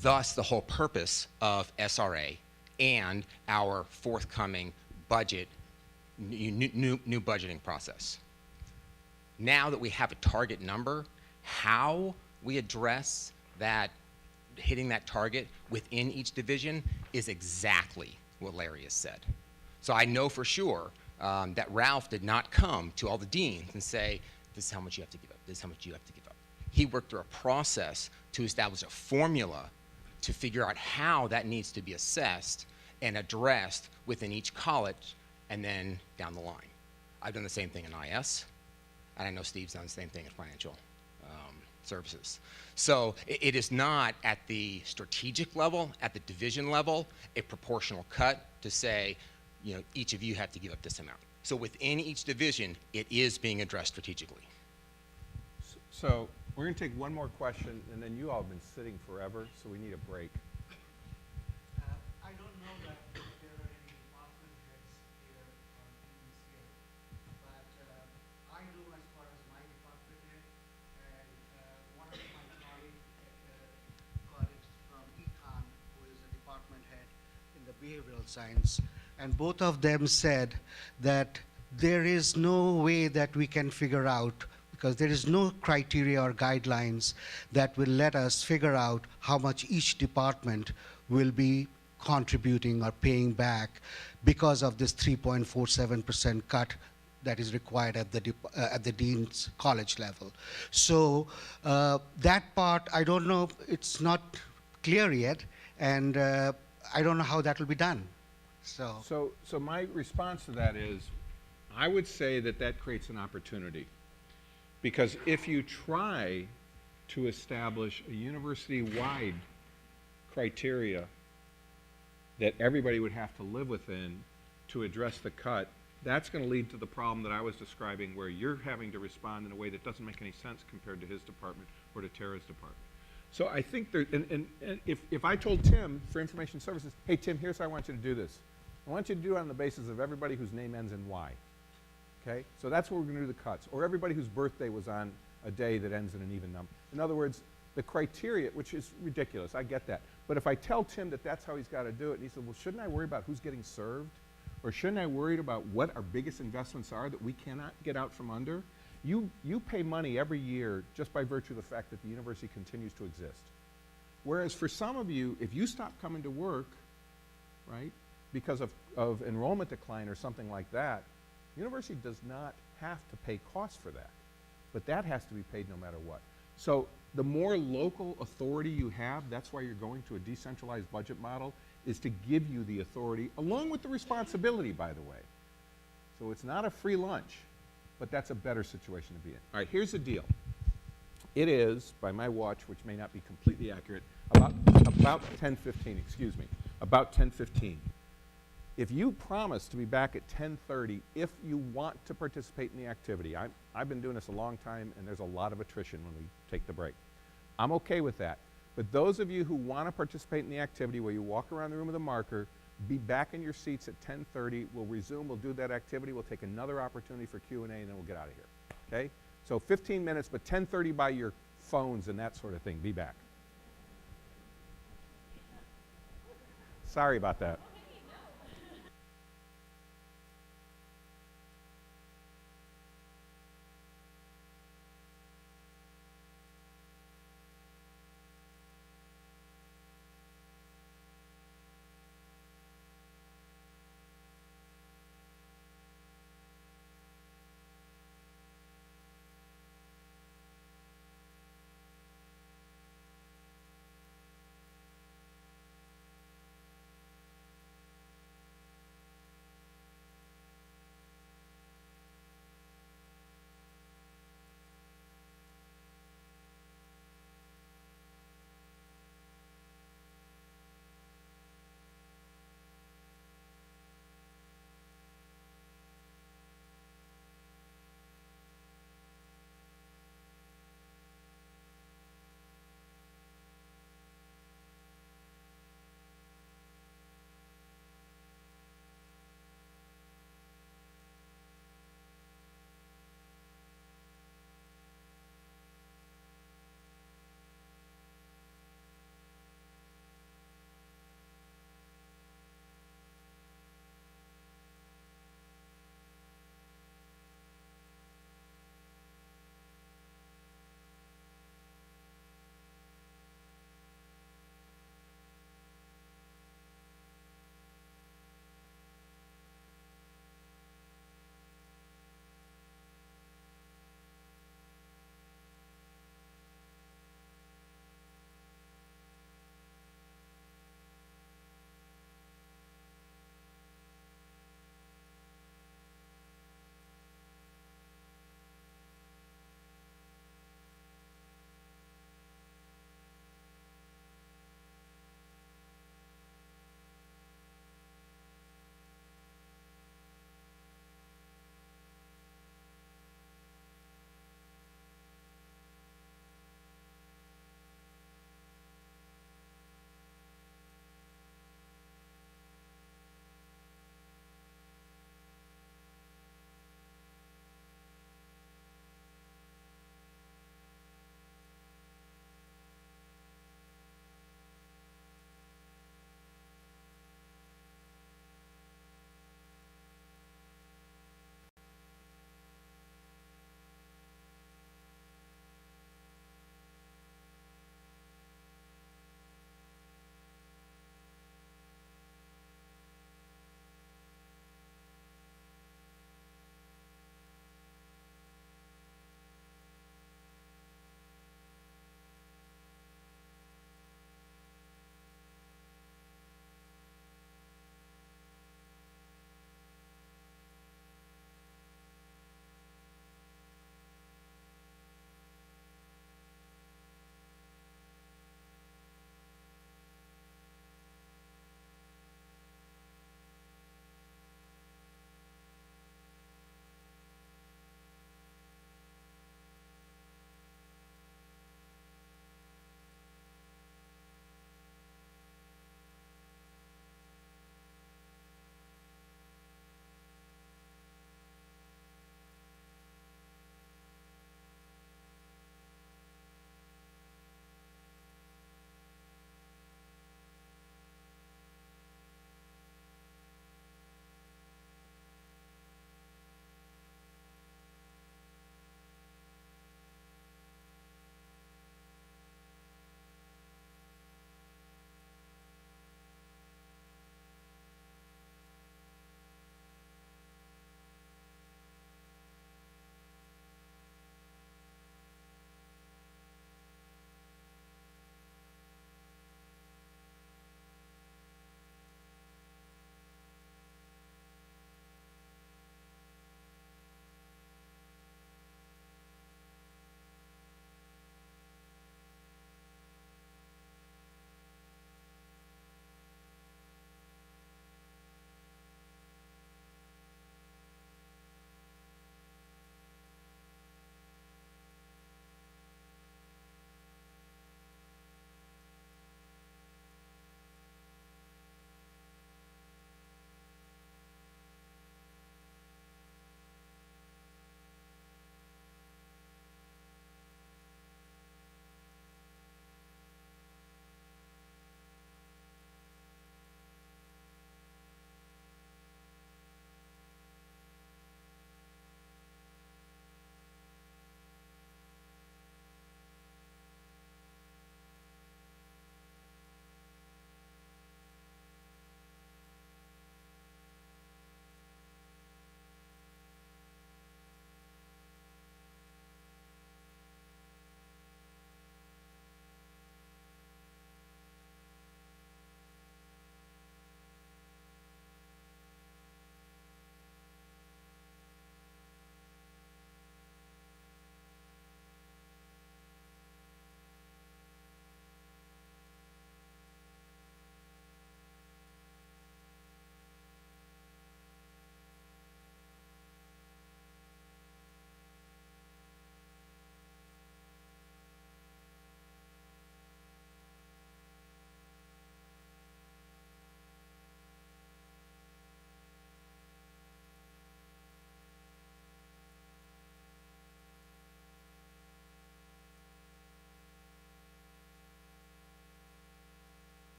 Thus, the whole purpose of SRA and our forthcoming budget, new budgeting process. Now that we have a target number, how we address that, hitting that target within each division is exactly what Larry has said. So I know for sure that Ralph did not come to all the deans and say, this is how much you have to give up, this is how much you have to give up. He worked through a process to establish a formula to figure out how that needs to be assessed and addressed within each college and then down the line. I've done the same thing in IS, and I know Steve's done the same thing in financial services. So it is not at the strategic level, at the division level, a proportional cut to say, you know, each of you have to give up this amount. So within each division, it is being addressed strategically. So we're going to take one more question, and then you all have been sitting forever, so we need a break. I don't know that there are any department heads here in this game, but I know as far as my department head, and one of my colleagues from Econ, who is a department head in the behavioral science, and both of them said that there is no way that we can figure out, because there is no criteria or guidelines that will let us figure out how much each department will be contributing or paying back because of this 3.47% cut that is required at the dean's college level. So that part, I don't know, it's not clear yet, and I don't know how that will be done. So my response to that is, I would say that that creates an opportunity. Because if you try to establish a university-wide criteria that everybody would have to live within to address the cut, that's going to lead to the problem that I was describing, where you're having to respond in a way that doesn't make any sense compared to his department or to Tara's department. So I think there, and if I told Tim for information services, hey Tim, here's how I want you to do this. I want you to do it on the basis of everybody whose name ends in Y. Okay? So that's where we're going to do the cuts. Or everybody whose birthday was on a day that ends in an even number. In other words, the criteria, which is ridiculous, I get that. But if I tell Tim that that's how he's got to do it, and he said, well, shouldn't I worry about who's getting served? Or shouldn't I worry about what our biggest investments are that we cannot get out from under? You pay money every year just by virtue of the fact that the university continues to exist. Whereas for some of you, if you stop coming to work, right, because of enrollment decline or something like that, the university does not have to pay costs for that. But that has to be paid no matter what. So the more local authority you have, that's why you're going to a decentralized budget model, is to give you the authority, along with the responsibility, by the way. So it's not a free lunch, but that's a better situation to be in. All right, here's the deal. It is, by my watch, which may not be completely accurate, about 10:15, excuse me, about 10:15. If you promise to be back at 10:30, if you want to participate in the activity, I've been doing this a long time, and there's a lot of attrition when we take the break. I'm okay with that. But those of you who want to participate in the activity where you walk around the room with a marker, be back in your seats at 10:30. We'll resume. We'll do that activity. We'll take another opportunity for Q&A, and then we'll get out of here. Okay? So 15 minutes, but 10:30 by your phones and that sort of thing. Be back. Sorry about that.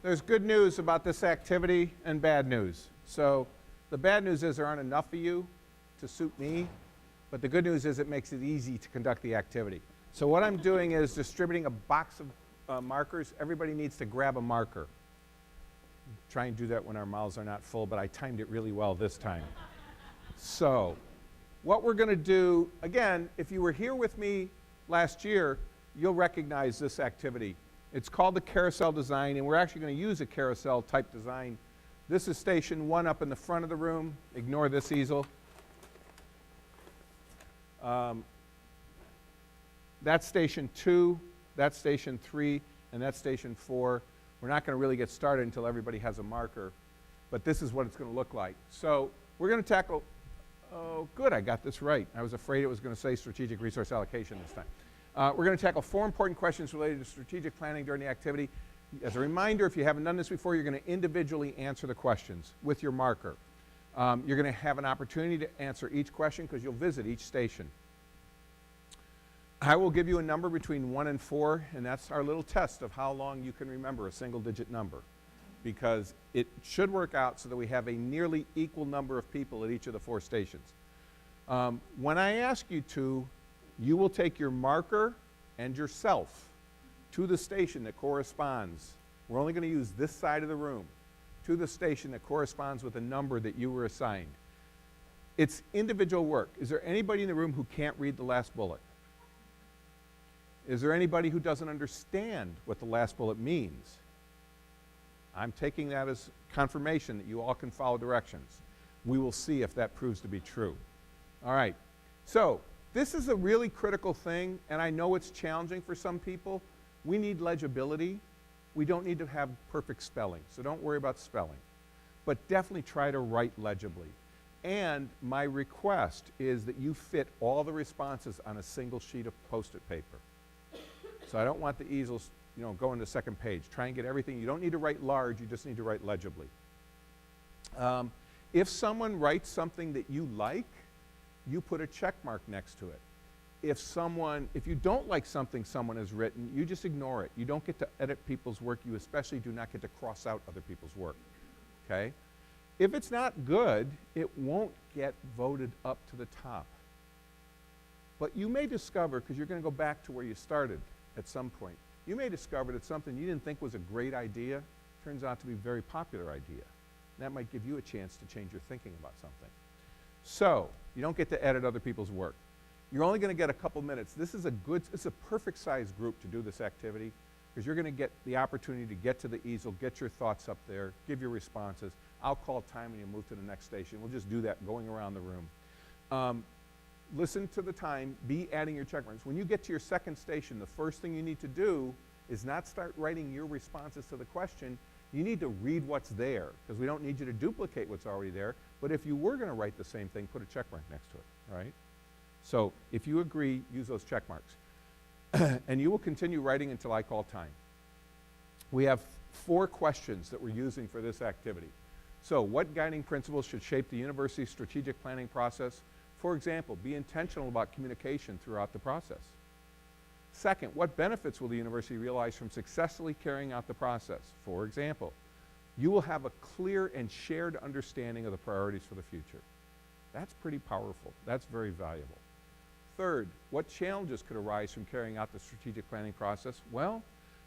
There's good news about this activity and bad news. So the bad news is there aren't enough of you to suit me, but the good news is it makes it easy to conduct the activity. So what I'm doing is distributing a box of markers. Everybody needs to grab a marker. Try and do that when our mouths are not full, but I timed it really well this time. So what we're going to do, again, if you were here with me last year, you'll recognize this activity. It's called the carousel design, and we're actually going to use a carousel type design. This is station 1 up in the front of the room. Ignore this easel. That's station 2, that's station 3, and that's station 4. We're not going to really get started until everybody has a marker, but this is what it's going to look like. So we're going to tackle, oh good, I got this right. I was afraid it was going to say strategic resource allocation this time. We're going to tackle 4 important questions related to strategic planning during the activity. As a reminder, if you haven't done this before, you're going to individually answer the questions with your marker. You're going to have an opportunity to answer each question because you'll visit each station. I will give you a number between 1 and 4, and that's our little test of how long you can remember a single-digit number, because it should work out so that we have a nearly equal number of people at each of the 4 stations. When I ask you to, you will take your marker and yourself to the station that corresponds. We're only going to use this side of the room, to the station that corresponds with the number that you were assigned. It's individual work. Is there anybody in the room who can't read the last bullet? Is there anybody who doesn't understand what the last bullet means? I'm taking that as confirmation that you all can follow directions. We will see if that proves to be true. All right, so this is a really critical thing, and I know it's challenging for some people. We need legibility. We don't need to have perfect spelling, so don't worry about spelling. But definitely try to write legibly. And my request is that you fit all the responses on a single sheet of Post-it paper. So I don't want the easels, going to the second page. Try and get everything. You don't need to write large, you just need to write legibly. If someone writes something that you like, you put a check mark next to it. If you don't like something someone has written, you just ignore it. You don't get to edit people's work. You especially do not get to cross out other people's work, okay? If it's not good, it won't get voted up to the top. But you may discover, because you're going to go back to where you started at some point, you may discover that something you didn't think was a great idea turns out to be a very popular idea. That might give you a chance to change your thinking about something. So, you don't get to edit other people's work. You're only going to get a couple minutes. This is a perfect sized group to do this activity, because you're going to get the opportunity to get to the easel, get your thoughts up there, give your responses. I'll call time and you'll move to the next station. We'll just do that going around the room. Listen to the time, be adding your check marks. When you get to your second station, the first thing you need to do is not start writing your responses to the question. You need to read what's there, because we don't need you to duplicate what's already there. But if you were going to write the same thing, put a check mark next to it, right? So if you agree, use those check marks. And you will continue writing until I call time. We have 4 questions that we're using for this activity. So what guiding principles should shape the university's strategic planning process? For example, be intentional about communication throughout the process. Second, what benefits will the university realize from successfully carrying out the process? For example, you will have a clear and shared understanding of the priorities for the future. That's pretty powerful. That's very valuable. Third, what challenges could arise from carrying out the strategic planning process? Well,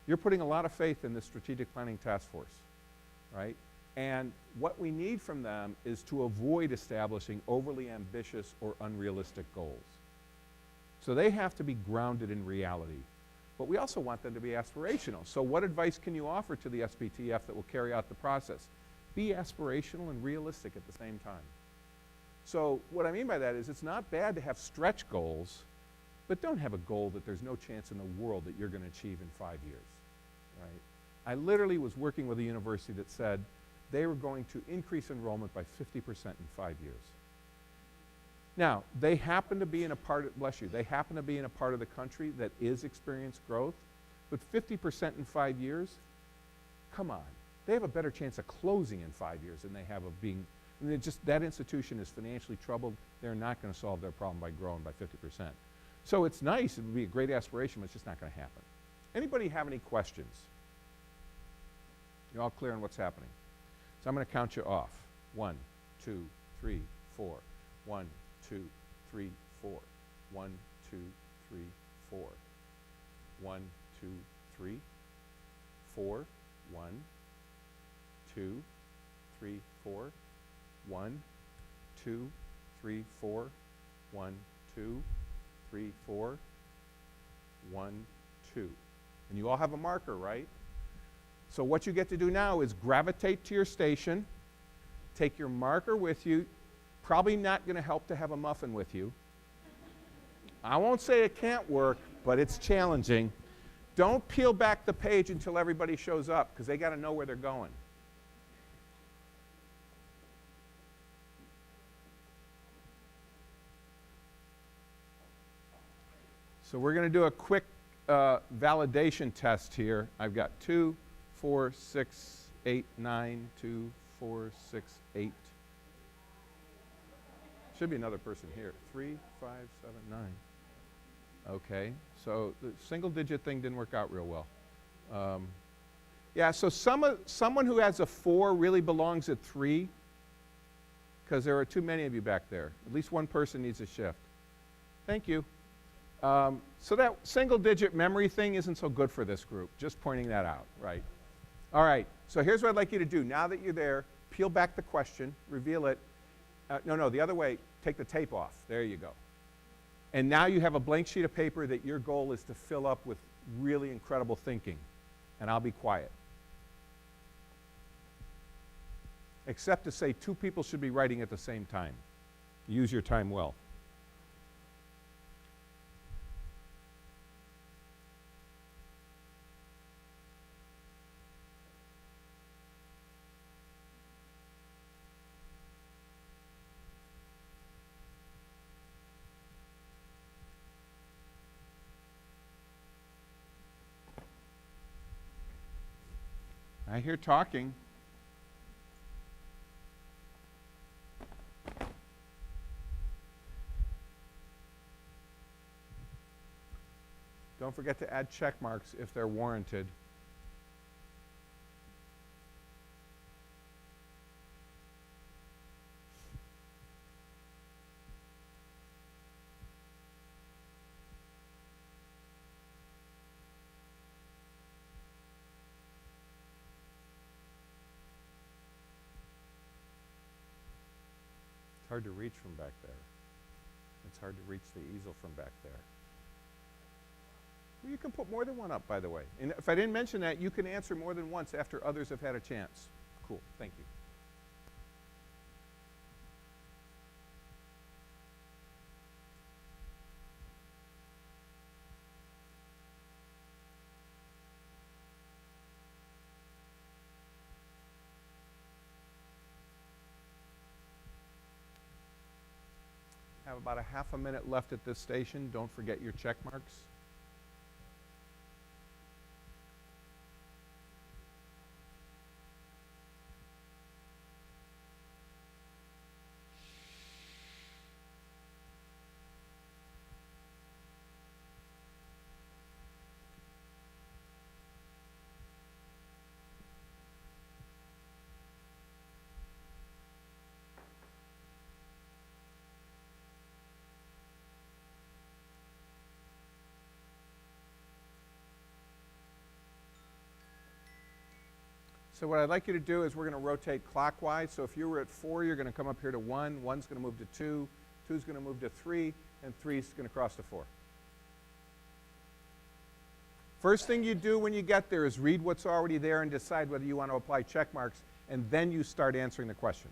you're putting a lot of faith in the strategic planning task force, right? And what we need from them is to avoid establishing overly ambitious or unrealistic goals. So they have to be grounded in reality. But we also want them to be aspirational. So what advice can you offer to the SPTF that will carry out the process? Be aspirational and realistic at the same time. So what I mean by that is it's not bad to have stretch goals, but don't have a goal that there's no chance in the world that you're going to achieve in 5 years, right? I literally was working with a university that said they were going to increase enrollment by 50% in 5 years. Now, they happen to be in a part of, bless you, they happen to be in a part of the country that is experienced growth, but 50% in 5 years, come on. They have a better chance of closing in 5 years than they have of being, that institution is financially troubled. They're not going to solve their problem by growing by 50%. So it's nice, it would be a great aspiration, but it's just not going to happen. Anybody have any questions? You're all clear on what's happening. So I'm going to count you off. 1, 2, 3, 4. 1, 2, 3, 4. 1, 2, 3, 4. 1, 2, 3, 4. 1, 2, 3, 4. 1, 2, 3, 4. 1, 2, 3, 4. 1, 2. And you all have a marker, right? So what you get to do now is gravitate to your station, take your marker with you. Probably not going to help to have a muffin with you. I won't say it can't work, but it's challenging. Don't peel back the page until everybody shows up, because they got to know where they're going. So we're going to do a quick validation test here. I've got 2, 4, 6, 8, 9, 2, 4, 6, 8. Should be another person here. 3, 5, 7, 9. Okay, so the single digit thing didn't work out real well. Yeah, so someone who has a 4 really belongs at 3, because there are too many of you back there. At least one person needs a shift. Thank you. So that single digit memory thing isn't so good for this group. Just pointing that out, right? All right, so here's what I'd like you to do. Now that you're there, peel back the question, reveal it. No, the other way, take the tape off. There you go. And now you have a blank sheet of paper that your goal is to fill up with really incredible thinking. And I'll be quiet. Except to say 2 people should be writing at the same time. Use your time well. I hear talking. Don't forget to add check marks if they're warranted. It's hard to reach from back there. It's hard to reach the easel from back there. Well, you can put more than one up, by the way. And if I didn't mention that, you can answer more than once after others have had a chance. Cool, thank you. Have about a half a minute left at this station. Don't forget your check marks. So what I'd like you to do is we're going to rotate clockwise. So if you were at 4, you're going to come up here to 1. 1's going to move to 2. 2's going to move to 3. And 3's going to cross to 4. First thing you do when you get there is read what's already there and decide whether you want to apply check marks. And then you start answering the question.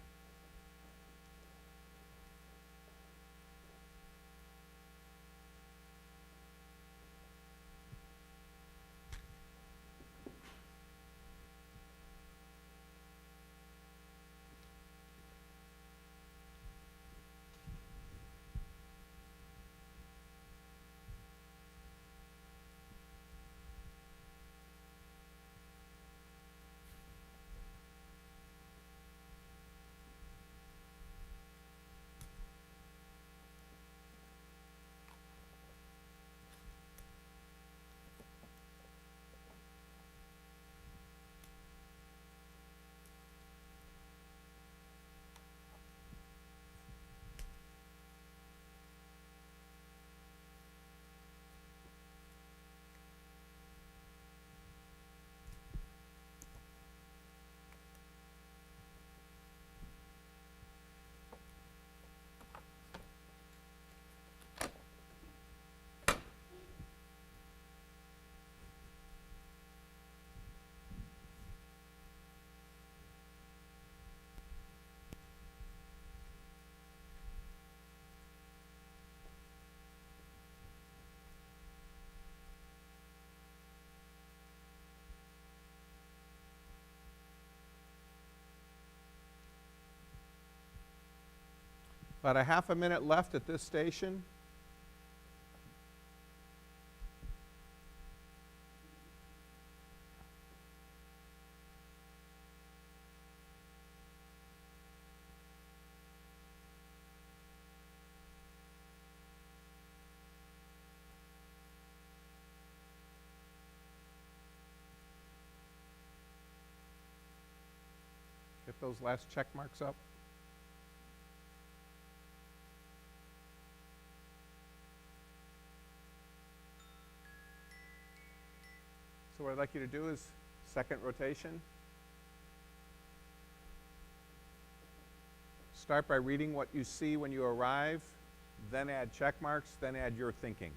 About a half a minute left at this station. Get those last check marks up. So what I'd like you to do is second rotation. Start by reading what you see when you arrive, then add check marks, then add your thinking.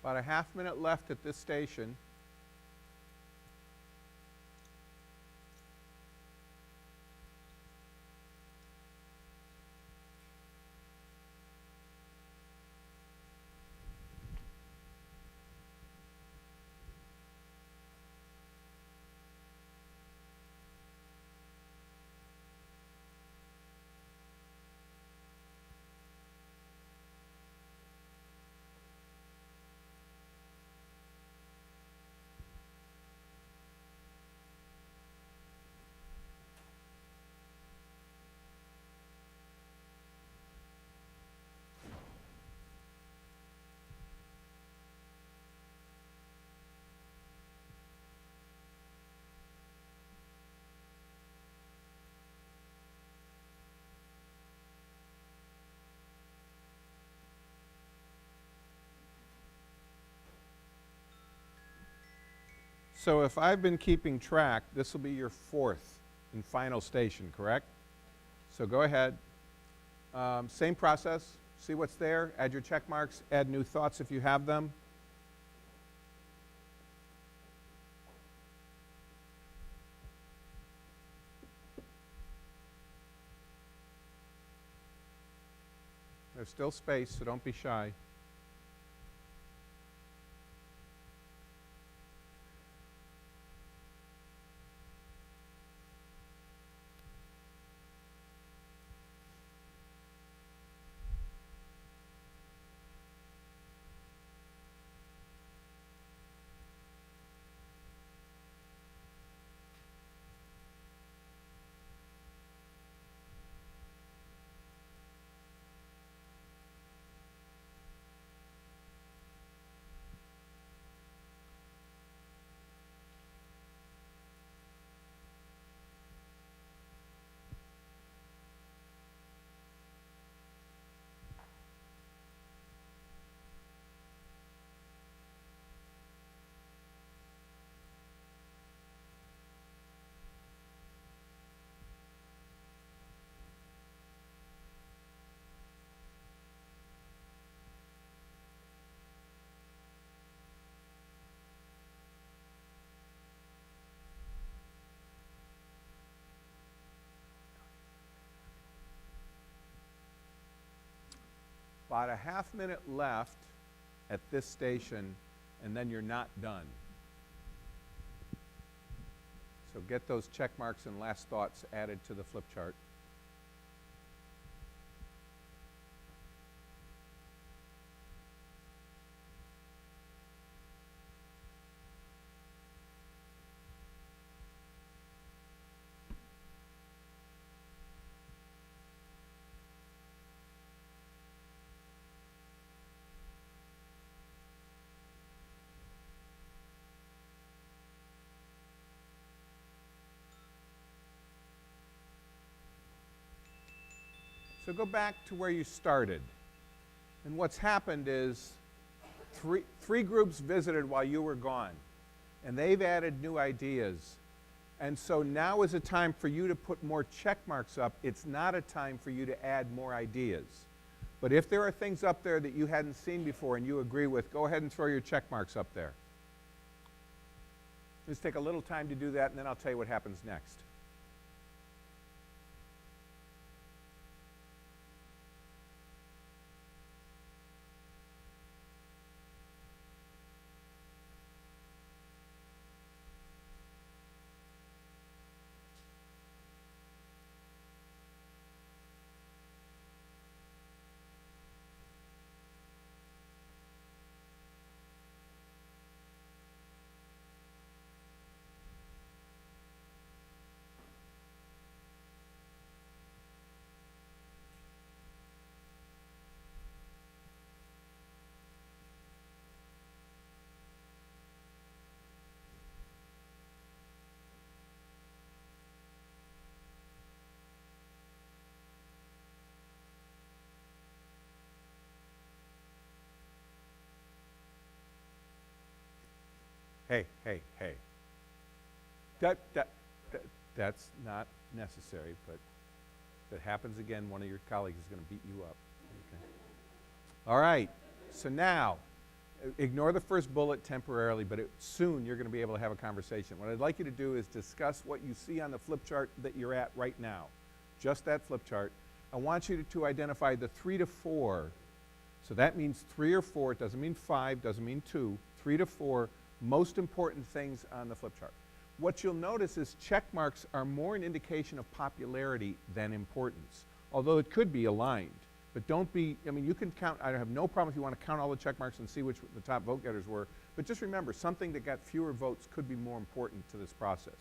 About a half minute left at this station. So if I've been keeping track, this will be your fourth and final station, correct? So go ahead. Same process. See what's there. Add your check marks. Add new thoughts if you have them. There's still space, so don't be shy. About a half minute left at this station, and then you're not done. So get those check marks and last thoughts added to the flip chart. So go back to where you started. And what's happened is three groups visited while you were gone, and they've added new ideas. And so now is a time for you to put more check marks up. It's not a time for you to add more ideas. But if there are things up there that you hadn't seen before and you agree with, go ahead and throw your check marks up there. Just take a little time to do that, and then I'll tell you what happens next. Hey. That's not necessary, but if it happens again, one of your colleagues is going to beat you up. Okay. All right, so now, ignore the first bullet temporarily, but soon you're going to be able to have a conversation. What I'd like you to do is discuss what you see on the flip chart that you're at right now. Just that flip chart. I want you to identify the 3 to 4. So that means 3 or 4. It doesn't mean 5, doesn't mean 2. 3 to 4 most important things on the flip chart. What you'll notice is check marks are more an indication of popularity than importance, although it could be aligned. But don't be, I mean, you can count, I have no problem if you want to count all the check marks and see which the top vote getters were, but just remember, something that got fewer votes could be more important to this process.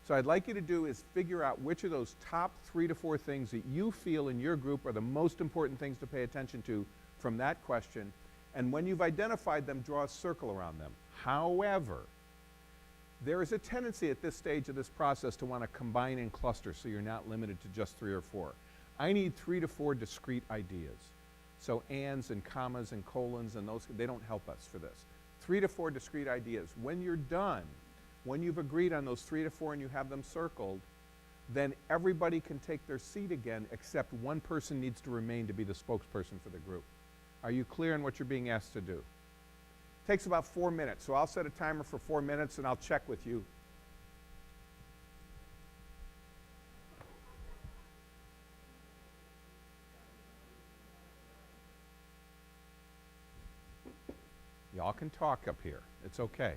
So I'd like you to do is figure out which of those top 3 to 4 things that you feel in your group are the most important things to pay attention to from that question, and when you've identified them, draw a circle around them. However, there is a tendency at this stage of this process to want to combine and cluster so you're not limited to just 3 or 4. I need 3 to 4 discrete ideas. So ands and commas and colons and those, they don't help us for this. 3 to 4 discrete ideas. When you're done, when you've agreed on those 3 to 4 and you have them circled, then everybody can take their seat again except one person needs to remain to be the spokesperson for the group. Are you clear on what you're being asked to do? Takes about 4 minutes, so I'll set a timer for 4 minutes and I'll check with you. Y'all can talk up here. It's okay.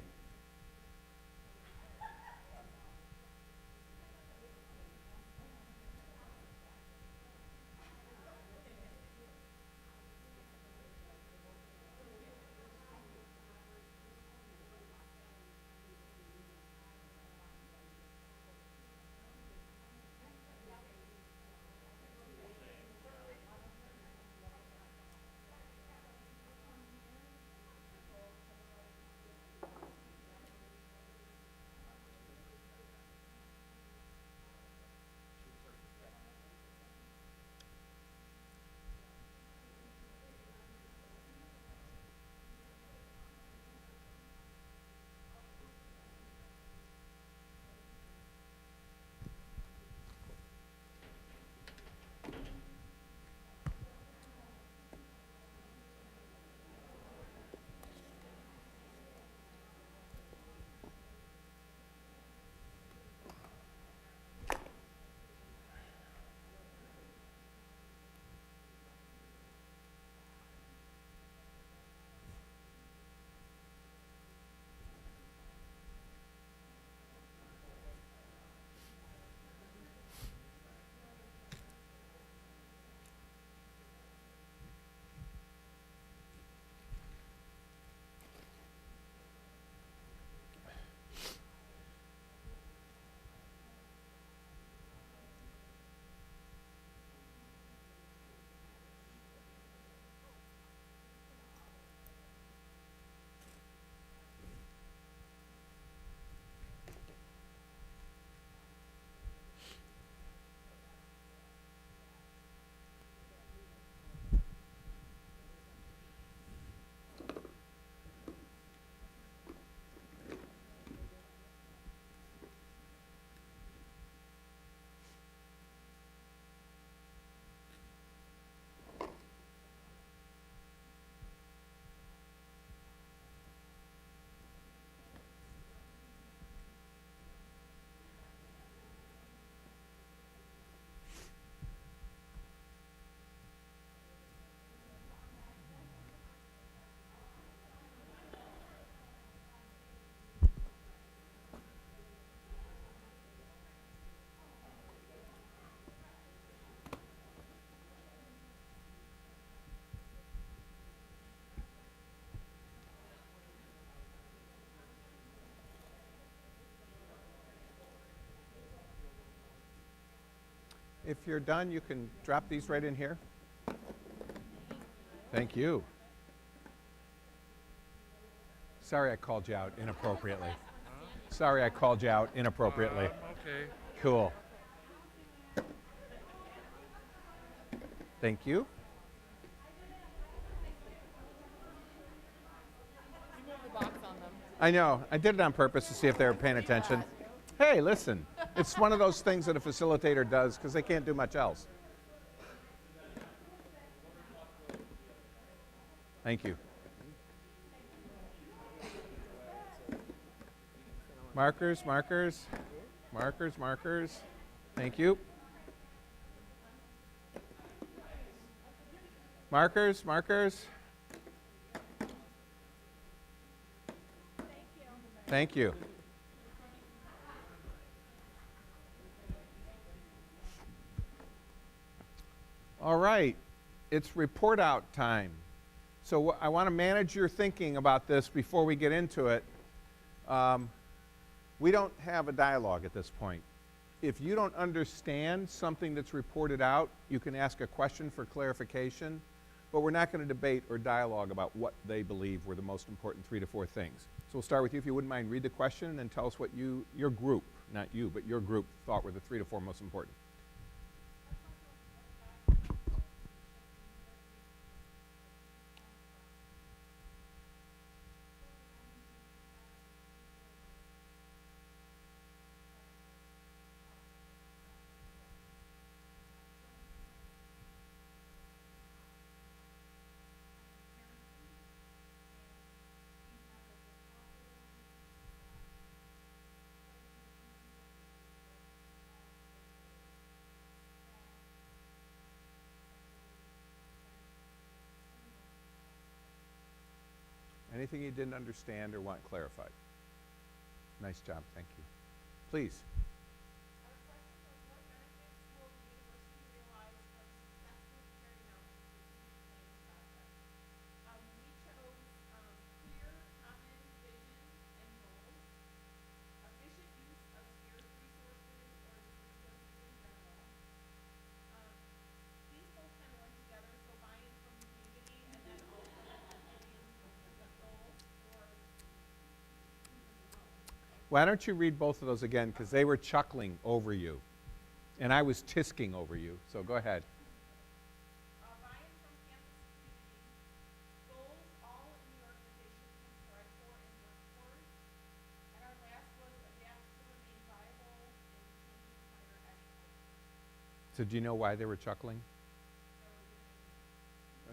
if you're done, you can drop these right in here. Thank you. Sorry I called you out inappropriately. Sorry I called you out inappropriately. Okay. Cool. Thank you. You moved the box on them. I know. I did it on purpose to see if they were paying attention. Hey, listen. It's one of those things that a facilitator does because they can't do much else. Thank you. Markers, markers, markers, markers. Thank you. Markers, markers. Thank you. All right, it's report out time. So I want to manage your thinking about this before we get into it. We don't have a dialogue at this point. If you don't understand something that's reported out, you can ask a question for clarification, but we're not going to debate or dialogue about what they believe were the most important 3 to 4 things. So we'll start with you. If you wouldn't mind, read the question and then tell us what your group, not you, but your group thought were the 3 to 4 most important. Anything you didn't understand or want clarified? Nice job, thank you. Please. Our question was, what benefits will the university realize from successfully carrying out the strategic planning process? We chose clear, common vision and goals, efficient use of scarce resources or just resources in general. These both kind of went together, so buy-in from the community and then also hitting specific goals or. Why don't you read both of those again, because they were chuckling over you, and I was tisking over you, so go ahead. Buy-in from campus community, goals all in the organization can strive for and work towards. And our last was adapt to remain viable in changing higher ed culture. So do you know why they were chuckling?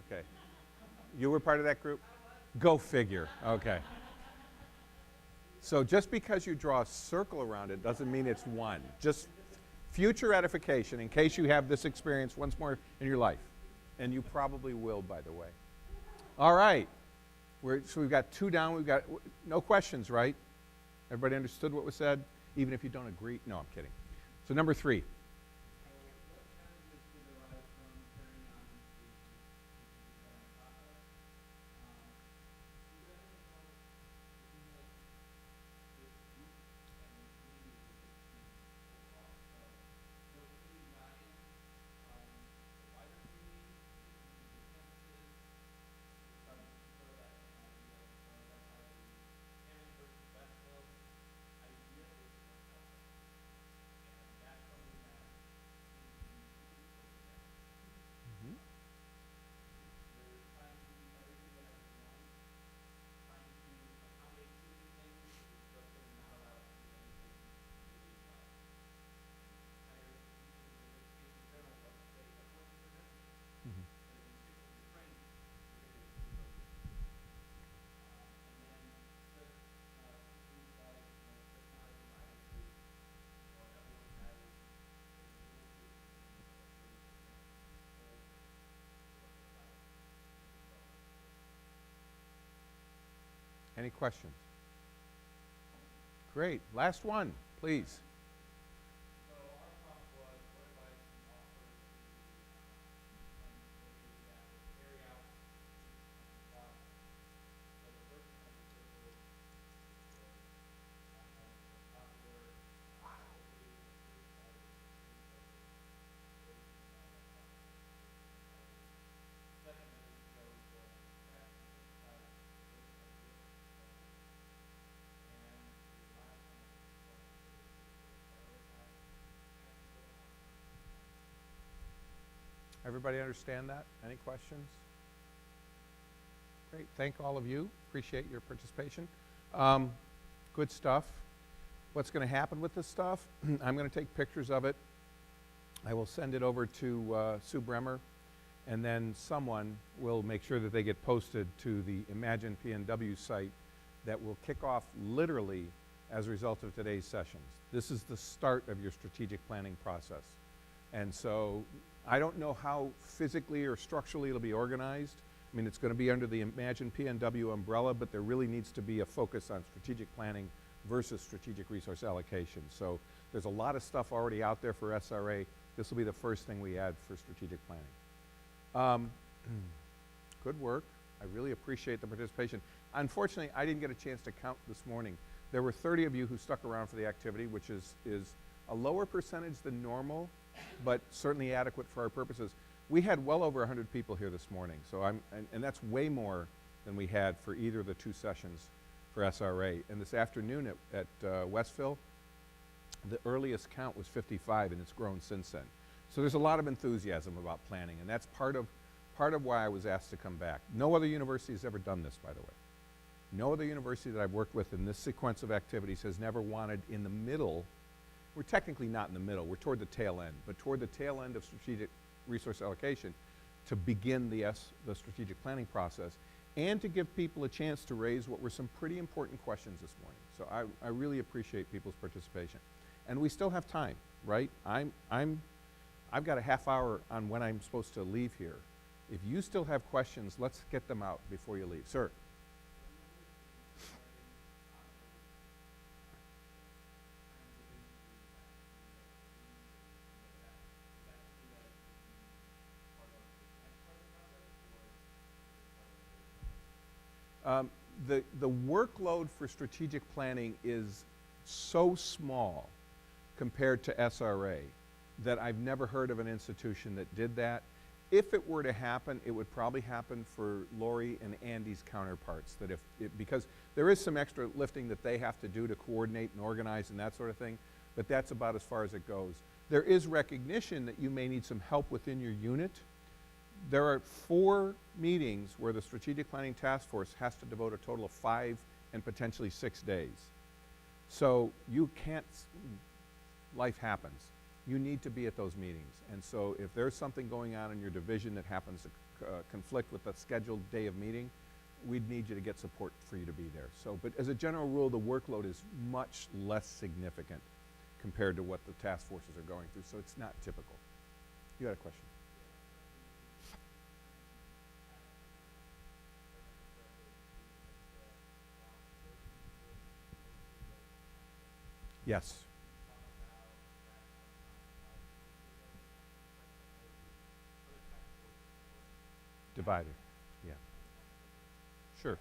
Okay. You were part of that group? Go figure. Okay. So just because you draw a circle around it doesn't mean it's one. Just future edification in case you have this experience once more in your life. And you probably will, by the way. All right. So we've got 2 down. We've got no questions, right? Everybody understood what was said? Even if you don't agree? No, I'm kidding. So number 3. Any questions? Great. Last one, please. Everybody understand that? Any questions? Great, thank all of you. Appreciate your participation. Good stuff. What's going to happen with this stuff? I'm going to take pictures of it. I will send it over to Sue Bremer, and then someone will make sure that they get posted to the Imagine PNW site that will kick off literally as a result of today's sessions. This is the start of your strategic planning process. And so I don't know how physically or structurally it'll be organized. I mean, it's going to be under the Imagine PNW umbrella, but there really needs to be a focus on strategic planning versus strategic resource allocation. So there's a lot of stuff already out there for SRA. This will be the first thing we add for strategic planning. Good work. I really appreciate the participation. Unfortunately, I didn't get a chance to count this morning. There were 30 of you who stuck around for the activity, which is a lower percentage than normal, but certainly adequate for our purposes. We had well over 100 people here this morning, so and that's way more than we had for either of the two sessions for SRA. And this afternoon at Westville, the earliest count was 55, and it's grown since then. So there's a lot of enthusiasm about planning, and that's part of why I was asked to come back. No other university has ever done this, by the way. No other university that I've worked with in this sequence of activities has never wanted in the middle. We're technically not in the middle, we're toward the tail end, but toward the tail end of strategic resource allocation to begin the strategic planning process and to give people a chance to raise what were some pretty important questions this morning. So I really appreciate people's participation. And we still have time, right? I've got a half hour on when I'm supposed to leave here. If you still have questions, let's get them out before you leave. Sir? The workload for strategic planning is so small compared to SRA that I've never heard of an institution that did that. If it were to happen, it would probably happen for Lori and Andy's counterparts. That because there is some extra lifting that they have to do to coordinate and organize and that sort of thing, but that's about as far as it goes. There is recognition that you may need some help within your unit. There are 4 meetings where the Strategic Planning Task Force has to devote a total of 5 and potentially 6 days. So you can't, life happens. You need to be at those meetings. And so if there's something going on in your division that happens to conflict with the scheduled day of meeting, we'd need you to get support for you to be there. So, but as a general rule, the workload is much less significant compared to what the task forces are going through, so it's not typical. You had a question? Yes. Divided, yeah. Sure.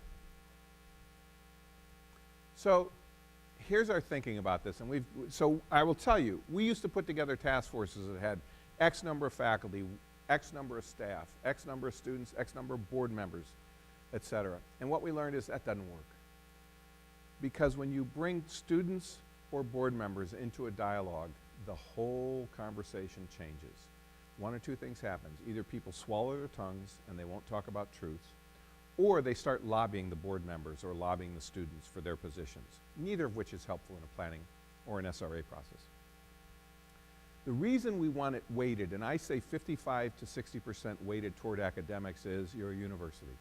So here's our thinking about this, and so I will tell you, we used to put together task forces that had X number of faculty, X number of staff, X number of students, X number of board members, et cetera. And what we learned is that doesn't work. Because when you bring students or board members into a dialogue, the whole conversation changes. One or two things happens. Either people swallow their tongues and they won't talk about truths, or they start lobbying the board members or lobbying the students for their positions, neither of which is helpful in a planning or an SRA process. The reason we want it weighted, and I say 55 to 60% weighted toward academics, is you're a university.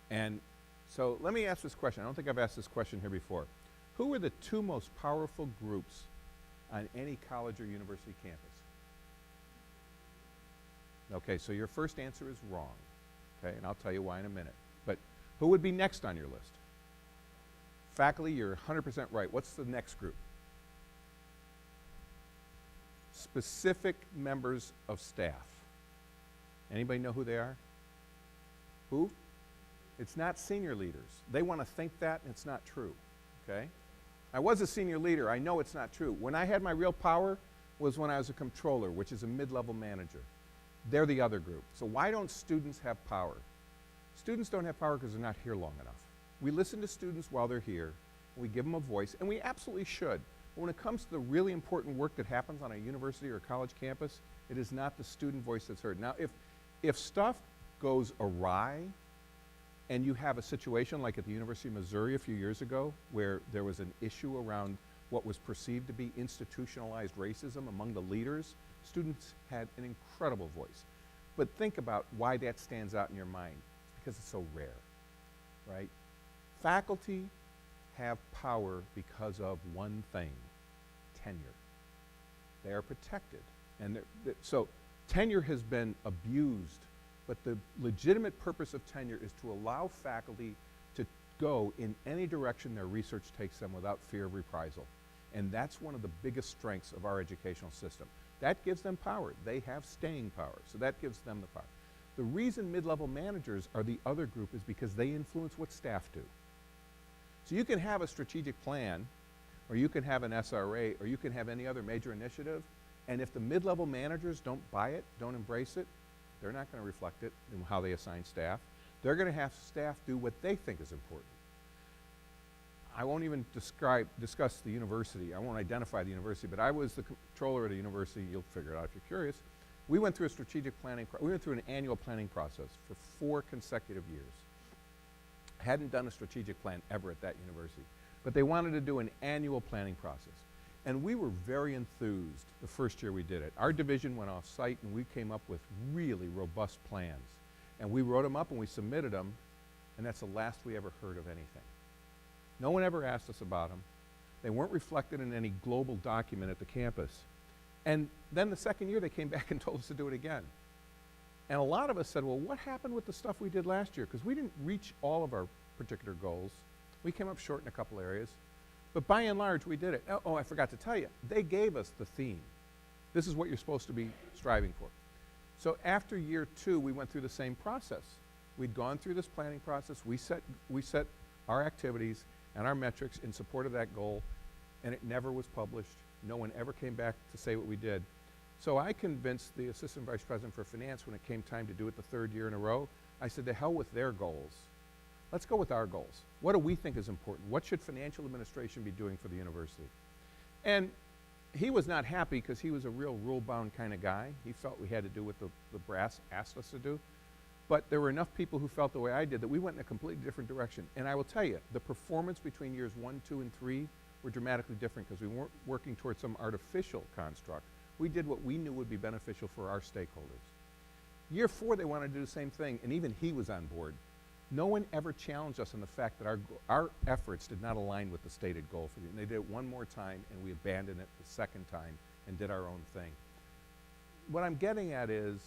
And so let me ask this question. I don't think I've asked this question here before. Who are the 2 most powerful groups on any college or university campus? Okay, so your first answer is wrong, okay, and I'll tell you why in a minute. But who would be next on your list? Faculty, you're 100% right. What's the next group? Specific members of staff. Anybody know who they are? Who? It's not senior leaders. They want to think that, and it's not true, okay? I was a senior leader. I know it's not true. When I had my real power was when I was a controller, which is a mid-level manager. They're the other group. So why don't students have power? Students don't have power because they're not here long enough. We listen to students while they're here, and we give them a voice, and we absolutely should. But when it comes to the really important work that happens on a university or college campus, It is not the student voice that's heard. Now, if stuff goes awry, and you have a situation like at the University of Missouri a few years ago, where there was an issue around what was perceived to be institutionalized racism among the leaders, students had an incredible voice. But think about why that stands out in your mind. It's because it's so rare, right? Faculty have power because of one thing: tenure. They are protected. And so tenure has been abused, but the legitimate purpose of tenure is to allow faculty to go in any direction their research takes them without fear of reprisal. And that's one of the biggest strengths of our educational system. That gives them power. They have staying power, so that gives them the power. The reason mid-level managers are the other group is because they influence what staff do. So you can have a strategic plan, or you can have an SRA, or you can have any other major initiative, and if the mid-level managers don't buy it, don't embrace it, they're not going to reflect it in how they assign staff. They're going to have staff do what they think is important. I won't even discuss the university. I won't identify the university, but I was the controller at a university. You'll figure it out if you're curious. We went through a strategic planning, we went through an annual planning process for 4 consecutive years. Hadn't done a strategic plan ever at that university, but they wanted to do an annual planning process. And we were very enthused the first year we did it. Our division went off site and we came up with really robust plans. And we wrote them up and we submitted them, and that's the last we ever heard of anything. No one ever asked us about them. They weren't reflected in any global document at the campus. And then the second year they came back and told us to do it again. And a lot of us said, well, what happened with the stuff we did last year? Because we didn't reach all of our particular goals. We came up short in a couple areas. But by and large, we did it. Oh, I forgot to tell you, they gave us the theme. This is what you're supposed to be striving for. So after year 2, we went through the same process. We'd gone through this planning process. We set our activities and our metrics in support of that goal, and it never was published. No one ever came back to say what we did. So I convinced the assistant vice president for finance when it came time to do it the 3rd year in a row. I said, to hell with their goals. Let's go with our goals. What do we think is important? What should financial administration be doing for the university? And he was not happy because he was a real rule-bound kind of guy. He felt we had to do what the brass asked us to do. But there were enough people who felt the way I did that we went in a completely different direction. And I will tell you, the performance between years 1, 2, and 3 were dramatically different because we weren't working towards some artificial construct. We did what we knew would be beneficial for our stakeholders. Year 4, they wanted to do the same thing, and even he was on board. No one ever challenged us on the fact that our efforts did not align with the stated goal for the, they did it one more time, and we abandoned it the second time and did our own thing. What I'm getting at is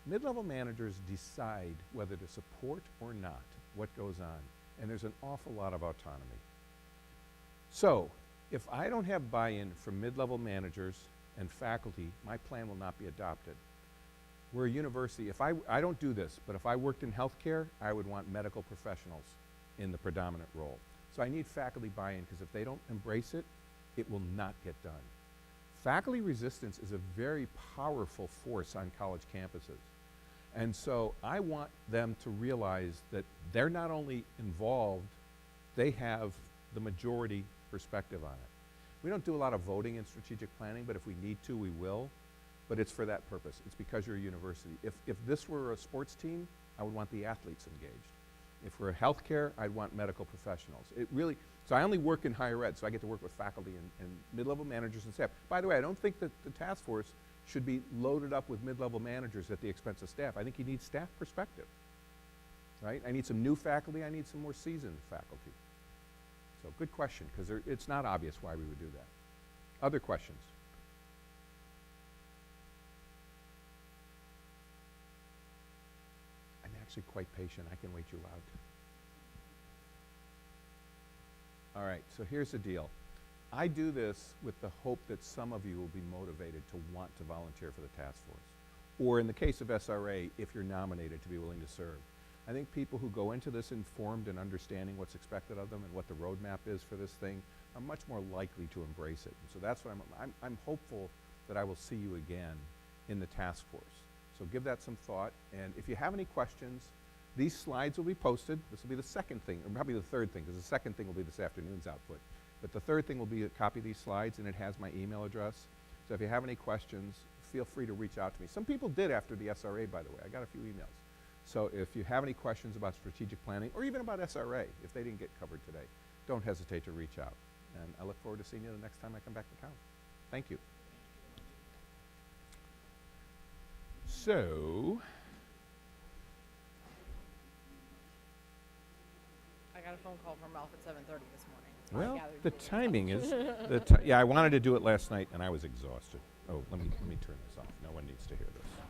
mid-level managers decide whether to support or not what goes on, and there's an awful lot of autonomy. So, if I don't have buy-in from mid-level managers and faculty, my plan will not be adopted. We're a university. If I don't do this, but if I worked in healthcare, I would want medical professionals in the predominant role. So I need faculty buy-in, because if they don't embrace it, it will not get done. Faculty resistance is a very powerful force on college campuses. And so I want them to realize that they're not only involved, they have the majority perspective on it. We don't do a lot of voting in strategic planning, but if we need to, we will. But it's for that purpose. It's because you're a university. If this were a sports team, I would want the athletes engaged. If we're a healthcare, I'd want medical professionals. It really, so I only work in higher ed, so I get to work with faculty and mid-level managers and staff. By the way, I don't think that the task force should be loaded up with mid-level managers at the expense of staff. I think you need staff perspective, right? I need some new faculty. I need some more seasoned faculty. So good question, because it's not obvious why we would do that. Other questions? I'm actually quite patient. I can wait you out. All right, so here's the deal. I do this with the hope that some of you will be motivated to want to volunteer for the task force. Or in the case of SRA, if you're nominated, to be willing to serve. I think people who go into this informed and understanding what's expected of them and what the roadmap is for this thing are much more likely to embrace it. And so that's what I'm hopeful that I will see you again in the task force. So give that some thought, and if you have any questions, these slides will be posted. This will be the second thing, or probably the third thing, because the second thing will be this afternoon's output. But the third thing will be a copy of these slides, and it has my email address. So if you have any questions, feel free to reach out to me. Some people did after the SRA, by the way. I got a few emails. So if you have any questions about strategic planning or even about SRA, if they didn't get covered today, don't hesitate to reach out. And I look forward to seeing you the next time I come back to town. Thank you. So, I got a phone call from Ralph at 7:30 this morning. well, I gathered the you were- timing is, yeah, I wanted to do it last night and I was exhausted. Oh, let me turn this off. No one needs to hear this.